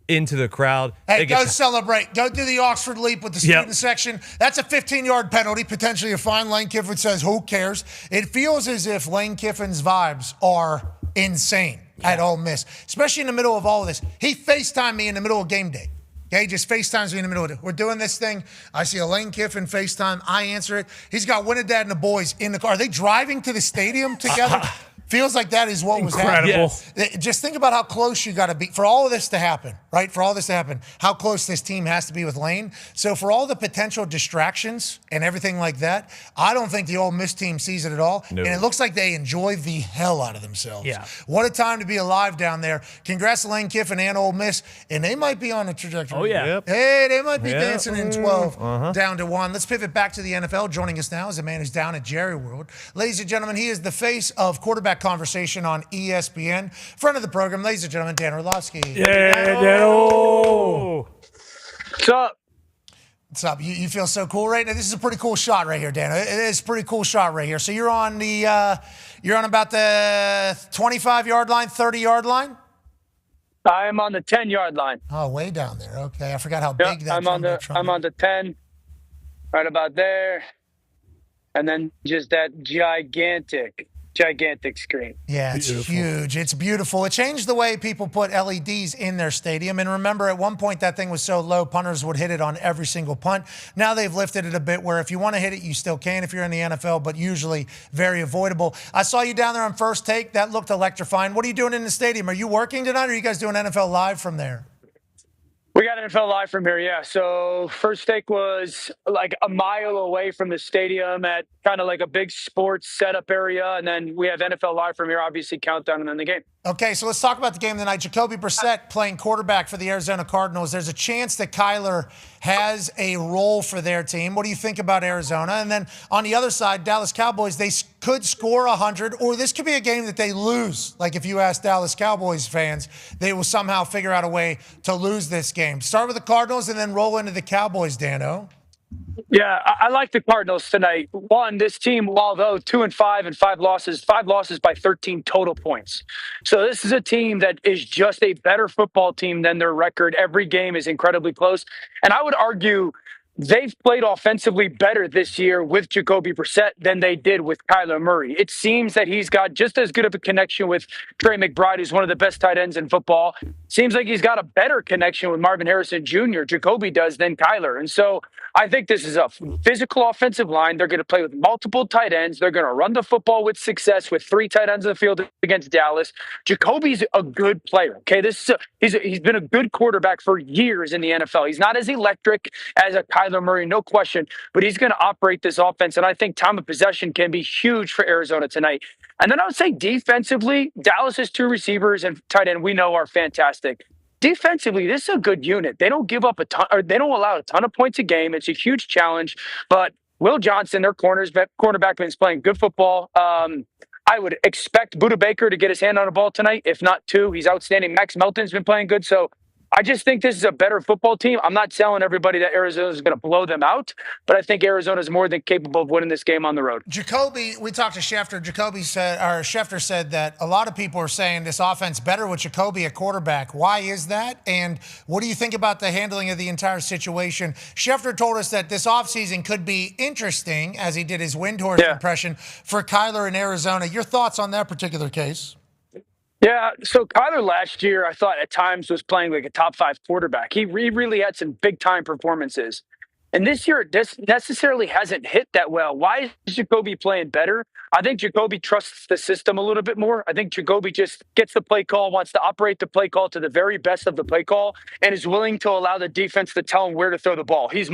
into the crowd. Hey, go celebrate. Go do the Oxford Leap with the student section. That's a 15-yard penalty, potentially a fine. Lane Kiffin says, who cares? It feels as if Lane Kiffin's vibes are insane at Ole Miss, especially in the middle of all of this. He FaceTimed me in the middle of game day. Okay, just FaceTimes me in the middle of it. We're doing this thing. I see a Lane Kiffin FaceTime. I answer it. He's got Winnidad and the boys in the car. Are they driving to the stadium together? Feels like that is what was happening. Yes. Just think about how close you got to be for all of this to happen, right? For all this to happen, how close this team has to be with Lane. So for all the potential distractions and everything like that, I don't think the Ole Miss team sees it at all. No. And it looks like they enjoy the hell out of themselves. Yeah. What a time to be alive down there. Congrats to Lane Kiffin and Ole Miss. And they might be on a trajectory. Oh, yeah. Yep. Hey, they might be dancing in 12 down to 1. Let's pivot back to the NFL. Joining us now is a man who's down at Jerry World. Ladies and gentlemen, he is the face of quarterback conversation on ESPN. Friend of the program, ladies and gentlemen, Dahn Orlovsky. Yeah, Dano. What's up? What's up? You feel so cool right now? This is a pretty cool shot right here, Dan. It is a pretty cool shot right here. So you're on about the 25-yard line, 30-yard line? I am on the 10-yard line. Oh, way down there. Okay, I forgot how big that. I'm on the 10, right about there, and then just that gigantic screen. Yeah, it's huge. It's beautiful. It changed the way people put LEDs in their stadium. And remember, at one point, that thing was so low, punters would hit it on every single punt. Now they've lifted it a bit where if you want to hit it, you still can if you're in the NFL, but usually very avoidable. I saw you down there on First Take. That looked electrifying. What are you doing in the stadium? Are you working tonight, or are you guys doing NFL Live from there? We got NFL Live from here, yeah. So First Take was like a mile away from the stadium at kind of like a big sports setup area. And then we have NFL Live from here, obviously countdown and then the game. Okay, so let's talk about the game tonight. Jacoby Brissett playing quarterback for the Arizona Cardinals. There's a chance that Kyler has a role for their team. What do you think about Arizona? And then on the other side, Dallas Cowboys, they could score 100, or this could be a game that they lose. Like if you ask Dallas Cowboys fans, they will somehow figure out a way to lose this game. Start with the Cardinals and then roll into the Cowboys, Dano. Yeah, I like the Cardinals tonight. One, this team, although 2-5 and 5 losses by 13 total points. So this is a team that is just a better football team than their record. Every game is incredibly close. And I would argue they've played offensively better this year with Jacoby Brissett than they did with Kyler Murray. It seems that he's got just as good of a connection with Trey McBride, who's one of the best tight ends in football. Seems like he's got a better connection with Marvin Harrison Jr., Jacoby does, than Kyler. And so I think this is a physical offensive line. They're going to play with multiple tight ends. They're going to run the football with success with 3 tight ends in the field against Dallas. Jacoby's a good player. Okay, he's been a good quarterback for years in the NFL. He's not as electric as a Kyler Murray, no question, but he's going to operate this offense, and I think time of possession can be huge for Arizona tonight. And then I would say defensively, Dallas's 2 receivers and tight end we know are fantastic. Defensively, this is a good unit. They don't give up a ton, or they don't allow a ton of points a game. It's a huge challenge, but Will Johnson, their cornerback, is playing good football. I would expect Budda Baker to get his hand on a ball tonight, if not 2. He's outstanding. Max Melton's been playing good, so I just think this is a better football team. I'm not telling everybody that Arizona is going to blow them out, but I think Arizona is more than capable of winning this game on the road. Jacoby, we talked to Schefter. Schefter said that a lot of people are saying this offense better with Jacoby at quarterback. Why is that? And what do you think about the handling of the entire situation? Schefter told us that this offseason could be interesting, as he did his Windhorst impression, for Kyler in Arizona. Your thoughts on that particular case? Yeah, so Kyler last year, I thought at times was playing like a top 5 quarterback. He really had some big-time performances. And this year, it just necessarily hasn't hit that well. Why is Jacoby playing better? I think Jacoby trusts the system a little bit more. I think Jacoby just gets the play call, wants to operate the play call to the very best of the play call, and is willing to allow the defense to tell him where to throw the ball. He's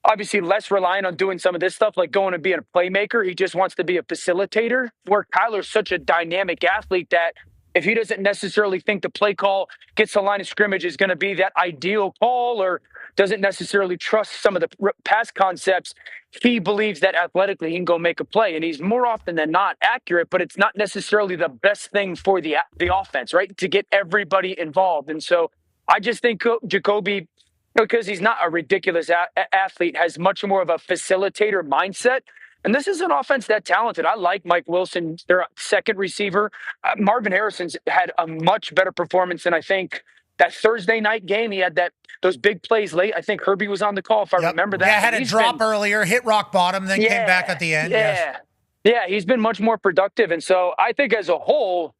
obviously less reliant on doing some of this stuff, like going and being a playmaker. He just wants to be a facilitator, where Kyler's such a dynamic athlete that if he doesn't necessarily think the play call gets the line of scrimmage is going to be that ideal call, or doesn't necessarily trust some of the pass concepts, he believes that athletically he can go make a play. And he's more often than not accurate, but it's not necessarily the best thing for the offense, right? To get everybody involved. And so I just think Jacoby, because he's not a ridiculous athlete, has much more of a facilitator mindset. And this is an offense that talented. I like Mike Wilson, their second receiver. Marvin Harrison's had a much better performance than I think That Thursday night game, he had those big plays late. I think Herbie was on the call, if I remember that. Yeah, had a drop earlier, hit rock bottom, then came back at the end. Yeah, he's been much more productive. And so I think as a whole,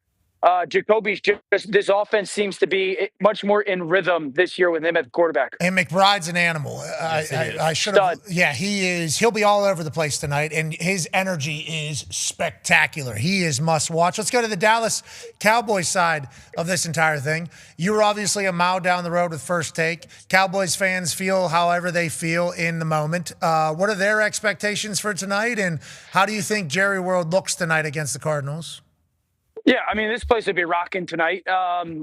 Jacoby's this offense seems to be much more in rhythm this year with him at the quarterback. And McBride's an animal. I should have. Yeah, he is. He'll be all over the place tonight, and his energy is spectacular. He is must watch. Let's go to the Dallas Cowboys side of this entire thing. You were obviously a mile down the road with First Take. Cowboys fans feel however they feel in the moment. What are their expectations for tonight, and how do you think Jerry World looks tonight against the Cardinals? Yeah, I mean, this place would be rocking tonight. I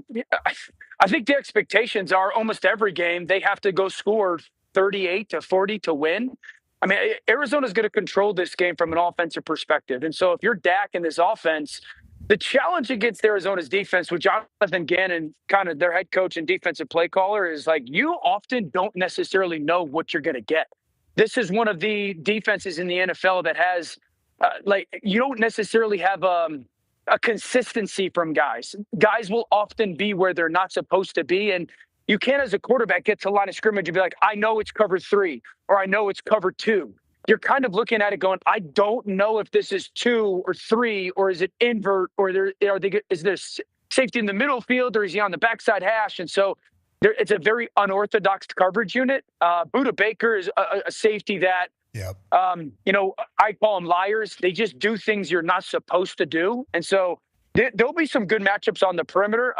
think the expectations are almost every game they have to go score 38 to 40 to win. I mean, Arizona's going to control this game from an offensive perspective. And so if you're Dak in this offense, the challenge against Arizona's defense with Jonathan Gannon, kind of their head coach and defensive play caller, is like you often don't necessarily know what you're going to get. This is one of the defenses in the NFL that has, you don't necessarily have a consistency from guys. Guys will often be where they're not supposed to be. And you can't, as a quarterback, get to the line of scrimmage and be like, I know it's cover 3 or I know it's cover 2. You're kind of looking at it going, I don't know if this is 2 or 3 or is it invert or is there safety in the middle field or is he on the backside hash? And so it's a very unorthodox coverage unit. Budda Baker is a safety that, I call them liars. They just do things you're not supposed to do. And so there'll be some good matchups on the perimeter.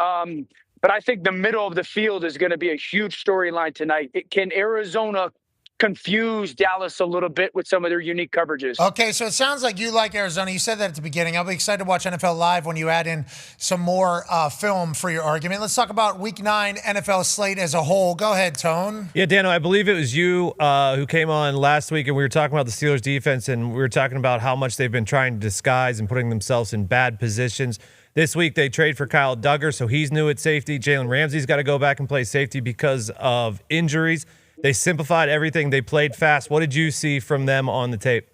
But I think the middle of the field is going to be a huge storyline tonight. Can Arizona confuse Dallas a little bit with some of their unique coverages? Okay, so it sounds like you like Arizona. You said that at the beginning. I'll be excited to watch NFL Live when you add in some more film for your argument. Let's talk about Week 9 NFL slate as a whole. Go ahead, Tone. Yeah, Dano, I believe it was you who came on last week, and we were talking about the Steelers' defense, and we were talking about how much they've been trying to disguise and putting themselves in bad positions. This week, they trade for Kyle Duggar, so he's new at safety. Jalen Ramsey's got to go back and play safety because of injuries. They simplified everything. They played fast. What did you see from them on the tape?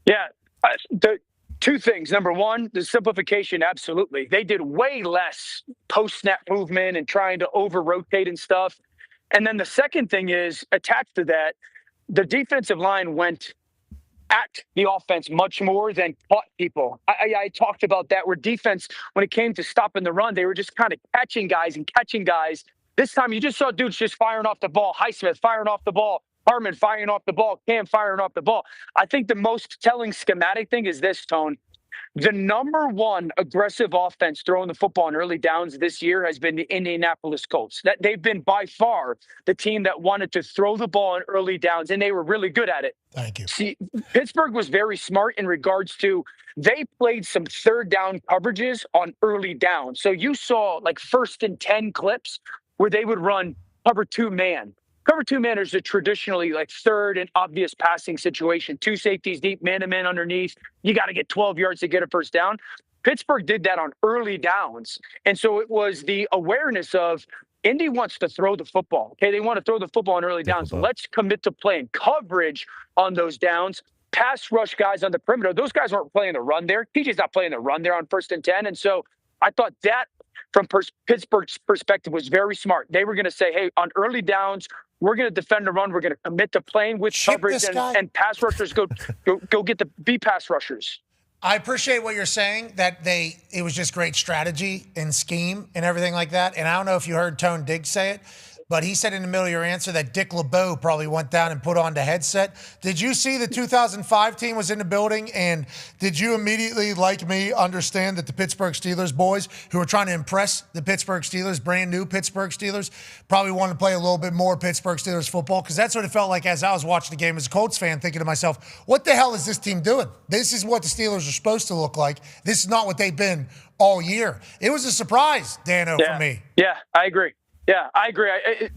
Yeah, the two things. Number one, the simplification, absolutely. They did way less post-snap movement and trying to over-rotate and stuff. And then the second thing is, attached to that, the defensive line went at the offense much more than caught people. I talked about that, where defense, when it came to stopping the run, they were just kind of catching guys. This time you just saw dudes just firing off the ball. Highsmith firing off the ball. Harmon firing off the ball. Cam firing off the ball. I think the most telling schematic thing is this, Tone. The number one aggressive offense throwing the football in early downs this year has been the Indianapolis Colts. That they've been by far the team that wanted to throw the ball in early downs, and they were really good at it. Thank you. See, Pittsburgh was very smart in regards to they played some third down coverages on early downs. So you saw like 1st and 10 clips where they would run cover 2 man. Cover 2 man is a traditionally like third and obvious passing situation. 2 safeties deep, man-to-man underneath. You got to get 12 yards to get a first down. Pittsburgh did that on early downs. And so it was the awareness of Indy wants to throw the football. Okay, they want to throw the football on early downs. Let's commit to playing coverage on those downs. Pass rush guys on the perimeter. Those guys weren't playing the run there. TJ's not playing the run there on 1st and 10. And so I thought that from Pittsburgh's perspective was very smart. They were going to say, hey, on early downs, we're going to defend the run. We're going to commit to playing with coverage and pass rushers go get the B pass rushers. I appreciate what you're saying, that it was just great strategy and scheme and everything like that. And I don't know if you heard Tone Diggs say it, but he said in the middle of your answer that Dick LeBeau probably went down and put on the headset. Did you see the 2005 team was in the building? And did you immediately, like me, understand that the Pittsburgh Steelers boys who were trying to impress the Pittsburgh Steelers, brand new Pittsburgh Steelers, probably wanted to play a little bit more Pittsburgh Steelers football? Because that's what it felt like as I was watching the game as a Colts fan, thinking to myself, what the hell is this team doing? This is what the Steelers are supposed to look like. This is not what they've been all year. It was a surprise, Dano, for me. Yeah, I agree. Yeah, I agree.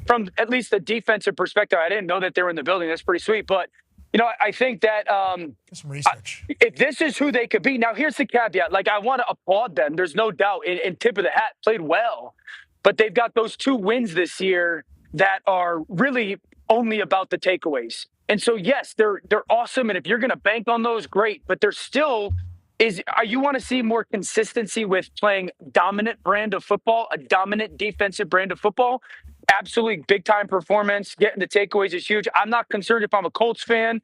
From at least the defensive perspective, I didn't know that they were in the building. That's pretty sweet. But, I think that some research. If this is who they could be. Now, here's the caveat. Like, I want to applaud them. There's no doubt. And tip of the hat, played well. But they've got those 2 wins this year that are really only about the takeaways. And so, yes, they're awesome. And if you're going to bank on those, great. But they're still you want to see more consistency with playing dominant brand of football, a dominant defensive brand of football? Absolutely big time performance. Getting the takeaways is huge. I'm not concerned if I'm a Colts fan.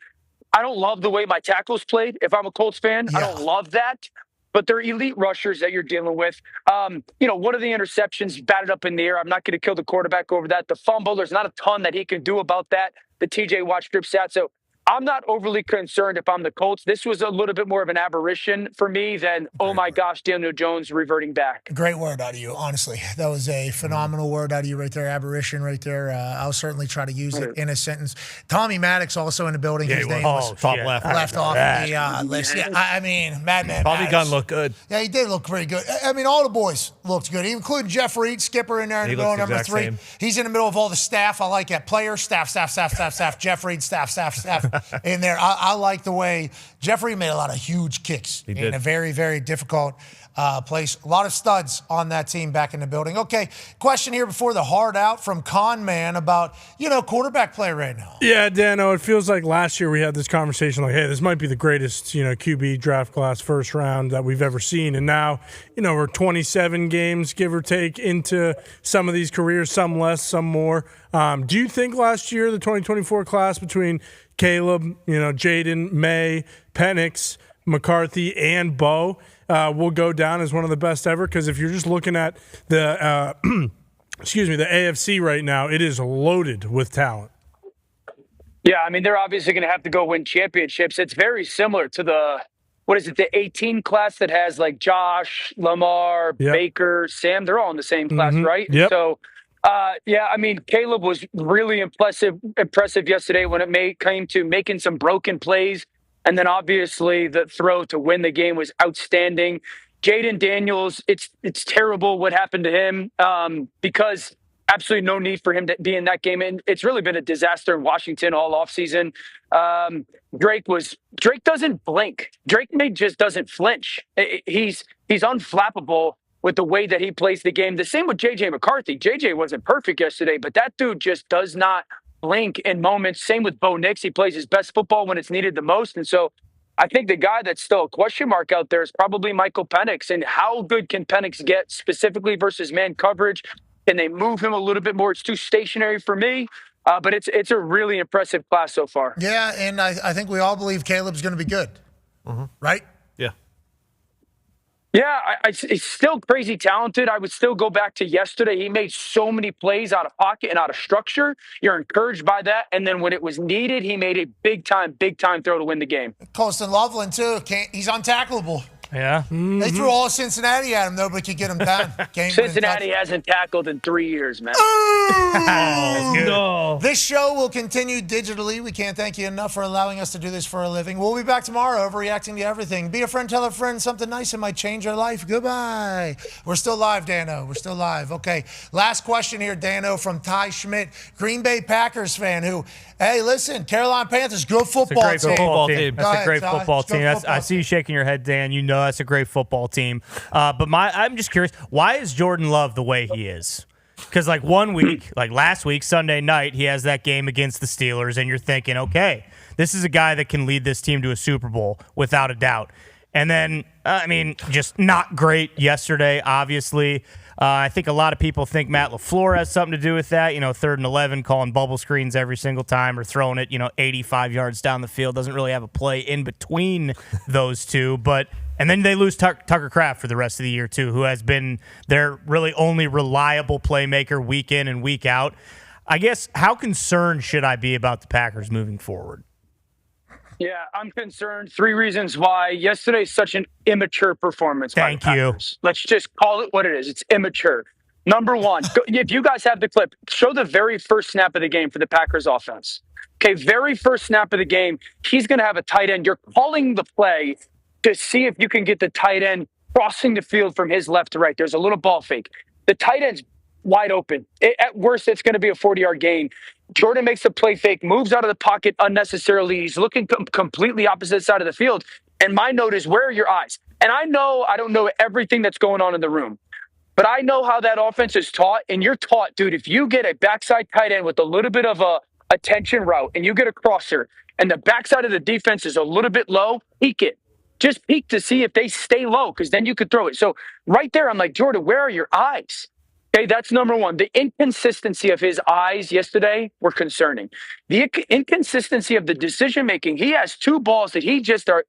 I don't love the way my tackles played. If I'm a Colts fan, I don't love that. But they're elite rushers that you're dealing with. One of the interceptions batted up in the air. I'm not going to kill the quarterback over that. The fumble, there's not a ton that he can do about that. The TJ Watt strip stat. So I'm not overly concerned if I'm the Colts. This was a little bit more of an aberration for me than, oh my gosh, Daniel Jones reverting back. Great word out of you, honestly. That was a phenomenal word out of you right there. Aberration right there. I'll certainly try to use it in a sentence. Tommy Maddox also in the building. His name was top left. Left off the list. Yeah, I mean, Madman Bobby Maddox. Gunn looked good. Yeah, he did look pretty good. I mean, all the boys looked good, including Jeff Reed, skipper in there in the middle, number 3. Same. He's in the middle of all the staff. I like that. Player, staff. Jeff Reed, staff in there. I like the way Jeff Reed made a lot of huge kicks in a very, very difficult place. A lot of studs on that team back in the building. Okay, question here before the hard out from Con Man about, quarterback play right now. Yeah, Dano, it feels like last year we had this conversation like, hey, this might be the greatest, QB draft class first round that we've ever seen. And now, we're 27 games, give or take, into some of these careers, some less, some more. Do you think last year, the 2024 class between Caleb, Jaden, May, Penix, McCarthy, and Bo will go down as one of the best ever? Because if you're just looking at the the AFC right now, it is loaded with talent. Yeah, I mean, they're obviously going to have to go win championships. It's very similar to the 18 class that has like Josh, Lamar, Baker, Sam. They're all in the same class, right? Yep. So, I mean, Caleb was really impressive yesterday when it came to making some broken plays. And then obviously the throw to win the game was outstanding. Jaden Daniels, it's terrible what happened to him because absolutely no need for him to be in that game. And it's really been a disaster in Washington all offseason. Drake doesn't blink. Drake just doesn't flinch. He's unflappable with the way that he plays the game. The same with J.J. McCarthy. J.J. wasn't perfect yesterday, but that dude just does not blink in moments. Same with Bo Nix. He plays his best football when it's needed the most. And so I think the guy that's still a question mark out there is probably Michael Penix. And how good can Penix get specifically versus man coverage? Can they move him a little bit more? It's too stationary for me. But it's a really impressive class so far. Yeah, and I think we all believe Caleb's going to be good, right? Yeah. Yeah, he's still crazy talented. I would still go back to yesterday. He made so many plays out of pocket and out of structure. You're encouraged by that. And then when it was needed, he made a big time throw to win the game. Colston Loveland, too. He's untackleable. Yeah. Mm-hmm. They threw all of Cincinnati at him. Nobody could get him down. Cincinnati hasn't tackled in 3 years, man. No. This show will continue digitally. We can't thank you enough for allowing us to do this for a living. We'll be back tomorrow, overreacting to everything. Be a friend, tell a friend something nice. It might change your life. Goodbye. We're still live, Dano. We're still live. Okay. Last question here, Dano, from Ty Schmidt, Green Bay Packers fan who, hey, listen, Carolina Panthers, good football team. That's a great football team. I see you shaking your head, Dan. You know that's a great football team. But I'm just curious, why is Jordan Love the way he is? Because like 1 week, like last week, Sunday night, he has that game against the Steelers, and you're thinking, okay, this is a guy that can lead this team to a Super Bowl without a doubt. And then, just not great yesterday, obviously. I think a lot of people think Matt LaFleur has something to do with that. 3rd and 11, calling bubble screens every single time or throwing it, 85 yards down the field. Doesn't really have a play in between those two. And then they lose Tucker Kraft for the rest of the year, too, who has been their really only reliable playmaker week in and week out. I guess, how concerned should I be about the Packers moving forward? Yeah, I'm concerned. 3 reasons why. Yesterday's such an immature performance. Thank you. Let's just call it what it is. It's immature. Number one, if you guys have the clip, show the very first snap of the game for the Packers offense. Okay, very first snap of the game, he's going to have a tight end. You're calling the play to see if you can get the tight end crossing the field from his left to right. There's a little ball fake. The tight end's wide open. At worst, it's going to be a 40-yard gain. Jordan makes a play fake, moves out of the pocket unnecessarily. He's looking completely opposite side of the field. And my note is, where are your eyes? And I don't know everything that's going on in the room, but I know how that offense is taught. And you're taught, dude, if you get a backside tight end with a little bit of a attention route and you get a crosser and the backside of the defense is a little bit low, peek it. Just peek to see if they stay low, because then you could throw it. So right there, I'm like, Jordan, where are your eyes? Okay, that's number one. The inconsistency of his eyes yesterday were concerning. The inconsistency of the decision making. He has 2 balls that he just are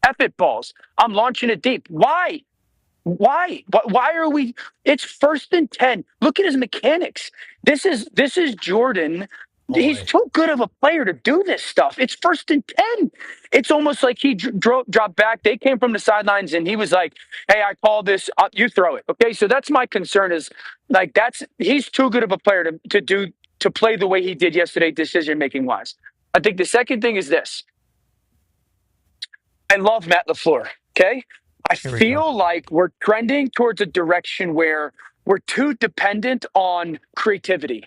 effort balls. I'm launching it deep. Why? Why? Why are we? It's 1st and 10. Look at his mechanics. This is Jordan. He's too good of a player to do this stuff. It's 1st and 10. It's almost like he dropped back. They came from the sidelines, and he was like, "Hey, I call this. You throw it." Okay, so that's my concern. Is like he's too good of a player to play the way he did yesterday, decision making wise. I think the second thing is this. I love Matt LaFleur. Okay, I feel like we're trending towards a direction where we're too dependent on creativity.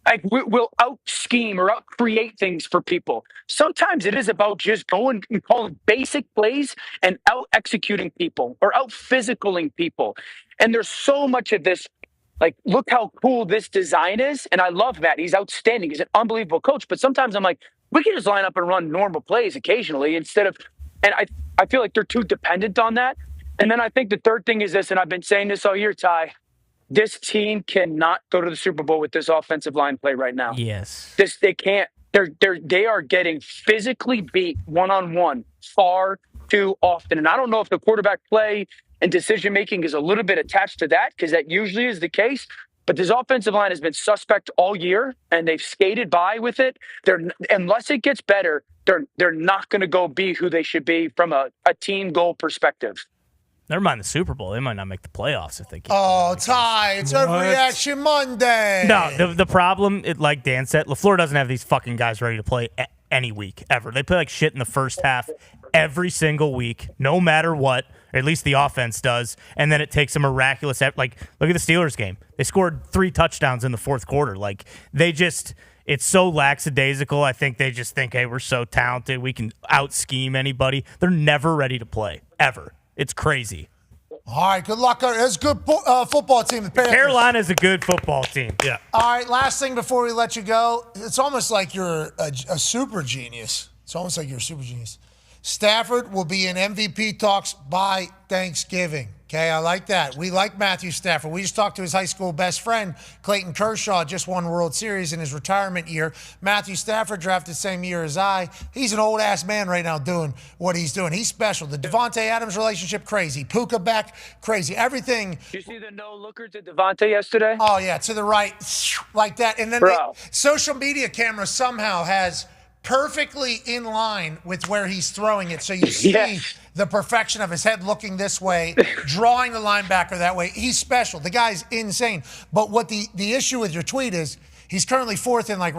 Like we'll out scheme or out create things for people. Sometimes it is about just going and calling basic plays and out executing people or out physicaling people. And there's so much of this. Like, look how cool this design is. And I love Matt. He's outstanding. He's an unbelievable coach. But sometimes I'm like, we can just line up and run normal plays occasionally instead of. And I feel like they're too dependent on that. And then I think the third thing is this, and I've been saying this all year, Ty. This team cannot go to the Super Bowl with this offensive line play right now. Yes. They can't. They are getting physically beat one-on-one far too often. And I don't know if the quarterback play and decision-making is a little bit attached to that, because that usually is the case. But this offensive line has been suspect all year, and they've skated by with it. Unless it gets better, they're not going to go be who they should be from a team goal perspective. Never mind the Super Bowl. They might not make the playoffs if they keep. Oh, Ty, it's Overreaction Monday. No, the problem, like Dan said, LaFleur doesn't have these fucking guys ready to play any week ever. They play like shit in the first half every single week, no matter what. Or at least the offense does. And then it takes a miraculous, like, look at the Steelers game. They scored 3 touchdowns in the 4th quarter. Like, it's so lackadaisical. I think they just think, hey, we're so talented. We can out-scheme anybody. They're never ready to play, ever. It's crazy. All right, good luck. It's a good football team. The Panthers. Carolina's a good football team. Yeah. All right, last thing before we let you go. It's almost like you're a super genius. It's almost like you're a super genius. Stafford will be in MVP talks by Thanksgiving. Okay, I like that. We like Matthew Stafford. We just talked to his high school best friend, Clayton Kershaw, just won World Series in his retirement year. Matthew Stafford drafted same year as I. He's an old-ass man right now doing what he's doing. He's special. The Devante Adams relationship, crazy. Puka back, crazy. Everything. Did you see the no-looker to Devante yesterday? Oh, yeah, to the right, like that. And then social media camera somehow has perfectly in line with where he's throwing it. So you see the perfection of his head looking this way, drawing the linebacker that way. He's special. The guy's insane. But what the issue with your tweet is, he's currently 4th in like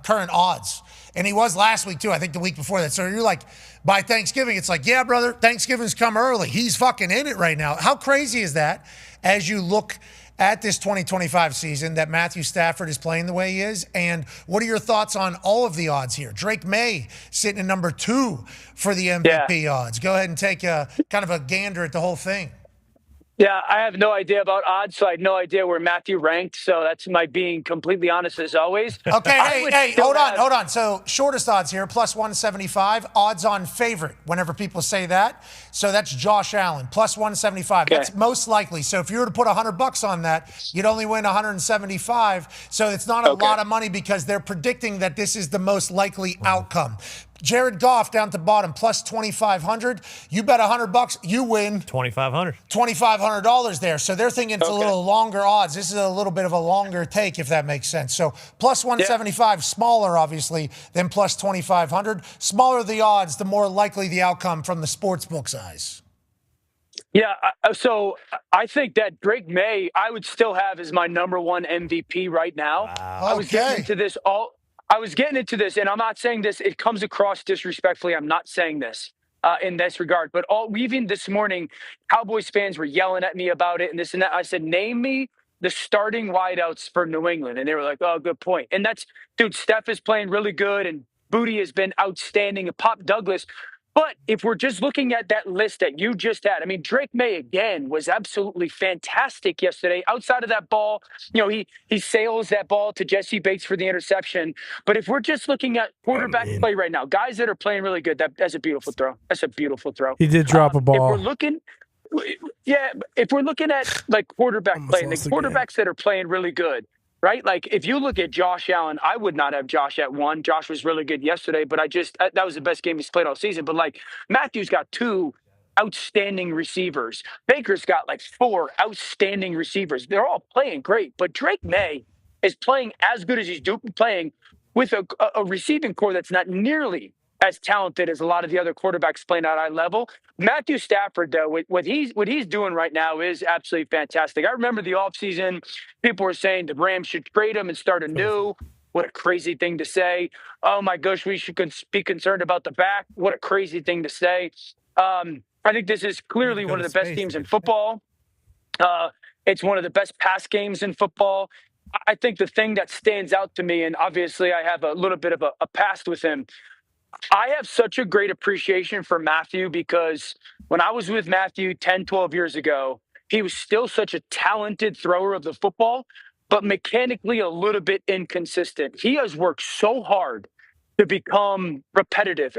current odds. And he was last week too, I think the week before that. So you're like, by Thanksgiving, it's like, yeah, brother, Thanksgiving's come early. He's fucking in it right now. How crazy is that as you look at this 2025 season that Matthew Stafford is playing the way he is? And what are your thoughts on all of the odds here? Drake May sitting at number 2 for the MVP odds. Go ahead and take a kind of a gander at the whole thing. Yeah, I have no idea about odds, so I had no idea where Matthew ranked. So that's my being completely honest as always. Okay, hey, hold on. So shortest odds here, plus 175. Odds on favorite, whenever people say that. So that's Josh Allen, plus 175. Okay. That's most likely. So if you were to put $100 on that, you'd only win 175. So it's not a lot of money because they're predicting that this is the most likely outcome. Jared Goff down to bottom, plus 2,500. You bet $100, you win $2,500. $2,500 there. So they're thinking it's a little longer odds. This is a little bit of a longer take, if that makes sense. So plus 175, smaller, obviously, than plus 2,500. Smaller the odds, the more likely the outcome from the sportsbook's eyes. Yeah, so I think that Drake May, I would still have as my number 1 MVP right now. Wow. I was getting into this and I'm not saying this, it comes across disrespectfully. I'm not saying this in this regard, but even this morning, Cowboys fans were yelling at me about it and this and that. I said, name me the starting wideouts for New England. And they were like, oh, good point. And that's, dude, Steph is playing really good and Booty has been outstanding and Pop Douglas. But if we're just looking at that list that you just had, I mean, Drake May, again, was absolutely fantastic yesterday. Outside of that ball, he sails that ball to Jesse Bates for the interception. But if we're just looking at quarterback play right now, guys that are playing really good, that's a beautiful throw. That's a beautiful throw. He did drop a ball. If we're looking at like quarterback play, and the quarterbacks that are playing really good, right? Like if you look at Josh Allen, I would not have Josh at 1. Josh was really good yesterday, but that was the best game he's played all season. But like Matthew's got 2 outstanding receivers. Baker's got like 4 outstanding receivers. They're all playing great, but Drake May is playing as good as he's playing with a receiving core that's not nearly as talented as a lot of the other quarterbacks playing at high level. Matthew Stafford, though, what he's doing right now is absolutely fantastic. I remember the offseason, people were saying the Rams should trade him and start anew. What a crazy thing to say. Oh, my gosh, we should be concerned about the back. What a crazy thing to say. I think this is clearly one of the best teams in football. It's one of the best pass games in football. I think the thing that stands out to me, and obviously I have a little bit of a past with him, I have such a great appreciation for Matthew because when I was with Matthew 10, 12 years ago, he was still such a talented thrower of the football, but mechanically a little bit inconsistent. He has worked so hard to become repetitive.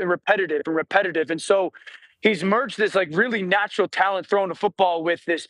And so he's merged this like really natural talent throwing the football with this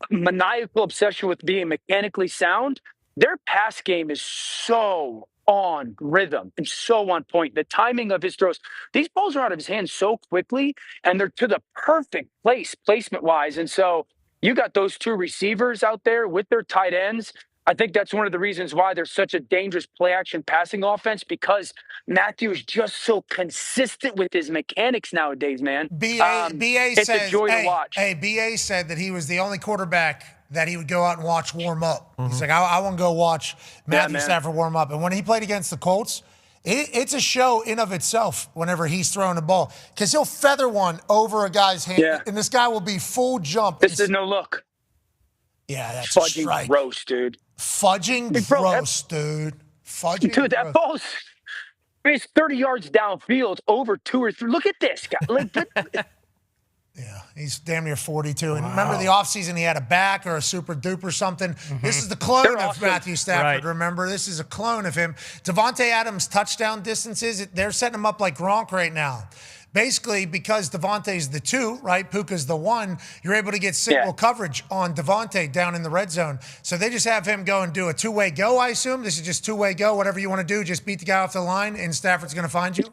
maniacal obsession with being mechanically sound. Their pass game is so on rhythm and so on point. The timing of his throws, these balls are out of his hands so quickly, and they're to the perfect place placement-wise. And so you got those 2 receivers out there with their tight ends. I think that's one of the reasons why there's such a dangerous play-action passing offense, because Matthew is just so consistent with his mechanics nowadays, man. It's a joy to watch. BA said that he was the only quarterback that he would go out and watch warm up. He's like, I want to go watch Matthew Stafford warm up. And when he played against the Colts, it's a show in of itself whenever he's throwing the ball, because he'll feather one over a guy's hand, and this guy will be full jump. This is no look. Yeah, that's fudging a strike. Gross, dude. Fudging gross, dude. Fudging dude, that ball's 30 yards downfield over 2 or 3. Look at this guy. Yeah, he's damn near 42. And remember the offseason, he had a back or a super duper something. This is the clone of Matthew Stafford, remember? This is a clone of him. Devante Adams' touchdown distances, they're setting him up like Gronk right now. Basically, because Devante's the 2, right? Puka's the 1, you're able to get single coverage on Devante down in the red zone. So they just have him go and do a 2-way go, I assume. This is just 2-way go. Whatever you want to do, just beat the guy off the line, and Stafford's going to find you.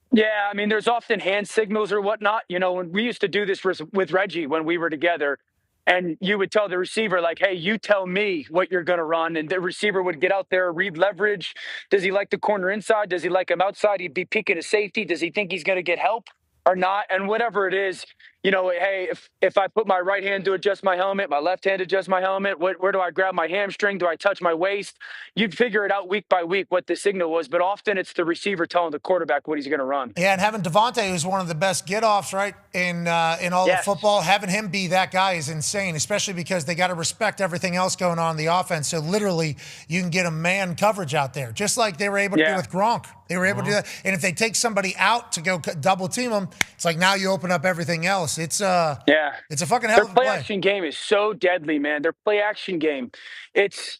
Yeah, I mean, there's often hand signals or whatnot. When we used to do this with Reggie when we were together, and you would tell the receiver, like, hey, you tell me what you're going to run. And the receiver would get out there, read leverage. Does he like the corner inside? Does he like him outside? He'd be peeking a safety. Does he think he's going to get help or not? And whatever it is, hey, if I put my right hand to adjust my helmet, my left hand to adjust my helmet, where do I grab my hamstring? Do I touch my waist? You'd figure it out week by week what the signal was, but often it's the receiver telling the quarterback what he's going to run. Yeah, and having Devante, who's one of the best get-offs, right, in all of football, having him be that guy is insane, especially because they got to respect everything else going on in the offense. So literally, you can get a man coverage out there, just like they were able to do with Gronk. They were able to do that. And if they take somebody out to go double team them, it's like now you open up everything else. It's a fucking hell of a play. Their play action game is so deadly, man. Their play action game, that's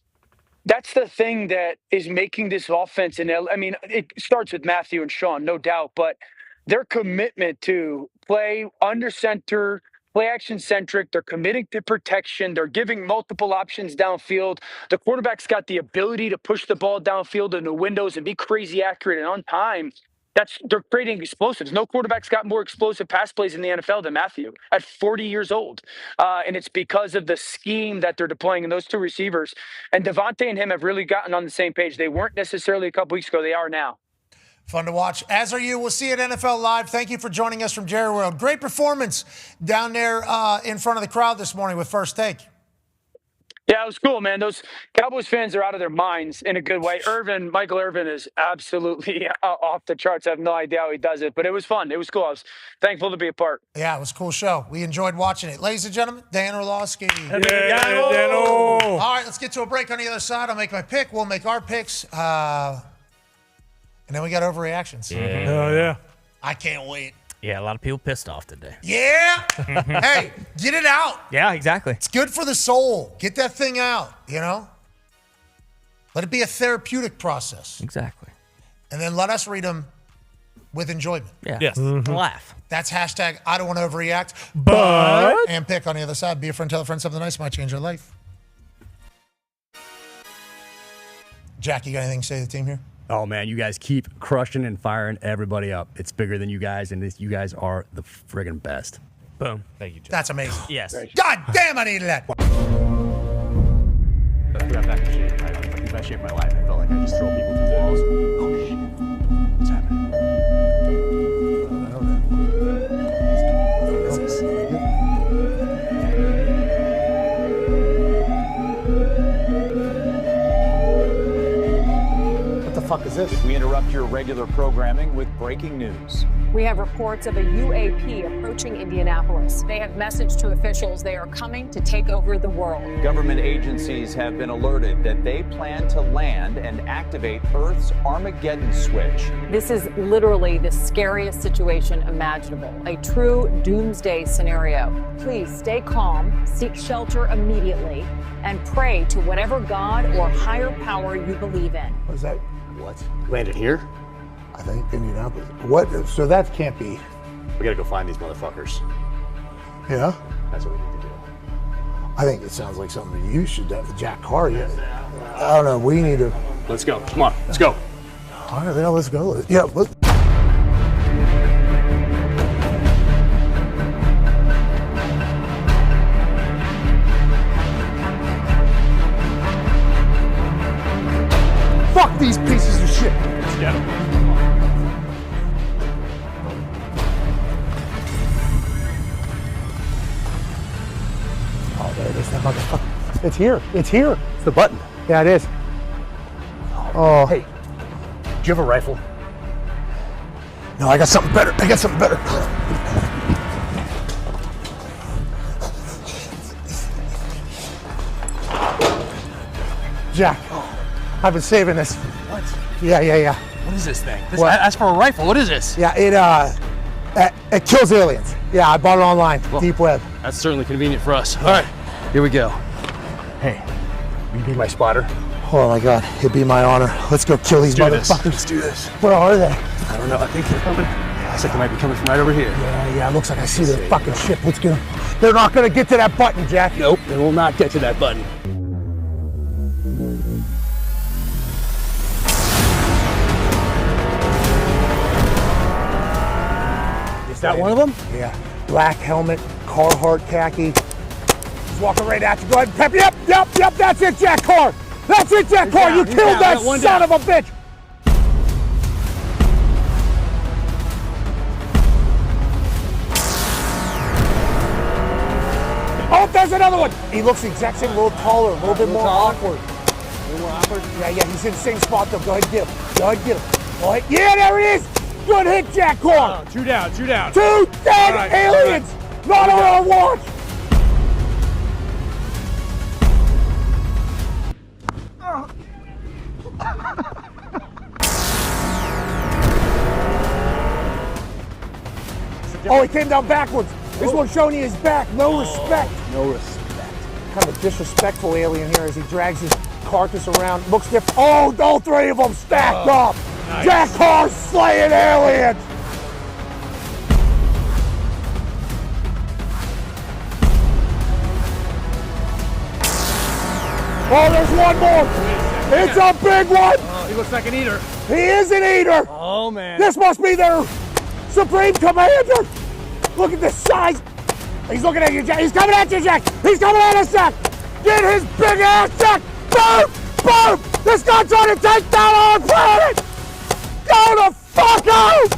the thing that is making this offense. And I mean, it starts with Matthew and Sean, no doubt, but their commitment to play under center, play action centric. They're committing to protection. They're giving multiple options downfield. The quarterback's got the ability to push the ball downfield into windows and be crazy accurate and on time. They're creating explosives. No quarterback's got more explosive pass plays in the NFL than Matthew at 40 years old. And it's because of the scheme that they're deploying in those 2 receivers. And Devante and him have really gotten on the same page. They weren't necessarily a couple weeks ago. They are now. Fun to watch. As are you. We'll see you at NFL Live. Thank you for joining us from Jerry World. Great performance down there in front of the crowd this morning with First Take. Yeah, it was cool, man. Those Cowboys fans are out of their minds in a good way. Michael Irvin is absolutely off the charts. I have no idea how he does it, but it was fun. It was cool. I was thankful to be a part. Yeah, it was a cool show. We enjoyed watching it. Ladies and gentlemen, Dahn Orlovsky. All right, let's get to a break on the other side. I'll make my pick. We'll make our picks. And then we got overreactions. Yeah. I can't wait. Yeah, a lot of people pissed off today. Yeah. Hey, get it out. Yeah, exactly. It's good for the soul. Get that thing out, you know? Let it be a therapeutic process. Exactly. And then let us read them with enjoyment. Yeah. Yes. Laugh. That's hashtag I don't want to overreact. But- And pick on the other side. Be a friend, tell a friend something nice might change your life. Jack, you got anything to say to the team here? Oh, man, you guys keep crushing and firing everybody up. It's bigger than you guys, and you guys are the friggin' best. Boom. Thank you, Jack. That's amazing. Yes. God damn, I needed that. I got back in shape. I was in the best shape of my life. I felt like I just throw people through walls. Oh, shit. What's happening? What is this? What the fuck is this? We interrupt your regular programming with breaking news. We have reports of a UAP approaching Indianapolis. They have messaged to officials they are coming to take over the world. Government agencies have been alerted that they plan to land and activate Earth's Armageddon switch. This is literally the scariest situation imaginable, a true doomsday scenario. Please stay calm, seek shelter immediately, and pray to whatever God or higher power you believe in. What is that? What? Landed here? I think Indianapolis. What? So that can't be. We gotta go find these motherfuckers. Yeah? That's what we need to do. I think it sounds like something you should do. Jack Carr. Yeah. I don't know. We need to. Let's go. Come on. Let's go. All right, then let's go. Yeah. Let's. Fuck these pieces of shit. Let's get them. Oh, there it is. That motherfucker. It's here. It's here. It's the button. Yeah, it is. Oh. Hey, do you have a rifle? No, I got something better. I got something better. Jack, I've been saving this. What? Yeah. What is this thing? What? Ask for a rifle. What is this? Yeah, it kills aliens. Yeah, I bought it online. Well, Deep web. That's certainly convenient for us. All right, here we go. Hey, will you be my spotter? Oh my God, it'd be my honor. Let's go kill these motherfuckers. Let's do this. Where are they? I don't know. I think they're coming. Looks like they might be coming from right over here. Yeah. Looks like I see their fucking ship. Let's get them. They're not gonna get to that button, Jack. Nope, they will not get to that button. Is that one of them? Yeah. Black helmet, Carhartt khaki. He's walking right at you. Go ahead, pep. Yep. That's it, Jack Carr. That's it, Jack Carr. You killed that son of a bitch. Oh, there's another one. He looks the exact same, a little taller, a little bit more awkward. A little more awkward? Yeah, he's in the same spot though. Go ahead and get him. Go ahead. Yeah, there it is. Good hit, Jack Carr. Two down. 2 dead aliens. Not on our watch. Oh, he came down backwards. This one's showing you his back. No respect. No respect. Kind of a disrespectful alien here as he drags his carcass around. Looks different. Oh, all 3 of them stacked up. Nice. Jack Carr slaying aliens. Oh, there's one more. It's a big one. Oh, he looks like an eater. He is an eater. Oh, man. This must be their supreme commander. Look at the size. He's looking at you, Jack. He's coming at you, Jack. He's coming at us, Jack. Get his big ass, Jack. Boom! This guy's trying to take down our planet. Go the fuck out.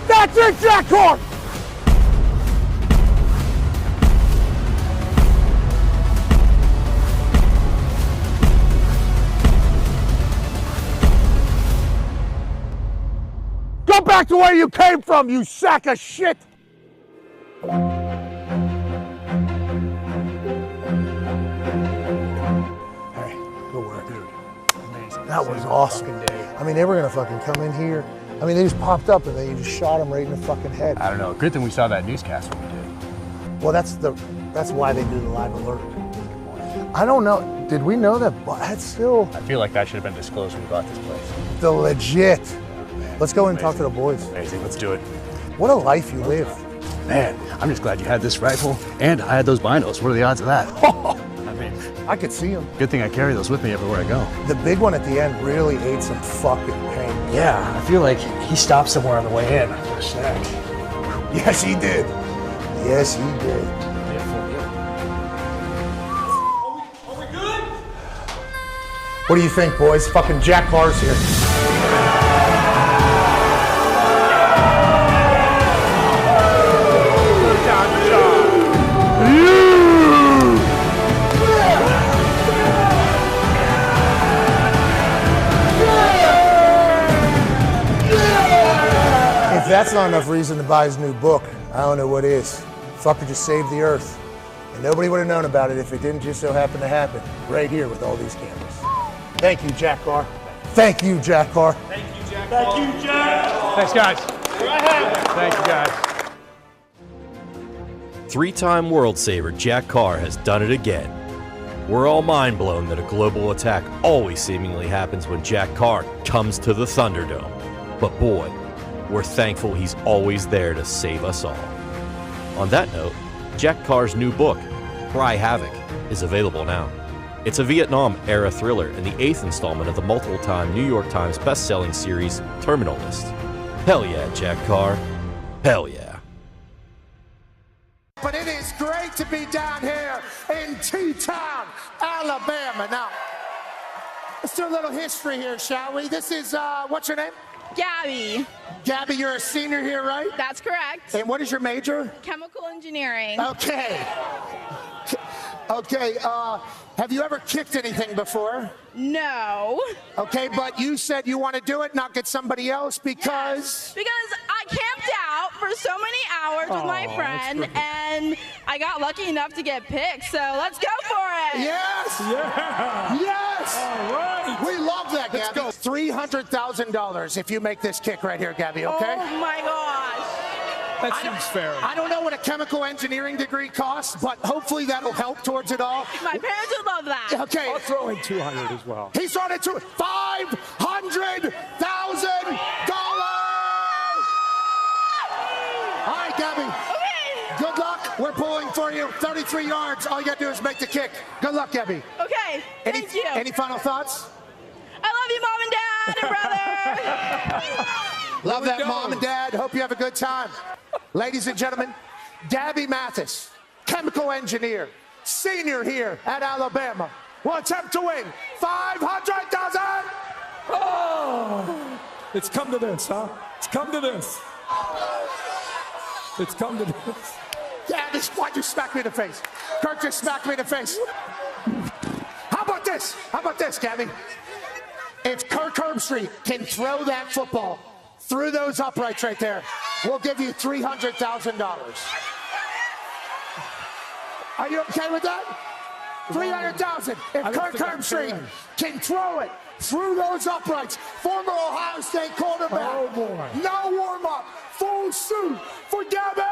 That's it, Jack Carr. Go back to where you came from, you sack of shit! Hey, good work, dude. Amazing. That was awesome. I mean, they were gonna fucking come in here. I mean, they just popped up and they just shot him right in the fucking head. I don't know. Good thing we saw that newscast when we did. Well, that's why they do the live alert. I don't know. Did we know that? That's still I feel like that should have been disclosed when we bought this place. the legit. Let's go and talk to the boys. Amazing. Let's do it. What a life you live. Man, I'm just glad you had this rifle and I had those binos. What are the odds of that? I mean, I could see them. good thing I carry those with me everywhere I go. The big one at the end really ate some fucking pain. Yeah, I feel like he stopped somewhere on the way in for a snack. Yes, he did. Yes, he did. Are we good? What do you think, boys? Fucking Jack Carr's here. If that's not enough reason to buy his new book, I don't know what is. Fucker just saved the earth. And nobody would have known about it if it didn't just so happen to happen right here with all these cameras. Thank you, Jack Carr. Thank you, Jack Carr. Thank you, Jack. Thank you, Jack. Thanks, guys. Thank you, guys. Three-time World Saver Jack Carr has done it again. We're all mind blown that a global attack always seemingly happens when Jack Carr comes to the Thunderdome. But boy, we're thankful he's always there to save us all. On that note, Jack Carr's new book, Cry Havoc, is available now. It's a Vietnam-era thriller and the 8th installment of the multiple-time New York Times best-selling series Terminal List. Hell yeah, Jack Carr. Hell yeah. But it is great to be down here in T-Town, Alabama. Now, let's do a little history here, shall we? This is, what's your name? Gabby. Gabby, you're a senior here, right? That's correct. And what is your major? Chemical engineering. Okay. Okay, have you ever kicked anything before? No. Okay, but you said you want to do it, not get somebody else because... Yes, because I camped out for so many hours with my friend, and I got lucky enough to get picked, so let's go for it. Yes! Yeah. Yes! All right. We love that, Gabby. Let's go. $300,000 if you make this kick right here, Gabby, okay? Oh my gosh. That seems fair. I don't know what a chemical engineering degree costs, but hopefully that'll help towards it all. My parents would love that. Okay. I'll throw in 200 as well. He started to $500,000. All right, Gabby. Okay. Good luck. We're pulling for you. 33 yards. All you got to do is make the kick. Good luck, Gabby. Okay. Thank you. Any final thoughts? I love you, Mom and Dad and brother. Love that, Mom and Dad. Hope you have a good time. Ladies and gentlemen, Gabby Mathis, chemical engineer, senior here at Alabama, will attempt to win $500,000. Oh, it's come to this, huh? It's come to this. It's come to this. Yeah, why'd you smack me in the face? Kirk just smacked me in the face. How about this? How about this, Gabby? If Kirk Herbstreit can throw that football through those uprights right there, we'll give you $300,000. Are you okay with that? $300,000. If Kirk Herbstreit can throw it through those uprights, former Ohio State quarterback. Oh, boy. No warm-up, full suit for Gabby.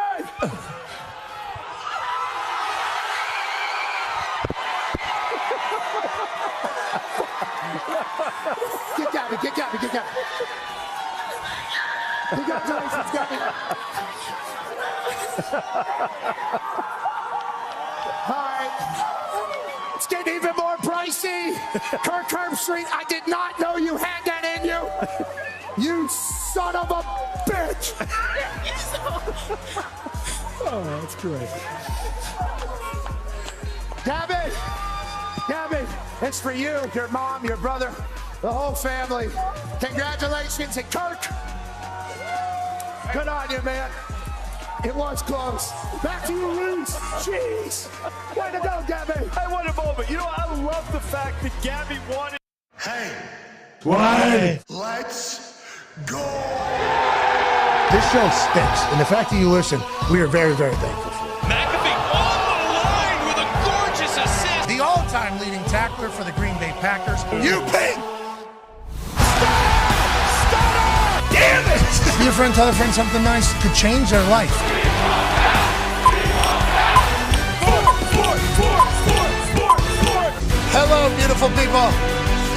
Get Gabby, get Gabby, get Gabby. Congratulations, Gabby. All right. It's getting even more pricey. Kirk Herbstreit, I did not know you had that in you. You son of a bitch. Oh, that's great. Gabby, it's for you, your mom, your brother, the whole family. Congratulations, and Kirk. Good on you, man. It was close. Back to you, Reese. Jeez. Way to go, Gabby. I want a moment. You know, I love the fact that Gabby wanted. Hey, Why? let's go. This show stinks, and the fact that you listen, we are very, very thankful for. McAfee on the line with a gorgeous assist. The all-time leading tackler for the Green Bay Packers. You pink. Damn it! Be a friend, tell a friend something nice could change their life. Hello, beautiful people,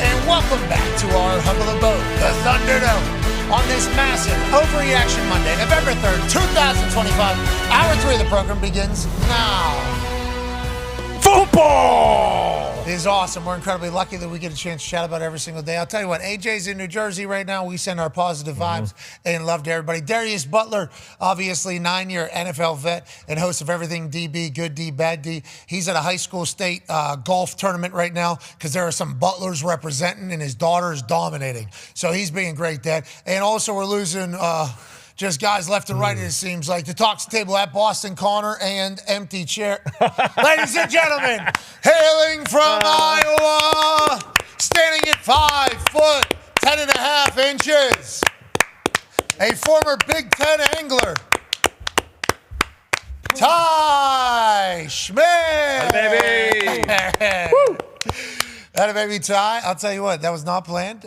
and welcome back to our humble abode, the Thunderdome, on this massive Overreaction Monday, November 3rd, 2025. Hour 3 of the program begins now. Football is awesome. We're incredibly lucky that we get a chance to chat about it every single day. I'll tell you what, AJ's in New Jersey right now. We send our positive vibes and love to everybody. Darius Butler, obviously 9-year NFL vet and host of Everything DB, Good D, Bad D. He's at a high school state golf tournament right now because there are some Butlers representing and his daughter is dominating. So he's being great dad. And also we're losing... just guys left and right, it seems like. The talks table at Boston Connor and empty chair. Ladies and gentlemen, hailing from Iowa, standing at 5 foot, 10.5 inches, a former Big Ten angler, Ty Schmidt. Baby. That a baby, Ty. I'll tell you what, that was not planned.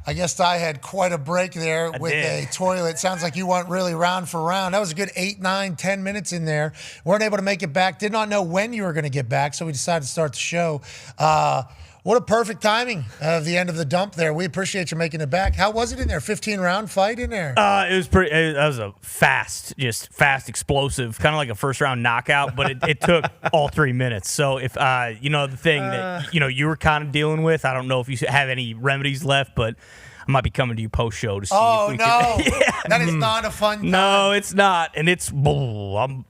I guess I had quite a break there with a toilet. Sounds like you went really round for round. That was a good 8, 9, 10 minutes in there. Weren't able to make it back. Did not know when you were going to get back, so we decided to start the show. What a perfect timing of the end of the dump there. We appreciate you making it back. How was it in there? 15-round fight in there? It was pretty. That was a fast, explosive, kind of like a first-round knockout, but it took all 3 minutes. So if the thing that you were kind of dealing with, I don't know if you have any remedies left, but I might be coming to you post-show to see if we can. That is not a fun time. No, it's not, and it's burning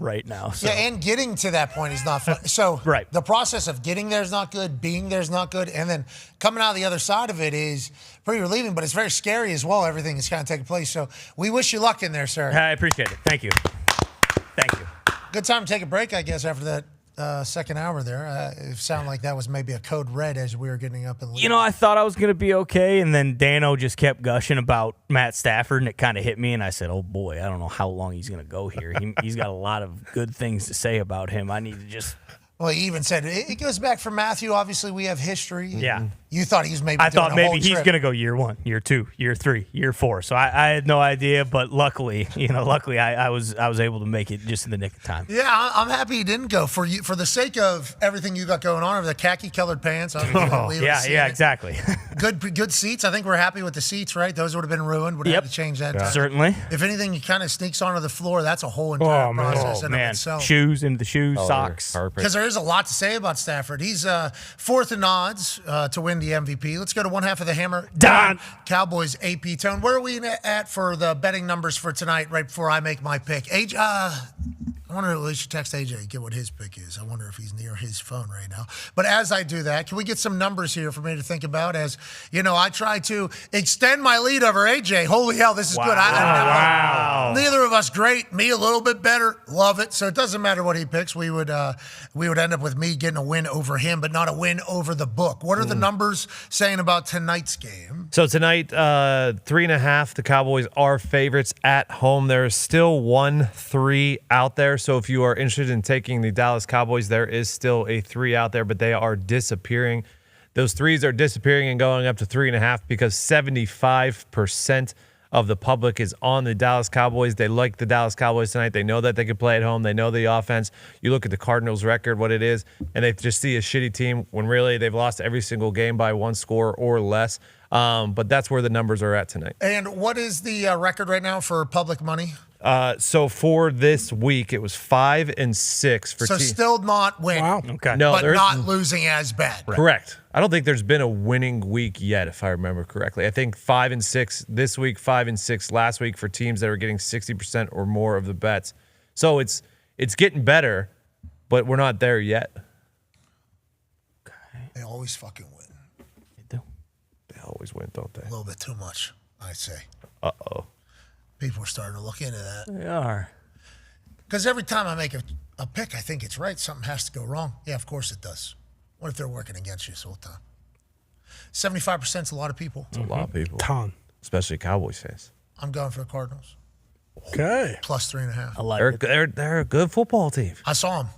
right now. So. Yeah, and getting to that point is not fun. So right. The process of getting there is not good, being there is not good, and then coming out the other side of it is pretty relieving, but it's very scary as well. Everything is kind of taking place. So we wish you luck in there, sir. I appreciate it. Thank you. Thank you. Good time to take a break, I guess, after that. Second hour there. It sounded like that was maybe a code red as we were getting up and leaving. I thought I was going to be okay, and then Dano just kept gushing about Matt Stafford, and it kind of hit me, and I said, oh, boy, I don't know how long he's going to go here. He's got a lot of good things to say about him. I need to just... Well, he even said, it goes back from Matthew. Obviously, we have history. Yeah. You thought he was maybe I doing thought a maybe whole he's trip. going to go year 1, year 2, year 3, year 4. So I had no idea, but luckily, I was able to make it just in the nick of time. Yeah, I'm happy he didn't go for you for the sake of everything you got going on over the khaki-colored pants. Yeah, exactly. Good seats. I think we're happy with the seats, right? Those would have been ruined. Would have had to change that. Yeah. Certainly. If anything, he kind of sneaks onto the floor. That's a whole entire process in of itself. Shoes into the shoes, socks. Because there is a lot to say about Stafford. He's fourth in odds to win the MVP. Let's go to one half of the hammer. Dahn. Cowboys AP tone. Where are we at for the betting numbers for tonight? Right before I make my pick. I wonder if we should text AJ and get what his pick is. I wonder if he's near his phone right now. But as I do that, can we get some numbers here for me to think about? As I try to extend my lead over AJ. Holy hell, this is good. Wow. Neither of us great. Me a little bit better. Love it. So it doesn't matter what he picks. We would end up with me getting a win over him, but not a win over the book. What are the numbers saying about tonight's game? So tonight, 3.5. The Cowboys are favorites at home. There's still 1-3 out there. So if you are interested in taking the Dallas Cowboys, there is still a 3 out there, but they are disappearing. Those 3s are disappearing and going up to 3.5 because 75% of the public is on the Dallas Cowboys. They like the Dallas Cowboys tonight. They know that they can play at home. They know the offense. You look at the Cardinals' record, what it is, and they just see a shitty team when really they've lost every single game by 1 score or less. But that's where the numbers are at tonight. And what is the record right now for public money? So for this week, it was 5-6 for. So still not winning. Wow. Okay. No, but not losing as bad. Correct. I don't think there's been a winning week yet, if I remember correctly. I think 5-6 this week, 5-6 last week for teams that are getting 60% or more of the bets. So it's getting better, but we're not there yet. Okay. They always fucking win. They do. They always win, don't they? A little bit too much, I'd say. Uh-oh. People are starting to look into that. They are. Because every time I make a pick, I think it's right. Something has to go wrong. Yeah, of course it does. What if they're working against you this whole time? 75% is a lot of people. It's a lot of people. Ton. Especially Cowboys fans. I'm going for the Cardinals. Okay. Plus 3.5. I like it. They're a good football team. I saw them.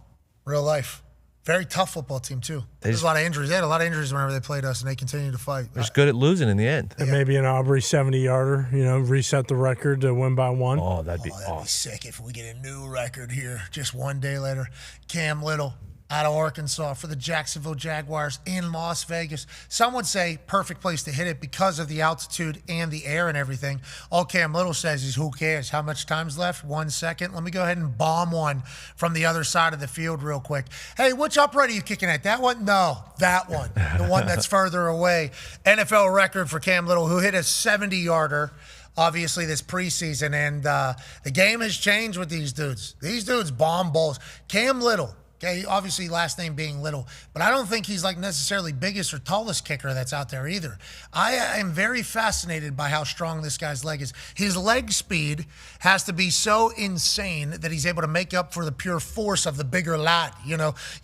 Real life. Very tough football team, too. There's a lot of injuries. They had a lot of injuries whenever they played us, and they continue to fight. They're just good at losing in the end. And maybe an Aubrey 70-yarder, reset the record to win by one. Oh, that'd be That'd be sick if we get a new record here just one day later. Cam Little out of Arkansas for the Jacksonville Jaguars in Las Vegas. Some would say perfect place to hit it because of the altitude and the air and everything. All Cam Little says is, who cares? How much time's left? 1 second. Let me go ahead and bomb one from the other side of the field real quick. Hey, which upright are you kicking at? That one? No, that one. The one that's further away. NFL record for Cam Little, who hit a 70-yarder. Obviously, this preseason, and the game has changed with these dudes. These dudes bomb balls. Cam Little, okay, obviously last name being Little, but I don't think he's like necessarily biggest or tallest kicker that's out there either. I am very fascinated by how strong this guy's leg is. His leg speed has to be so insane that he's able to make up for the pure force of the bigger lad. You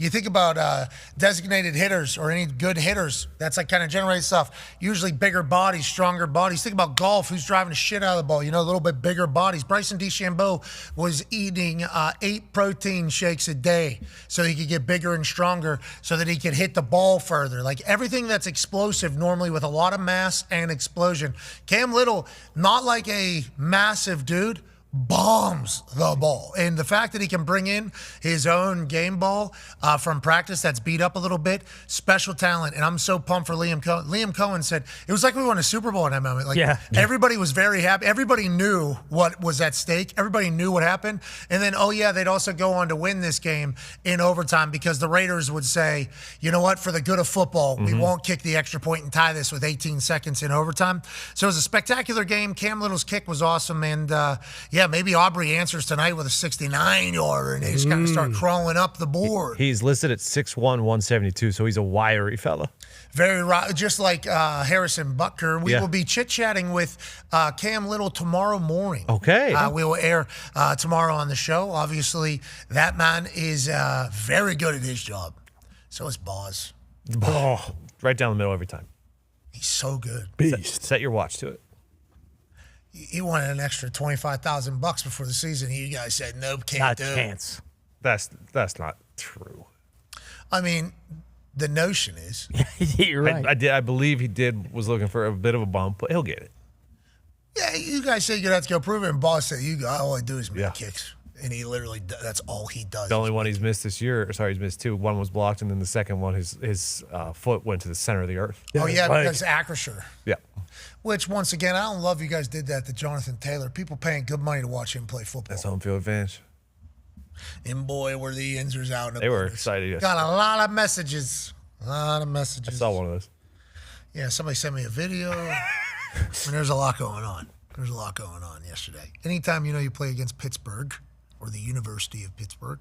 think about designated hitters or any good hitters, that's like kind of generated stuff. Usually bigger bodies, stronger bodies. Think about golf, who's driving the shit out of the ball, a little bit bigger bodies. Bryson DeChambeau was eating 8 protein shakes a day so he could get bigger and stronger so that he could hit the ball further. Like everything that's explosive normally with a lot of mass and explosion. Cam Little, not like a massive dude, bombs the ball. And the fact that he can bring in his own game ball from practice that's beat up a little bit, special talent. And I'm so pumped for Liam Cohen. Liam Cohen said, it was like we won a Super Bowl in that moment. Everybody was very happy. Everybody knew what was at stake. Everybody knew what happened. And then, they'd also go on to win this game in overtime because the Raiders would say, you know what, for the good of football, we won't kick the extra point and tie this with 18 seconds in overtime. So it was a spectacular game. Cam Little's kick was awesome. And, maybe Aubrey answers tonight with a 69-yarder, and they just kind of start crawling up the board. He's listed at 6'1", 172, so he's a wiry fella. Very right, just like Harrison Butker. We will be chit-chatting with Cam Little tomorrow morning. Okay. We will air tomorrow on the show. Obviously, that man is very good at his job. So is Boz. Right down the middle every time. He's so good. Beast. Set your watch to it. He wanted an extra $25,000 before the season. You guys said nope, can't do it. That's not true. I mean, the notion is. You're right. I believe he was looking for a bit of a bump, but he'll get it. Yeah, you guys said you'd have to go prove it, and Boss said all I do is make kicks. And he literally, that's all he does. The only one he's missed this year, he's missed 2. One was blocked, and then the second one, his foot went to the center of the earth. Because Acrisure. Yeah. Which, once again, I don't love you guys did that to Jonathan Taylor. People paying good money to watch him play football. That's home field advantage. And boy, were the Yinzers out. They were excited yesterday. Got a lot of messages. I saw one of those. Yeah, somebody sent me a video. There's a lot going on. There's a lot going on yesterday. Anytime you play against Pittsburgh or the University of Pittsburgh,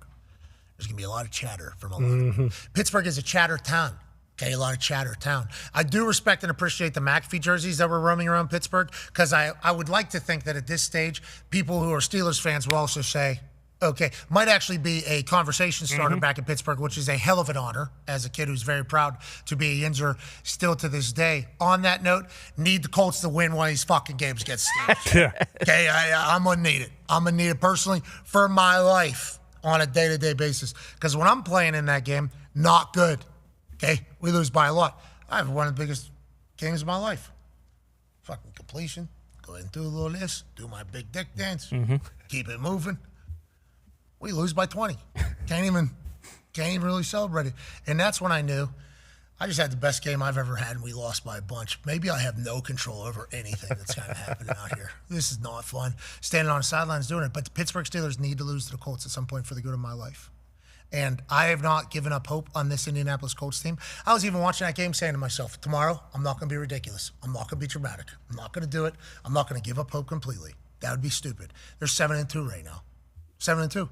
there's going to be a lot of chatter from a lot of people. Pittsburgh is a chatter town. Okay, a lot of chatter town. I do respect and appreciate the McAfee jerseys that were roaming around Pittsburgh because I would like to think that at this stage, people who are Steelers fans will also say, okay, might actually be a conversation starter back in Pittsburgh, which is a hell of an honor as a kid who's very proud to be a Yinzer still to this day. On that note, need the Colts to win one of these fucking games against Steelers. Okay, I'm going to need it. I'm going to need it personally for my life on a day-to-day basis because when I'm playing in that game, not good. Okay, we lose by a lot. I have one of the biggest games of my life. Fucking completion. Go ahead and do a little this. Do my big dick dance. Keep it moving. We lose by 20. Can't even really celebrate it. And that's when I knew I just had the best game I've ever had, and we lost by a bunch. Maybe I have no control over anything that's kind of happening out here. This is not fun. Standing on the sidelines doing it. But the Pittsburgh Steelers need to lose to the Colts at some point for the good of my life. And I have not given up hope on this Indianapolis Colts team. I was even watching that game saying to myself, tomorrow, I'm not going to be ridiculous. I'm not going to be dramatic. I'm not going to do it. I'm not going to give up hope completely. That would be stupid. They're 7-2 right now. 7-2.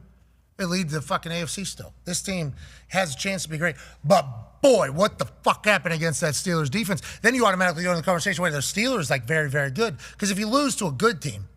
They lead the fucking AFC still. This team has a chance to be great. But, boy, what the fuck happened against that Steelers defense? Then you automatically go into the conversation where the Steelers very, very good. Because if you lose to a good team,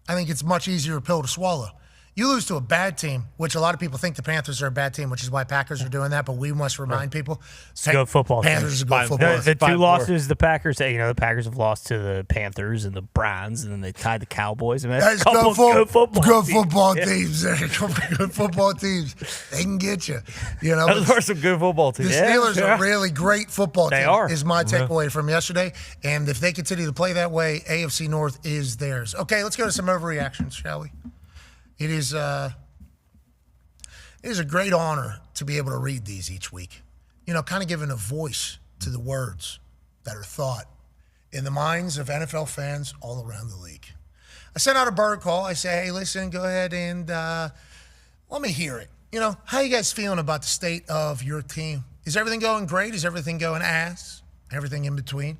I think it's a much easier pill to swallow. You lose to a bad team, which a lot of people think the Panthers are a bad team, which is why Packers are doing that. But we must remind people, It's a good football team. Panthers is a good football team. The two losses, the Packers, the Packers have lost to the Panthers and the Browns, and then they tied the Cowboys. I mean, that's a couple good football teams. Good football teams. They can get you. Those are some good football teams. The Steelers are a really great football team. They are. Is my takeaway from yesterday. And if they continue to play that way, AFC North is theirs. Okay, let's go to some overreactions, shall we? It is a great honor to be able to read these each week. Kind of giving a voice to the words that are thought in the minds of NFL fans all around the league. I sent out a bird call. I say, hey, listen, go ahead and let me hear it. How you guys feeling about the state of your team? Is everything going great? Is everything going ass? Everything in between?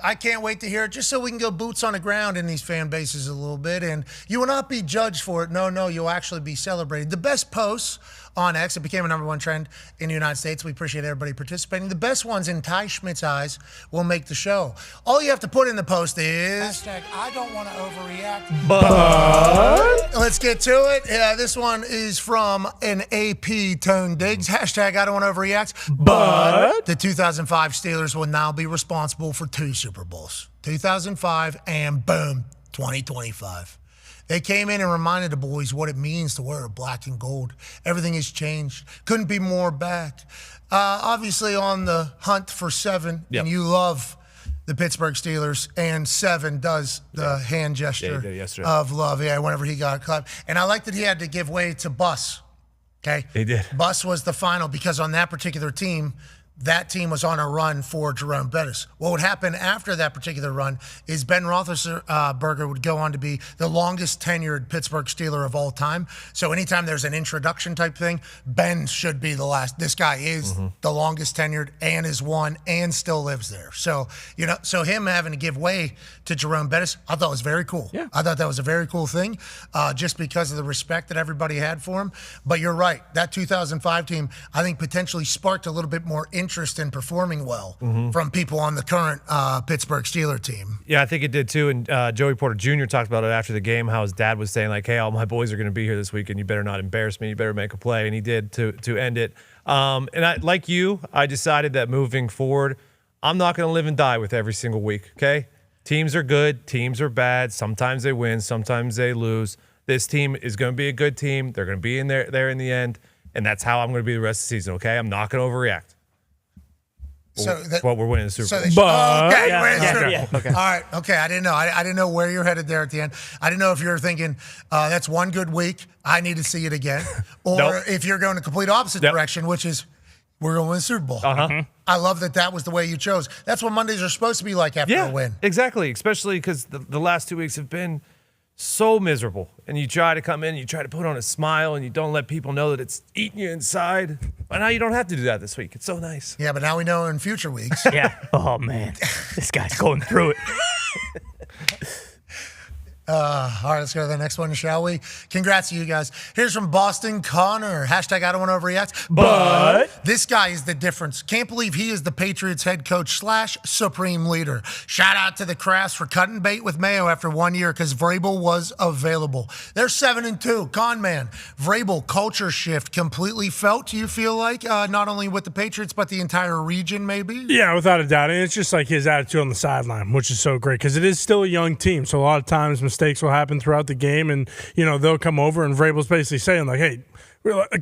I can't wait to hear it, just so we can go boots on the ground in these fan bases a little bit. And you will not be judged for it. No, you'll actually be celebrated. The best posts on X, it became a #1 trend in the United States. We appreciate everybody participating. The best ones in Ty Schmidt's eyes will make the show. All you have to put in the post is I don't want to overreact. But let's get to it. This one is from an AP Tone Diggs. I don't want to overreact. But the 2005 Steelers will now be responsible for 2 Super Bowls. 2005 and boom, 2025. They came in and reminded the boys what it means to wear black and gold. Everything has changed. Couldn't be more back. Obviously on the hunt for 7, and you love the Pittsburgh Steelers, and 7 does the hand gesture of love. Yeah, whenever he got clapped. And I like that he had to give way to Bus. Okay? He did. Bus was the final because on that particular team, that team was on a run for Jerome Bettis. What would happen after that particular run is Ben Roethlisberger would go on to be the longest tenured Pittsburgh Steeler of all time. So anytime there's an introduction type thing, Ben should be the last. This guy is the longest tenured and is won and still lives there. So, so him having to give way to Jerome Bettis, I thought was very cool. Yeah. I thought that was a very cool thing just because of the respect that everybody had for him. But you're right. That 2005 team, I think, potentially sparked a little bit more interest in performing well from people on the current Pittsburgh Steelers team. Yeah, I think it did too. And Joey Porter Jr. talked about it after the game, how his dad was saying, like, hey, all my boys are going to be here this weekend. You better not embarrass me. You better make a play. And he did to end it. And I, like you, I decided that moving forward, I'm not going to live and die with every single week, okay? Teams are good. Teams are bad. Sometimes they win. Sometimes they lose. This team is going to be a good team. They're going to be in there in the end. And that's how I'm going to be the rest of the season, okay? I'm not going to overreact. We're winning the Super Bowl. Okay. All right. Okay. I didn't know. I didn't know where you're headed there at the end. I didn't know if you were thinking that's one good week, I need to see it again, or if you're going the complete opposite direction, which is we're going to win the Super Bowl. I love that was the way you chose. That's what Mondays are supposed to be like after a win. Exactly. Especially because the last 2 weeks have been so miserable, and you try to come in, you try to put on a smile, and you don't let people know that it's eating you inside. But now you don't have to do that this week. It's so nice. Yeah, but now we know in future weeks. Yeah. Oh man, this guy's going through it. All right, let's go to the next one, shall we? Congrats to you guys. Here's from Boston Connor. Hashtag I don't want to overreact. But this guy is the difference. Can't believe he is the Patriots head coach / supreme leader. Shout out to the Crafts for cutting bait with Mayo after 1 year because Vrabel was available. They're 7-2. Con man. Vrabel culture shift completely felt, you feel like, not only with the Patriots, but the entire region maybe? Yeah, without a doubt. And it's just like his attitude on the sideline, which is so great because it is still a young team. So a lot of times mistakes will happen throughout the game, and they'll come over, and Vrabel's basically saying like, "Hey,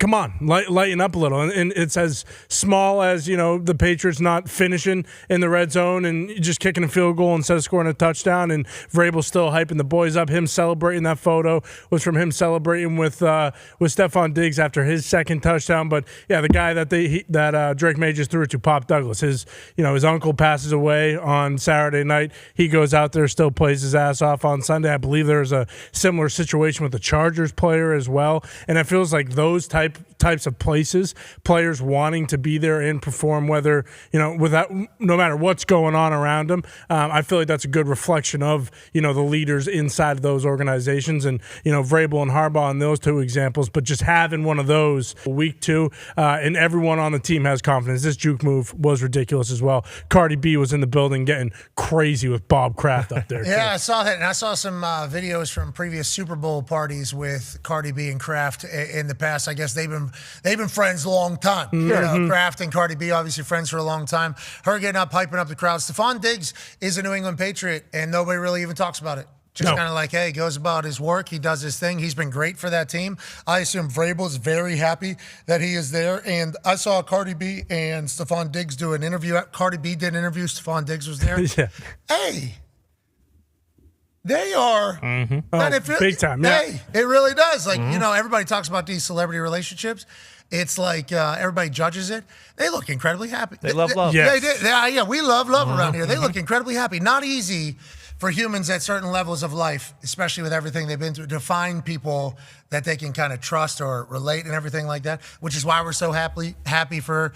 come on, lighten up a little." And it's as small as the Patriots not finishing in the red zone and just kicking a field goal instead of scoring a touchdown, and Vrabel still hyping the boys up. Him celebrating, that photo was from him celebrating with Stephon Diggs after his second touchdown. But yeah, the guy that Drake May just threw it to, Pop Douglas, his uncle passes away on Saturday night. He goes out there, still plays his ass off on Sunday. I believe there's a similar situation with the Chargers player as well, and it feels like those type types of places, players wanting to be there and perform, whether, no matter what's going on around them. I feel like that's a good reflection of, the leaders inside of those organizations, and, Vrabel and Harbaugh in those two examples, but just having one of those week 2, and everyone on the team has confidence. This juke move was ridiculous as well. Cardi B was in the building getting crazy with Bob Kraft up there. Yeah, I saw that, and I saw some videos from previous Super Bowl parties with Cardi B and Kraft in the past. I guess they've been friends a long time. Mm-hmm. Kraft and Cardi B, obviously friends for a long time. Her getting up, hyping up the crowd. Stephon Diggs is a New England Patriot, and nobody really even talks about it. Just kind of like, hey, he goes about his work. He does his thing. He's been great for that team. I assume Vrabel's very happy that he is there. And I saw Cardi B and Stephon Diggs do an interview. Cardi B did an interview. Stephon Diggs was there. Yeah. Hey, they are. Mm-hmm. Big time. Yeah. Hey, it really does. Like, everybody talks about these celebrity relationships. It's like everybody judges it. They look incredibly happy. They love love. Yes. They did. Yeah, we love around here. They look incredibly happy. Not easy for humans at certain levels of life, especially with everything they've been through, to find people that they can kind of trust or relate and everything like that, which is why we're so happy for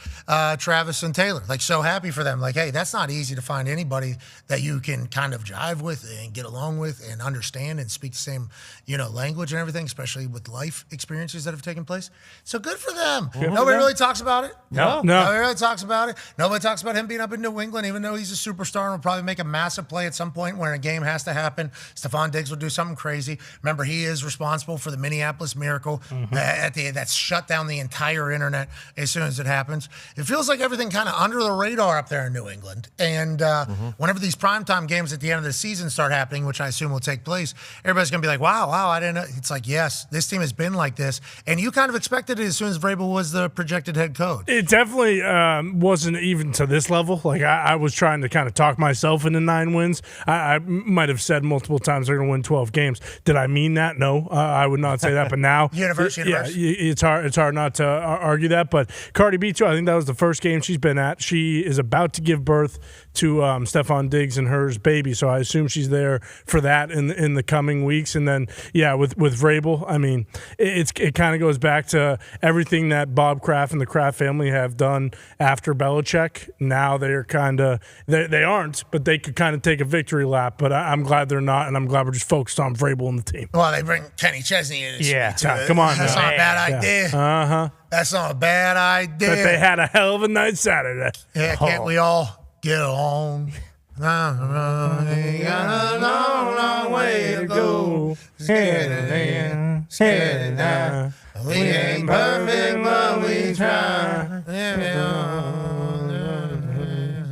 Travis and Taylor. Like, so happy for them. Like, hey, that's not easy to find anybody that you can kind of jive with and get along with and understand and speak the same, language and everything, especially with life experiences that have taken place. So good for them. Nobody really talks about it. No. Nobody really talks about it. Nobody talks about him being up in New England, even though he's a superstar and will probably make a massive play at some point when a game has to happen. Stephon Diggs will do something crazy. Remember, he is responsible for the Minneapolis Miracle that's shut down the entire internet as soon as it happens. It feels like everything kind of under the radar up there in New England. And whenever these primetime games at the end of the season start happening, which I assume will take place, everybody's going to be like, wow, I didn't know. It's like, yes, this team has been like this. And you kind of expected it as soon as Vrabel was the projected head coach. It definitely wasn't even to this level. Like, I was trying to kind of talk myself into 9 wins. I might have said multiple times they're going to win 12 games. Did I mean that? No, I would not say that. But now, it's hard not to argue that. But Cardi B, too, I think that was the first game she's been at. She is about to give birth to Stephon Diggs and her baby, so I assume she's there for that in the coming weeks. And then, with Vrabel, I mean, it kind of goes back to everything that Bob Kraft and the Kraft family have done after Belichick. Now they're kind of they aren't, but they could kind of take a victory lap. But I'm glad they're not, and I'm glad we're just focused on Vrabel and the team. Well, they bring Kenny Chesney in. Come on, that's not a bad idea. That's not a bad idea. But they had a hell of a night Saturday. Yeah, can't we all get along? We got a long way to go. Scared now. We ain't perfect, but we try.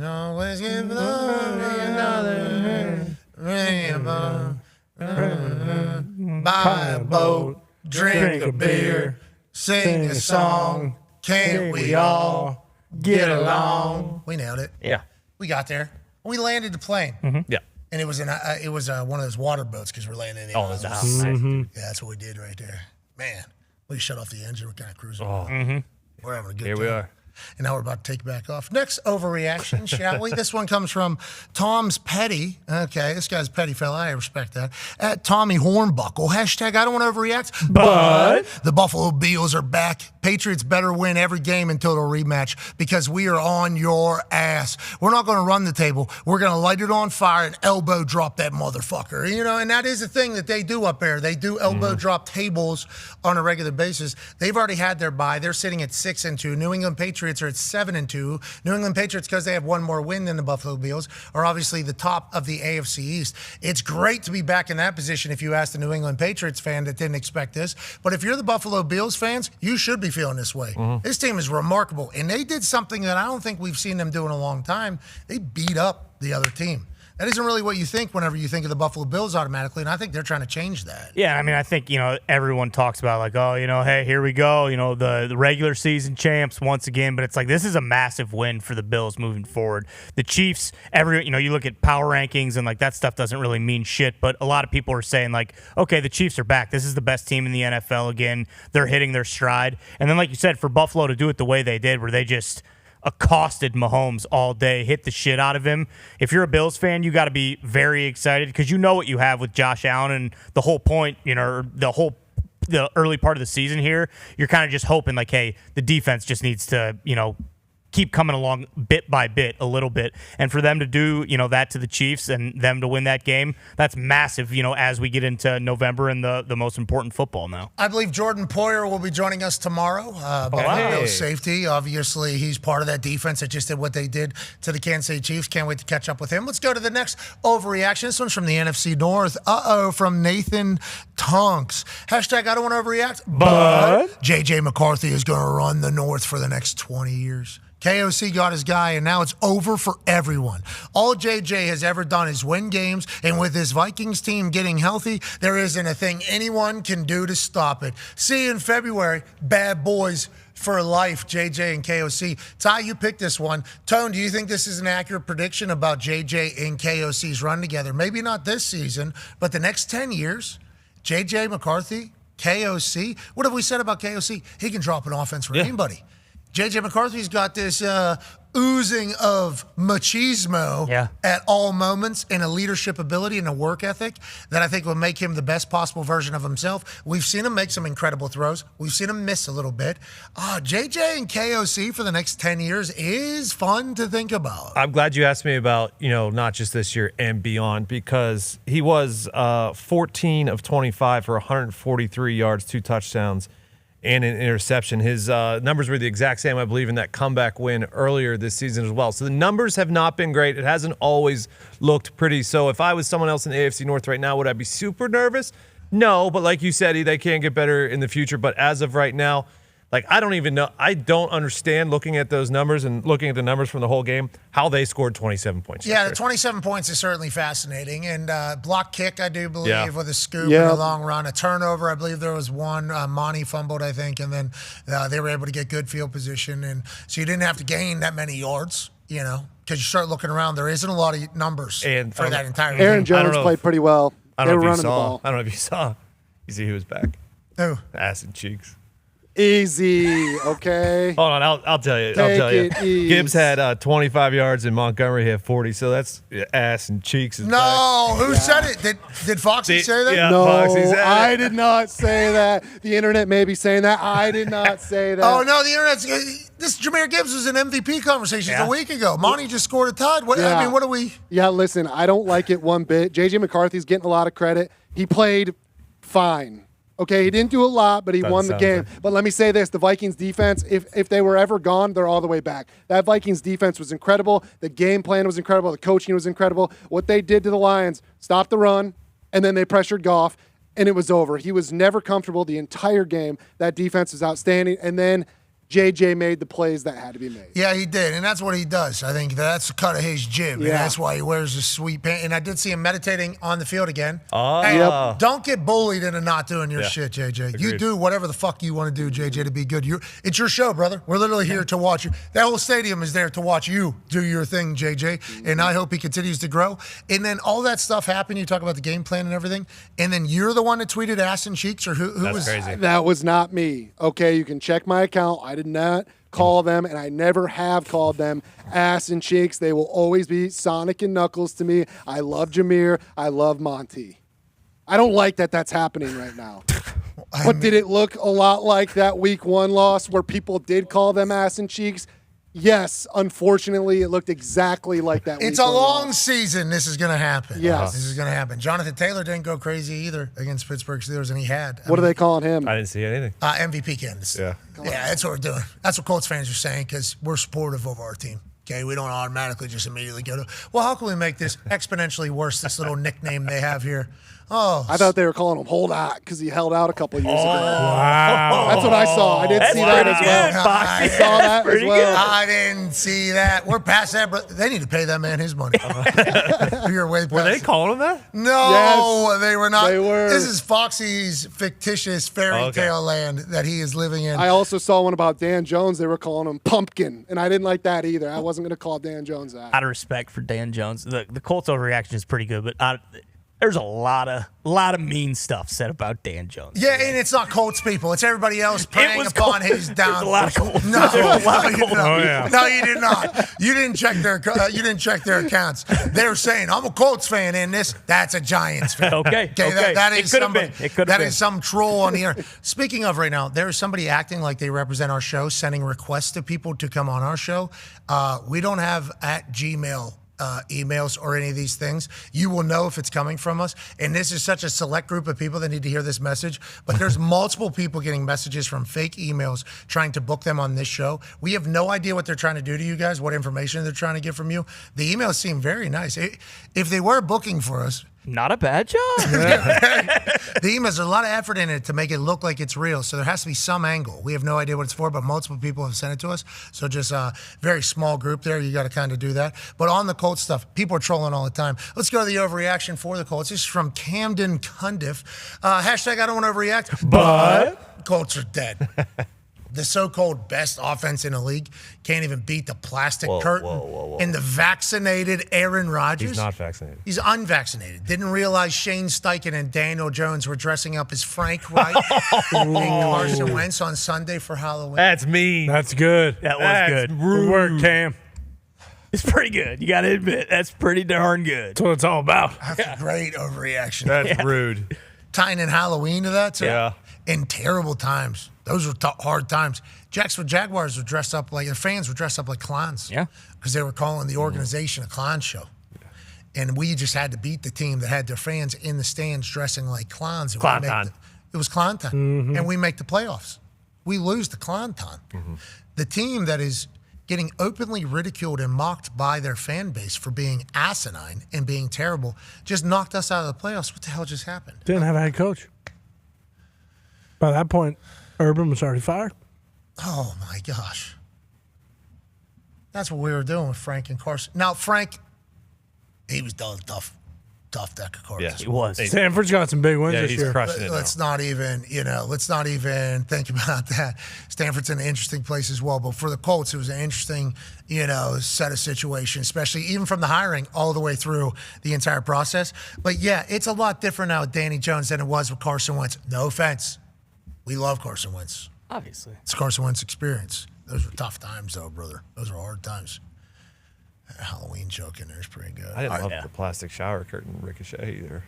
Always give another rainbow. Buy a boat, drink a beer, sing a song. Can't we all get along? We nailed it. Yeah, we got there. We landed the plane. Yeah, and it was one of those water boats because we're landing in the that's nice. Yeah, that's what we did right there. Man, we shut off the engine. We're kind of cruising. We're having a good time. Here we are. And now we're about to take back off. Next overreaction, shall we? This one comes from Tom's Petty. Okay, this guy's a petty fella. I respect that. At Tommy Hornbuckle. Hashtag I don't want to overreact. But the Buffalo Bills are back. Patriots better win every game until the rematch because we are on your ass. We're not going to run the table. We're going to light it on fire and elbow drop that motherfucker. And that is the thing that they do up there. They do elbow drop tables on a regular basis. They've already had their bye. They're sitting at 6-2. New England Patriots are at 7-2. New England Patriots, because they have one more win than the Buffalo Bills, are obviously the top of the AFC East. It's great to be back in that position if you ask the New England Patriots fan that didn't expect this. But if you're the Buffalo Bills fans, you should be feeling this way. This team is remarkable. And they did something that I don't think we've seen them do in a long time. They beat up the other team. That isn't really what you think whenever you think of the Buffalo Bills automatically, and I think they're trying to change that. Yeah, I mean, I think, everyone talks about like, hey, here we go, the regular season champs once again, but it's like this is a massive win for the Bills moving forward. The Chiefs, you look at power rankings and like that stuff doesn't really mean shit, but a lot of people are saying like, okay, the Chiefs are back. This is the best team in the NFL again. They're hitting their stride. And then like you said, for Buffalo to do it the way they did, where they just accosted Mahomes all day, hit the shit out of him. If you're a Bills fan, you got to be very excited because you know what you have with Josh Allen, and the whole point, the whole the early part of the season here, you're kind of just hoping like, hey, the defense just needs to, keep coming along bit by bit, a little bit. And for them to do, that to the Chiefs and them to win that game, that's massive, as we get into November and the most important football now. I believe Jordan Poyer will be joining us tomorrow. Bengals safety. Obviously, he's part of that defense that just did what they did to the Kansas City Chiefs. Can't wait to catch up with him. Let's go to the next overreaction. This one's from the NFC North. From Nathan Tonks. Hashtag I don't want to overreact, but J.J. McCarthy is going to run the North for the next 20 years. KOC got his guy, and now it's over for everyone. All JJ has ever done is win games, and with his Vikings team getting healthy, there isn't a thing anyone can do to stop it. See you in February. Bad boys for life, JJ and KOC. Ty, you picked this one. Tone, do you think this is an accurate prediction about JJ and KOC's run together? Maybe not this season, but the next 10 years, JJ McCarthy, KOC. What have we said about KOC? He can drop an offense for anybody. J.J. McCarthy's got this oozing of machismo at all moments and a leadership ability and a work ethic that I think will make him the best possible version of himself. We've seen him make some incredible throws. We've seen him miss a little bit. J.J. and KOC for the next 10 years is fun to think about. I'm glad you asked me about, not just this year and beyond, because he was 14 of 25 for 143 yards, 2 touchdowns, and an interception. His numbers were the exact same, I believe, in that comeback win earlier this season as well. So the numbers have not been great. It hasn't always looked pretty. So if I was someone else in the AFC North right now, would I be super nervous? No, but like you said, they can get better in the future. But as of right now, I don't even know. I don't understand looking at those numbers and looking at the numbers from the whole game, how they scored 27 points. Yeah, the 27 points is certainly fascinating. And block kick, I do believe, with a scoop and a long run. A turnover, I believe there was one. Monty fumbled, I think, and then they were able to get good field position. And so you didn't have to gain that many yards, because you start looking around. There isn't a lot of numbers for that entire game. Aaron Jones played pretty well. They were running the ball. I don't know if you saw. You see who was back? Who? Ass and cheeks. Easy, okay? Hold on, I'll tell you. Gibbs had 25 yards and Montgomery had 40, so that's ass and cheeks. Who said it? Did Foxy say that? Yeah, No, Foxy said I did not say that. The internet may be saying that. I did not say that. Oh, no, the internet's... This Jahmyr Gibbs was in MVP conversations a week ago. Monty just scored a touch. What are we... Yeah, listen, I don't like it one bit. J.J. McCarthy's getting a lot of credit. He played fine. Okay, he didn't do a lot, but he won the game. But let me say this, the Vikings defense, if they were ever gone, they're all the way back. That Vikings defense was incredible. The game plan was incredible. The coaching was incredible. What they did to the Lions, stopped the run, and then they pressured Goff, and it was over. He was never comfortable the entire game. That defense was outstanding. And then JJ made the plays that had to be made. Yeah, he did, and that's what he does. I think that's the cut of his jib, and that's why he wears his sweet pants. And I did see him meditating on the field again. Hey, don't get bullied into not doing your shit, JJ. Agreed. You do whatever the fuck you want to do, JJ, to be good. It's your show, brother. We're literally here to watch you. That whole stadium is there to watch you do your thing, JJ, and I hope he continues to grow. And then all that stuff happened. You talk about the game plan and everything, and then you're the one that tweeted ass and cheeks, or who was crazy. That was not me. Okay, you can check my account. I did not call them, and I never have called them ass and cheeks. They will always be Sonic and Knuckles to me. I love Jahmyr. I love Monty. I don't like that that's happening right now. But did it look a lot like that week 1 loss where people did call them ass and cheeks? Yes, unfortunately, it looked exactly like that. It's a long season. This is going to happen. Yes. This is going to happen. Jonathan Taylor didn't go crazy either against Pittsburgh Steelers, and he had. What are they calling him? I didn't see anything. MVP candidates. Yeah. Yeah, that's what we're doing. That's what Colts fans are saying because we're supportive of our team. Okay, we don't automatically just immediately go to, well, how can we make this exponentially worse, this little nickname they have here? Oh, I thought they were calling him Hold Out because he held out a couple years ago. Wow. That's what I saw. I didn't see that as well. I saw that as well. I didn't see that. We're past that, but they need to pay that man his money. You're way past. Were they calling him that? No, they were not. They were. This is Foxy's fictitious fairy tale land that he is living in. I also saw one about Dan Jones. They were calling him Pumpkin, and I didn't like that either. I wasn't going to call Dan Jones that. Out of respect for Dan Jones, the Colts overreaction is pretty good, but There's a lot of mean stuff said about Dan Jones. Yeah, and it's not Colts people. It's everybody else preying upon his down. There's a lot of Colts. No, Yeah. no, you did not. You didn't check their accounts. They're saying, I'm a Colts fan in this. That's a Giants fan. Okay. That It is could have somebody. been. It could have That been. is some troll on the air. Speaking of right now, there is somebody acting like they represent our show, sending requests to people to come on our show. We don't have at Gmail emails or any of these things. You will know if it's coming from us. And this is such a select group of people that need to hear this message. But there's multiple people getting messages from fake emails trying to book them on this show. We have no idea what they're trying to do to you guys, what information they're trying to get from you. The emails seem very nice. If they were booking for us, not a bad job. The emails, there's a lot of effort in it to make it look like it's real. So there has to be some angle. We have no idea what it's for, but multiple people have sent it to us. So just a very small group there. You got to kind of do that. But on the Colts stuff, people are trolling all the time. Let's go to the overreaction for the Colts. This is from Camden Cundiff. Hashtag I don't want to overreact, but Colts are dead. The so-called best offense in the league can't even beat the plastic curtain and the vaccinated Aaron Rodgers. He's not vaccinated. He's unvaccinated. Didn't realize Shane Steichen and Daniel Jones were dressing up as Frank Reich and Carson Wentz on Sunday for Halloween. That's mean. That's good. That was That's good. Good work, Cam. It's pretty good. You got to admit, that's pretty darn good. That's what it's all about. That's a great overreaction. That's rude. Tying in Halloween to that, too. Yeah. In terrible times. Those were hard times. Jacksonville Jaguars were dressed up like, their fans were dressed up like clowns. Yeah. Because they were calling the organization a clown show. And we just had to beat the team that had their fans in the stands dressing like clowns. And Clown time. It was clown time. And we make the playoffs. We lose the clown time. The team that is getting openly ridiculed and mocked by their fan base for being asinine and being terrible just knocked us out of the playoffs. What the hell just happened? Didn't have a head coach. By that point, Urban was already fired. Oh, my gosh. That's what we were doing with Frank and Carson. Now, Frank, he was done tough deck of cards. Yeah, he was. Stanford's got some big wins Yeah, this he's year. crushing it Let's now. not even think about that. Stanford's in an interesting place as well. But for the Colts, it was an interesting, set of situations, especially even from the hiring all the way through the entire process. But yeah, it's a lot different now with Danny Jones than it was with Carson Wentz. No offense. We love Carson Wentz. Obviously. It's Carson Wentz experience. Those were tough times, though, brother. Those were hard times. That Halloween joke in there is pretty good. I didn't love the plastic shower curtain ricochet either.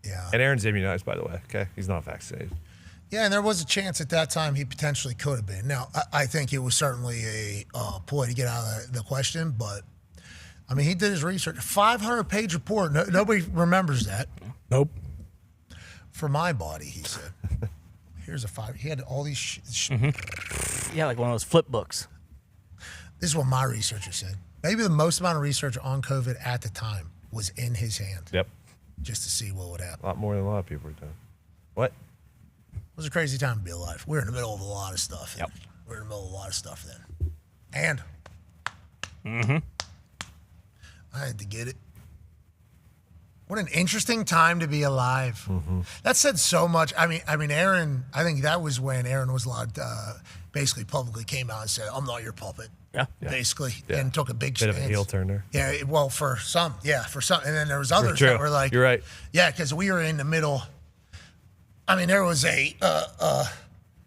Yeah. And Aaron's immunized, by the way. Okay, he's not vaccinated. Yeah, and there was a chance at that time he potentially could have been. Now, I think it was certainly a ploy to get out of the question, but, I mean, he did his research. 500-page report. Nobody remembers that. Nope. For my body, he said. Here's a 5. He had all these Yeah, like one of those flip books. This is what my researcher said. Maybe the most amount of research on COVID at the time was in his hand. Yep. Just to see what would happen. A lot more than a lot of people are doing. What? It was a crazy time to be alive. We're in the middle of a lot of stuff. Yep. We're in the middle of a lot of stuff then. And I had to get it. What an interesting time to be alive. That said so much. I mean, Aaron, I think that was when Aaron was basically publicly came out and said, I'm not your puppet. Yeah. Basically. And took a big Bit stance. of a heel turn there. Yeah, well, for some. And then there was others True. that were like, You're right. Yeah, because we were in the middle. I mean, there was a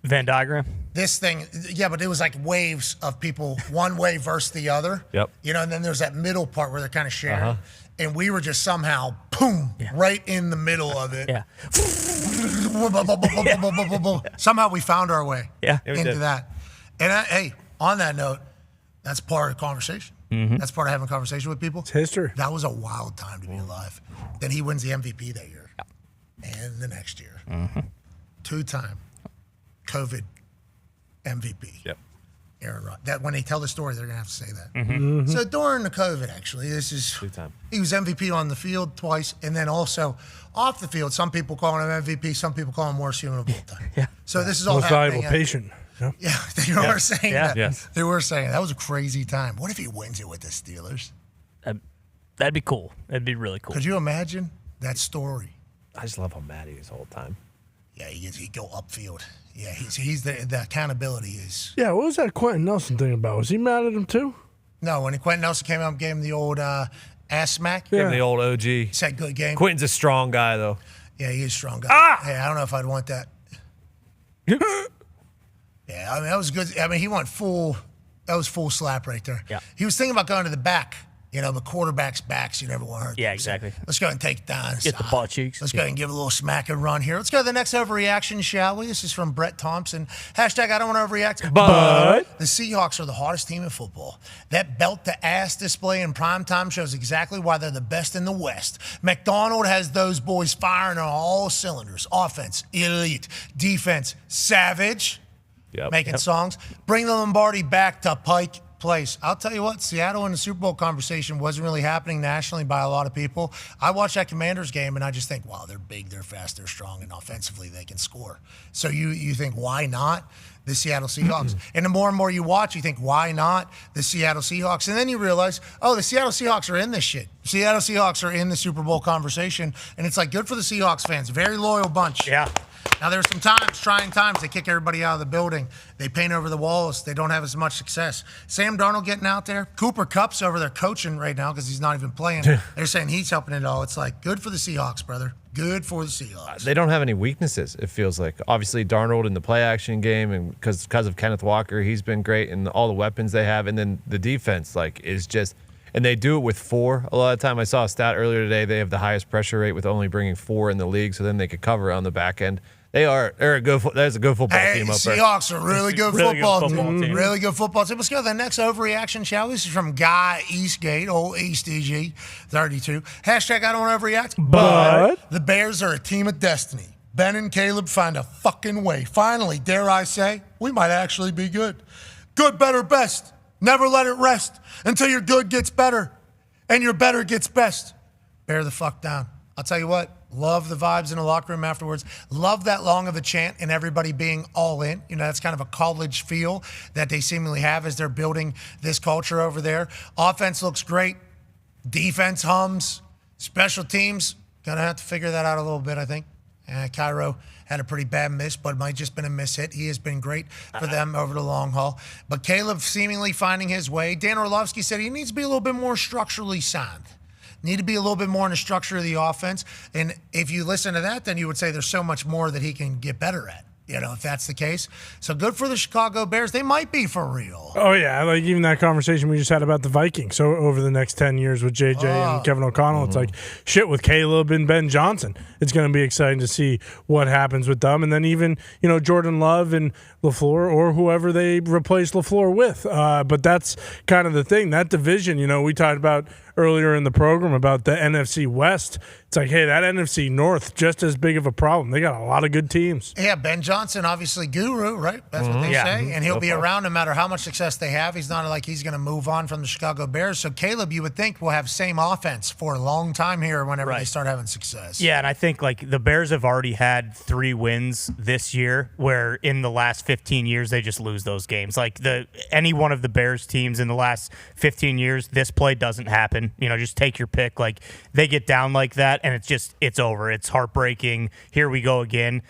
Venn diagram. this thing, yeah, but it was like waves of people, one way versus the other. Yep. And then there's that middle part where they're kind of sharing. And we were just somehow, boom, right in the middle of it. Yeah. Somehow we found our way Yeah. into that. And hey, on that note, that's part of the conversation. That's part of having a conversation with people. It's history. That was a wild time to be alive. Then he wins the MVP that year. And the next year. 2-time COVID MVP. Yep. Aaron Rodgers. That when they tell the story, they're gonna have to say that. So during the COVID, actually, this is 2-time. he was MVP on the field twice, and then also off the field. Some people call him MVP, some people call him worst human of all time. Yeah. So this is all Most happening. valuable patient. Yeah. Yeah, they were saying Yeah. that. Yes. They were saying that was a crazy time. What if he wins it with the Steelers? That'd be cool. That'd be really cool. Could you imagine that story? I just love how mad he is the whole time. Yeah, he go upfield. Yeah, he's the accountability is. Yeah, what was that Quentin Nelson thing about? Was he mad at him too? No, when Quentin Nelson came out and gave him the old Ass smack. Give him the old OG. He's had a good game. Quentin's a strong guy, though. Yeah, he is a strong guy. Hey, I don't know if I'd want that. Yeah, I mean, that was good. I mean, he went full. That was full slap right there. Yeah. He was thinking about going to the back. You know, the quarterback's backs, you never want to hurt. Yeah, them. exactly. So let's go ahead and take Dahn. Get the butt cheeks. Let's go ahead and give a little smack and run here. Let's go to the next overreaction, shall we? This is from Brett Thompson. Hashtag I don't want to overreact. But the Seahawks are the hardest team in football. That belt-to-ass display in primetime shows exactly why they're the best in the West. McDonald has those boys firing on all cylinders. Offense, elite. Defense, savage. Making songs. Bring the Lombardi back to Pike Place. I'll tell you what, Seattle in the Super Bowl conversation wasn't really happening nationally by a lot of people. I watched that Commanders game and I just think, wow, they're big, they're fast, they're strong, and offensively they can score. So you think, why not the Seattle Seahawks? And the more and more you watch, you think, why not the Seattle Seahawks? And then you realize, oh, the Seattle Seahawks are in this shit. Seattle Seahawks are in the Super Bowl conversation. And it's like, good for the Seahawks fans. Very loyal bunch. Yeah. Now, there were some times, trying times, they kick everybody out of the building. They paint over the walls. They don't have as much success. Sam Darnold getting out there. Cooper Kupp's over there coaching right now because he's not even playing. They're saying he's helping it all. It's like, good for the Seahawks, brother. Good for the Seahawks. They don't have any weaknesses, it feels like. Obviously, Darnold in the play-action game, and because of Kenneth Walker, he's been great, and all the weapons they have. And then the defense, is just – and they do it with 4 a lot of the time. I saw a stat earlier today. They have the highest pressure rate with only bringing 4 in the league, so then they could cover on the back end. They're a good football team up there. Seahawks are really good football team. Really good football team. Let's go to the next overreaction, shall we? This is from Guy Eastgate, old East EG, 32. Hashtag I don't want to overreact. But the Bears are a team of destiny. Ben and Caleb find a fucking way. Finally, dare I say, we might actually be good. Good, better, best. Never let it rest until your good gets better and your better gets best. Bear the fuck down. I'll tell you what. Love the vibes in the locker room afterwards. Love that long of a chant and everybody being all in. You know, that's kind of a college feel that they seemingly have as they're building this culture over there. Offense looks great. Defense hums. Special teams, going to have to figure that out a little bit, I think. Cairo had a pretty bad miss, but it might just been a miss hit. He has been great for them over the long haul. But Caleb seemingly finding his way. Dan Orlovsky said he needs to be a little bit more structurally sound. Need to be a little bit more in the structure of the offense. And if you listen to that, then you would say there's so much more that he can get better at, if that's the case. So good for the Chicago Bears. They might be for real. Oh, yeah. Like even that conversation we just had about the Vikings. So over the next 10 years with JJ and Kevin O'Connell, it's like shit with Caleb and Ben Johnson. It's going to be exciting to see what happens with them. And then even, Jordan Love and LaFleur or whoever they replace LaFleur with. But that's kind of the thing. That division, we talked about earlier in the program about the NFC West. It's like, hey, that NFC North, just as big of a problem. They got a lot of good teams. Yeah, Ben Johnson, obviously guru, right? That's what they say. And he'll be around no matter how much success they have. He's not like he's going to move on from the Chicago Bears. So Caleb, you would think, will have same offense for a long time here whenever they start having success. Yeah, and I think the Bears have already had 3 wins this year where in the last 15 years they just lose those games. Any one of the Bears teams in the last 15 years, this play doesn't happen. Just take your pick. They get down like that, and it's over. It's heartbreaking. Here we go again.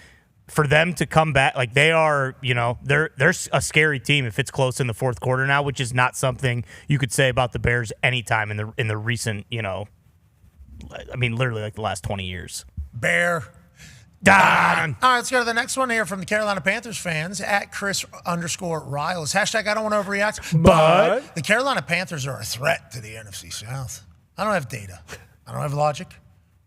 For them to come back, they are, they're a scary team if it's close in the fourth quarter now, which is not something you could say about the Bears anytime in the recent, literally the last 20 years. Bear. Dahn. All right, let's go to the next one here from the Carolina Panthers fans at Chris_Riles. Hashtag I don't want to overreact. But the Carolina Panthers are a threat to the NFC South. I don't have data. I don't have logic.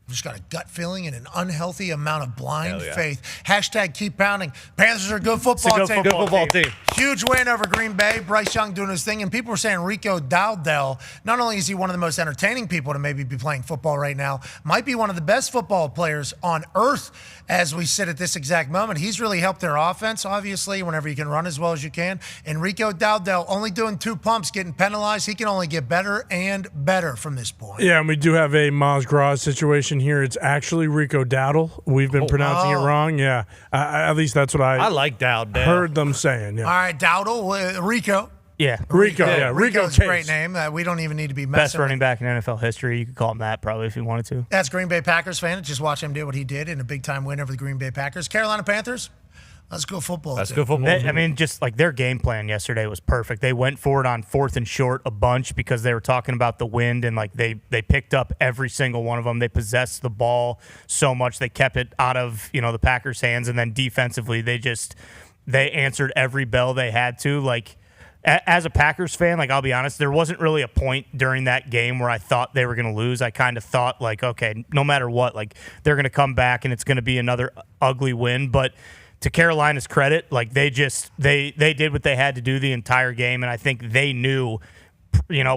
I've just got a gut feeling and an unhealthy amount of blind faith. Hashtag keep pounding. Panthers are a good football team. Good football team. Huge win over Green Bay. Bryce Young doing his thing. And people were saying Rico Dowdell, not only is he one of the most entertaining people to maybe be playing football right now, might be one of the best football players on earth as we sit at this exact moment. He's really helped their offense, obviously, whenever you can run as well as you can. And Rico Dowdell only doing 2 pumps, getting penalized. He can only get better and better from this point. Yeah, and we do have a Miles Gras situation here. It's actually Rico Dowdle. We've been pronouncing it wrong. Yeah, at least that's what I like Dowd. Heard them saying. Yeah. All right, Dowdle, Rico. Yeah, Rico. Yeah, Rico's a great name. We don't even need to be messing best running back in NFL history. You could call him that probably if you wanted to. That's Green Bay Packers fan. Just watch him do what he did in a big-time win over the Green Bay Packers. Carolina Panthers, Let's go football. Let's go football. I mean, just like their game plan yesterday was perfect. They went for it on 4th and short a bunch because they were talking about the wind, and like they picked up every single one of them. They possessed the ball so much they kept it out of the Packers' hands, and then defensively they answered every bell they had to. Like as a Packers fan, like I'll be honest, there wasn't really a point during that game where I thought they were going to lose. I kind of thought like, okay, no matter what, like they're going to come back and it's going to be another ugly win, but. To Carolina's credit, like they did what they had to do the entire game, and I think they knew,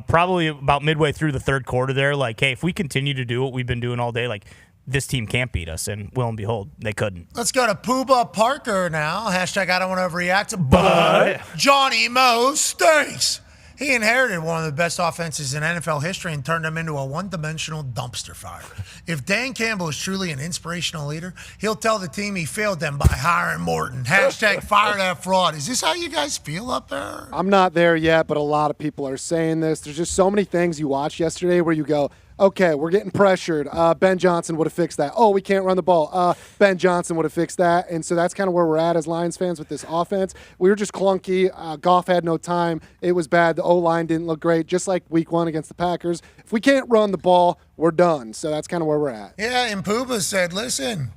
probably about midway through the third quarter there, like, hey, if we continue to do what we've been doing all day, like this team can't beat us, and lo and behold, they couldn't. Let's go to Pooba Parker now. Hashtag I don't want to overreact, but Johnny Mo stinks. He inherited one of the best offenses in NFL history and turned them into a one-dimensional dumpster fire. If Dan Campbell is truly an inspirational leader, he'll tell the team he failed them by hiring Morton. Hashtag fire that fraud. Is this how you guys feel up there? I'm not there yet, but a lot of people are saying this. There's just so many things you watched yesterday where you go, okay, we're getting pressured. Ben Johnson would have fixed that. Oh, we can't run the ball. Ben Johnson would have fixed that. And so that's kind of where we're at as Lions fans with this offense. We were just clunky. Goff had no time. It was bad. The O-line didn't look great, just like week 1 against the Packers. If we can't run the ball, we're done. So that's kind of where we're at. Yeah, and Pooba said, listen,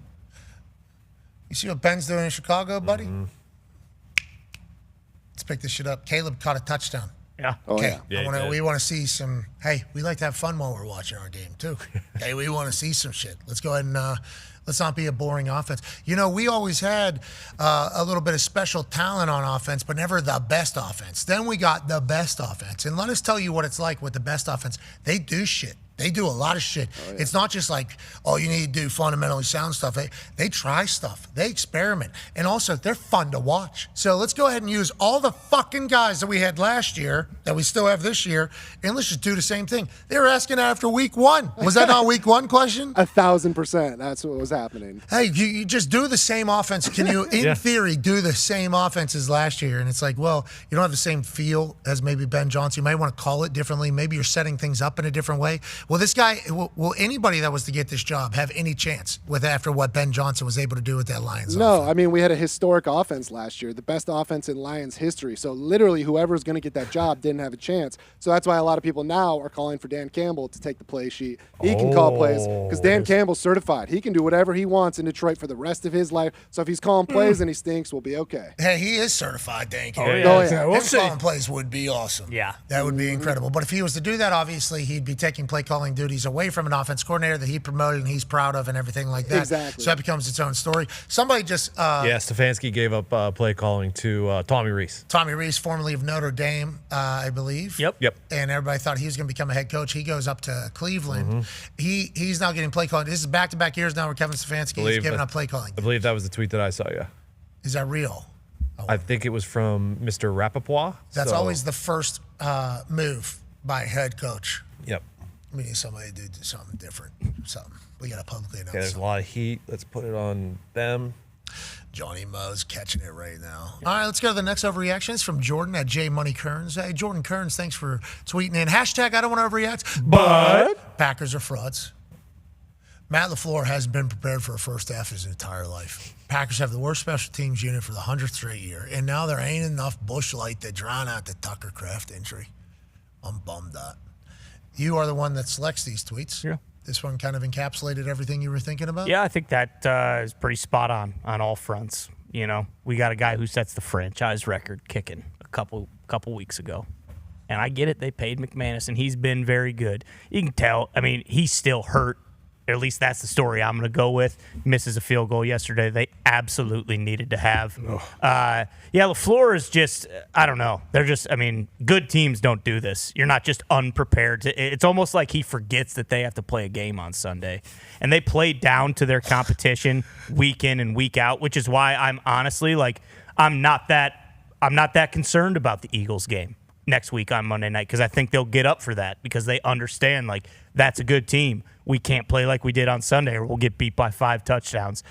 you see what Ben's doing in Chicago, buddy? Mm-hmm. Let's pick this shit up. Caleb caught a touchdown. Yeah. Okay. We want to see some. Hey, we like to have fun while we're watching our game too. Hey, we want to see some shit. Let's go ahead and let's not be a boring offense. We always had a little bit of special talent on offense, but never the best offense. Then we got the best offense, and let us tell you what it's like with the best offense. They do shit. They do a lot of shit. Oh, yeah. It's not just like, oh, you need to do fundamentally sound stuff. They try stuff. They experiment. And also, they're fun to watch. So let's go ahead and use all the fucking guys that we had last year, that we still have this year, and let's just do the same thing. They were asking after week 1. Was that not a week 1 question? 1,000%. That's what was happening. Hey, you just do the same offense. Can you, in theory, do the same offense as last year? And it's like, well, you don't have the same feel as maybe Ben Johnson. You might want to call it differently. Maybe you're setting things up in a different way. Well, this guy, will anybody that was to get this job have any chance with after what Ben Johnson was able to do with that Lions offense? I mean, we had a historic offense last year, the best offense in Lions history. So literally whoever's going to get that job didn't have a chance. So that's why a lot of people now are calling for Dan Campbell to take the play sheet. He can call plays because Dan Campbell's certified. He can do whatever he wants in Detroit for the rest of his life. So if he's calling plays and he stinks, we'll be okay. Hey, he is certified, Dan Campbell. Oh, yeah. We'll calling plays would be awesome. Yeah. That would be incredible. But if he was to do that, obviously he'd be taking play calling duties away from an offense coordinator that he promoted and he's proud of and everything like that. Exactly. So that becomes its own story. Somebody just Stefanski gave up play calling to Tommy Rees. Tommy Rees, formerly of Notre Dame, I believe. Yep. And everybody thought he was going to become a head coach. He goes up to Cleveland. He's now getting play calling. This is back-to-back years now where Kevin Stefanski is giving up play calling. I believe that was the tweet that I saw, yeah. Is that real? I think it was from Mr. Rappaport. That's always the first move by a head coach. Yep. We need somebody to do something different. We got to publicly announce. Okay, there's a lot of heat. Let's put it on them. Johnny Mo's catching it right now. All right, let's go to the next overreaction. It's from Jordan at J Money Kearns. Hey, Jordan Kearns, thanks for tweeting in. Hashtag I don't want to overreact, but Packers are frauds. Matt LaFleur hasn't been prepared for a first half his entire life. Packers have the worst special teams unit for the 100th straight year, and now there ain't enough Busch Light to drown out the Tucker Kraft injury. I'm bummed out. You are the one that selects these tweets. Yeah. This one kind of encapsulated everything you were thinking about? Yeah, I think that is pretty spot on all fronts. We got a guy who sets the franchise record kicking a couple weeks ago. And I get it. They paid McManus, and he's been very good. You can tell. I mean, he's still hurt. At least that's the story I'm going to go with. Misses a field goal yesterday. They absolutely needed to have. LaFleur is just, I don't know. They're just, good teams don't do this. You're not just unprepared. It's almost like he forgets that they have to play a game on Sunday. And they play down to their competition week in and week out, which is why I'm honestly, I'm not that concerned about the Eagles game next week on Monday night, because I think they'll get up for that because they understand, that's a good team. We can't play like we did on Sunday or we'll get beat by 5 touchdowns.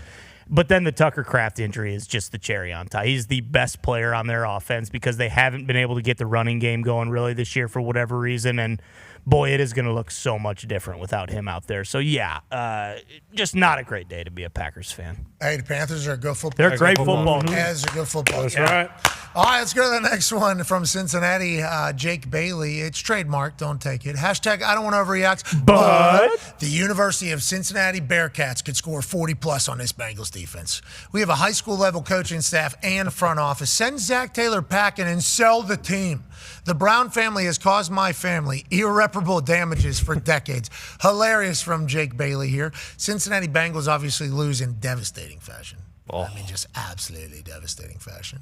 But then the Tucker Kraft injury is just the cherry on top. He's the best player on their offense because they haven't been able to get the running game going really this year for whatever reason. And boy, it is going to look so much different without him out there. So, yeah, just not a great day to be a Packers fan. Hey, the Panthers are a good football. They're a great football team. Yeah, it's a good football That's team. right. All right, let's go to the next one from Cincinnati. Jake Bailey. It's trademark. Don't take it. Hashtag I don't want to overreact. But the University of Cincinnati Bearcats could score 40-plus on this Bengals defense. We have a high school level coaching staff and front office. Send Zach Taylor packing and sell the team. The Brown family has caused my family irreparable damages for decades. Hilarious from Jake Bailey here. Cincinnati Bengals obviously lose in devastating fashion. I mean, just absolutely devastating fashion.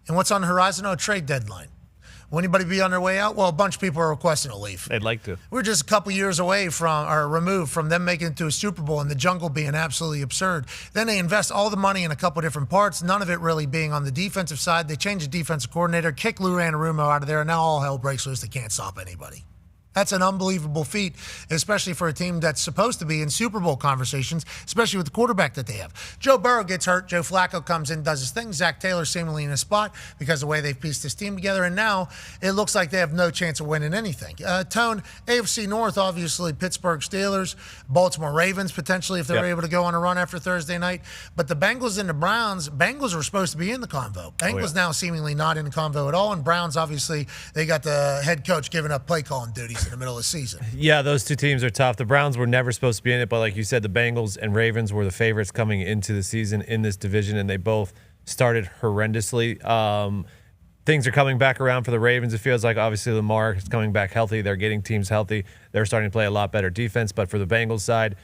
And what's on the horizon? A trade deadline. Will anybody be on their way out? Well, a bunch of people are requesting a leave. They'd like to. We're just a couple years away from, or removed from them making it to a Super Bowl and the jungle being absolutely absurd. Then they invest all the money in a couple different parts, none of it really being on the defensive side. They change the defensive coordinator, kick Lou Anarumo out of there, and now all hell breaks loose. They can't stop anybody. That's an unbelievable feat, especially for a team that's supposed to be in Super Bowl conversations, especially with the quarterback that they have. Joe Burrow gets hurt. Joe Flacco comes in, does his thing. Zach Taylor seemingly in his spot because of the way they've pieced this team together. And now it looks like they have no chance of winning anything. Tone, AFC North, obviously, Pittsburgh Steelers, Baltimore Ravens, potentially, if they're able to go on a run after Thursday night. But the Bengals and the Browns, Bengals were supposed to be in the convo. Bengals now seemingly not in the convo at all. And Browns, obviously, they got the head coach giving up play calling duties in the middle of the season. Yeah, those two teams are tough. The Browns were never supposed to be in it, but like you said, the Bengals and Ravens were the favorites coming into the season in this division, and they both started horrendously. Things are coming back around for the Ravens. It feels like obviously Lamar is coming back healthy. They're getting teams healthy. They're starting to play a lot better defense. But for the Bengals side,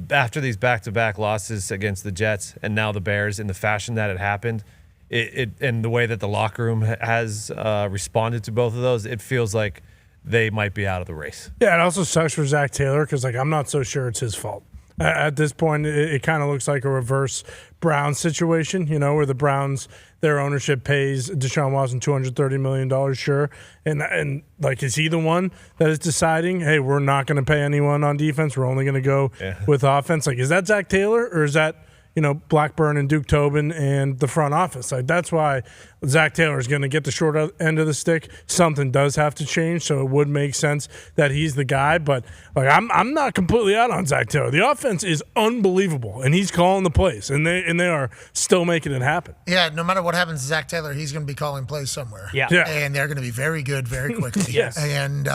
after these back-to-back losses against the Jets and now the Bears in the fashion that it happened, and the way that the locker room has responded to both of those, it feels like they might be out of the race. Yeah, it also sucks for Zach Taylor because, I'm not so sure it's his fault. At this point, it kind of looks like a reverse Browns situation, where the Browns, their ownership pays Deshaun Watson $230 million, sure. And is he the one that is deciding, hey, we're not going to pay anyone on defense, we're only going to go with offense? Is that Zach Taylor or is that Blackburn and Duke Tobin and the front office? That's why Zach Taylor is going to get the short end of the stick. Something does have to change, so it would make sense that he's the guy. But I'm not completely out on Zach Taylor. The offense is unbelievable, and he's calling the plays, and they are still making it happen. Yeah, no matter what happens to Zach Taylor, he's going to be calling plays somewhere. Yeah. And they're going to be very good very quickly. Yes. And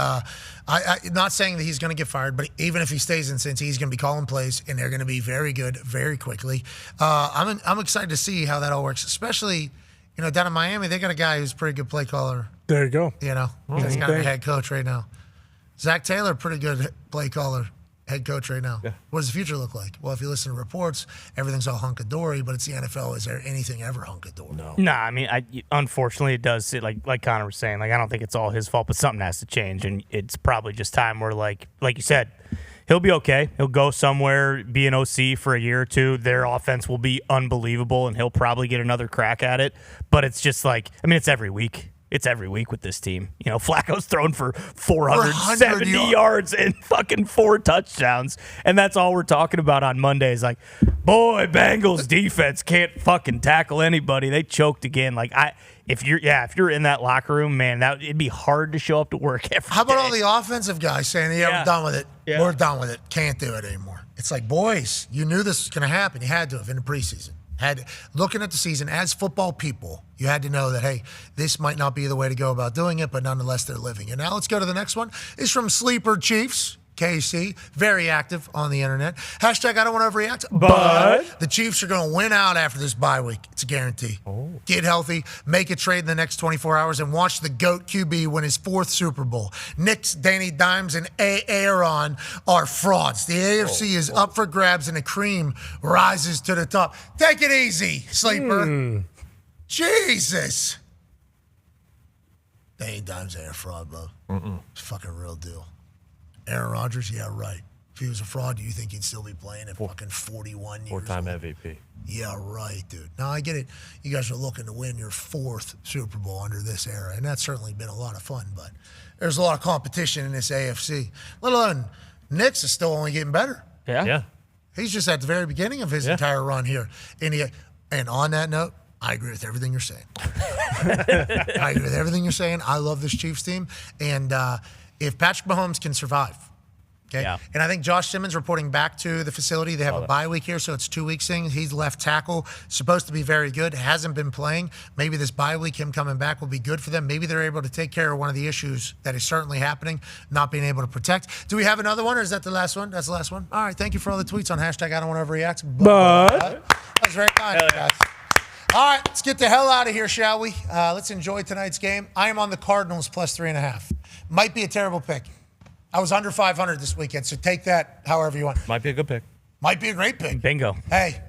I'm not saying that he's going to get fired, but even if he stays in Cincy, he's going to be calling plays, and they're going to be very good very quickly. I'm excited to see how that all works, especially, down in Miami, they got a guy who's a pretty good play caller. There you go. He's kind of a head coach right now. Zach Taylor, pretty good play caller, head coach right now. Yeah. What does the future look like? Well, if you listen to reports, everything's all hunky-dory, but it's the NFL. Is there anything ever hunky-dory? No, I mean, unfortunately, it does. Like Connor was saying, I don't think it's all his fault, but something has to change, and it's probably just time where, like you said, he'll be okay. He'll go somewhere, be an OC for a year or two. Their offense will be unbelievable, and he'll probably get another crack at it. But it's just it's every week. It's every week with this team. Flacco's thrown for 470 yards and fucking 4 touchdowns. And that's all we're talking about on Monday is boy, Bengals defense can't fucking tackle anybody. They choked again. If you're in that locker room, man, it'd be hard to show up to work every day. How about all the offensive guys saying, we're done with it. Yeah. We're done with it. Can't do it anymore. It's boys, you knew this was going to happen. You had to have in the preseason. Looking at the season as football people, you had to know that, hey, this might not be the way to go about doing it, but nonetheless, they're living it. Now let's go to the next one. It's from Sleeper Chiefs. KC, very active on the internet. Hashtag I don't want to overreact, but the Chiefs are going to win out after this bye week. It's a guarantee. Get healthy, make a trade in the next 24 hours, and watch the GOAT QB win his 4th Super Bowl. Knicks, Danny Dimes, and Aaron are frauds. The AFC is up for grabs, and the cream rises to the top. Take it easy, Sleeper. Jesus. Danny Dimes ain't a fraud, bro. It's a fucking real deal. Aaron Rodgers, yeah, right. If he was a fraud, do you think he'd still be playing at fucking 41 years old? 4-time MVP. Yeah, right, dude. Now, I get it. You guys are looking to win your 4th Super Bowl under this era, and that's certainly been a lot of fun, but there's a lot of competition in this AFC. Let alone Knicks is still only getting better. Yeah. He's just at the very beginning of his entire run here. And on that note, I agree with everything you're saying. I agree with everything you're saying. I love this Chiefs team, and if Patrick Mahomes can survive, okay? Yeah. And I think Josh Simmons reporting back to the facility. They have a bye week here, so it's 2 weeks thing. He's left tackle, supposed to be very good, hasn't been playing. Maybe this bye week, him coming back, will be good for them. Maybe they're able to take care of one of the issues that is certainly happening, not being able to protect. Do we have another one, or is that the last one? That's the last one. All right, thank you for all the tweets on hashtag I don't want to overreact. But that was very kind, guys. All right, let's get the hell out of here, shall we? Let's enjoy tonight's game. I am on the Cardinals plus 3.5. Might be a terrible pick. I was under 500 this weekend, so take that however you want. Might be a good pick. Might be a great pick. Bingo. Hey,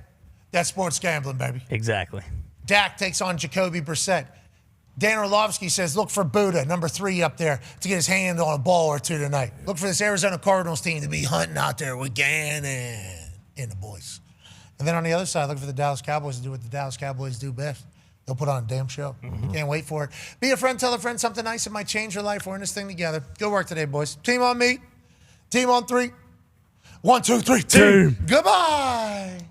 that's sports gambling, baby. Exactly. Dak takes on Jacoby Brissett. Dan Orlovsky says, look for Buddha, number 3 up there, to get his hand on a ball or two tonight. Look for this Arizona Cardinals team to be hunting out there with Gannon and the boys. And then on the other side, look for the Dallas Cowboys to do what the Dallas Cowboys do best. They'll put on a damn show. Can't wait for it. Be a friend, tell a friend something nice that might change your life. We're in this thing together. Good work today, boys. Team on me. Team on 3. 1, 2, 3. Team. Goodbye.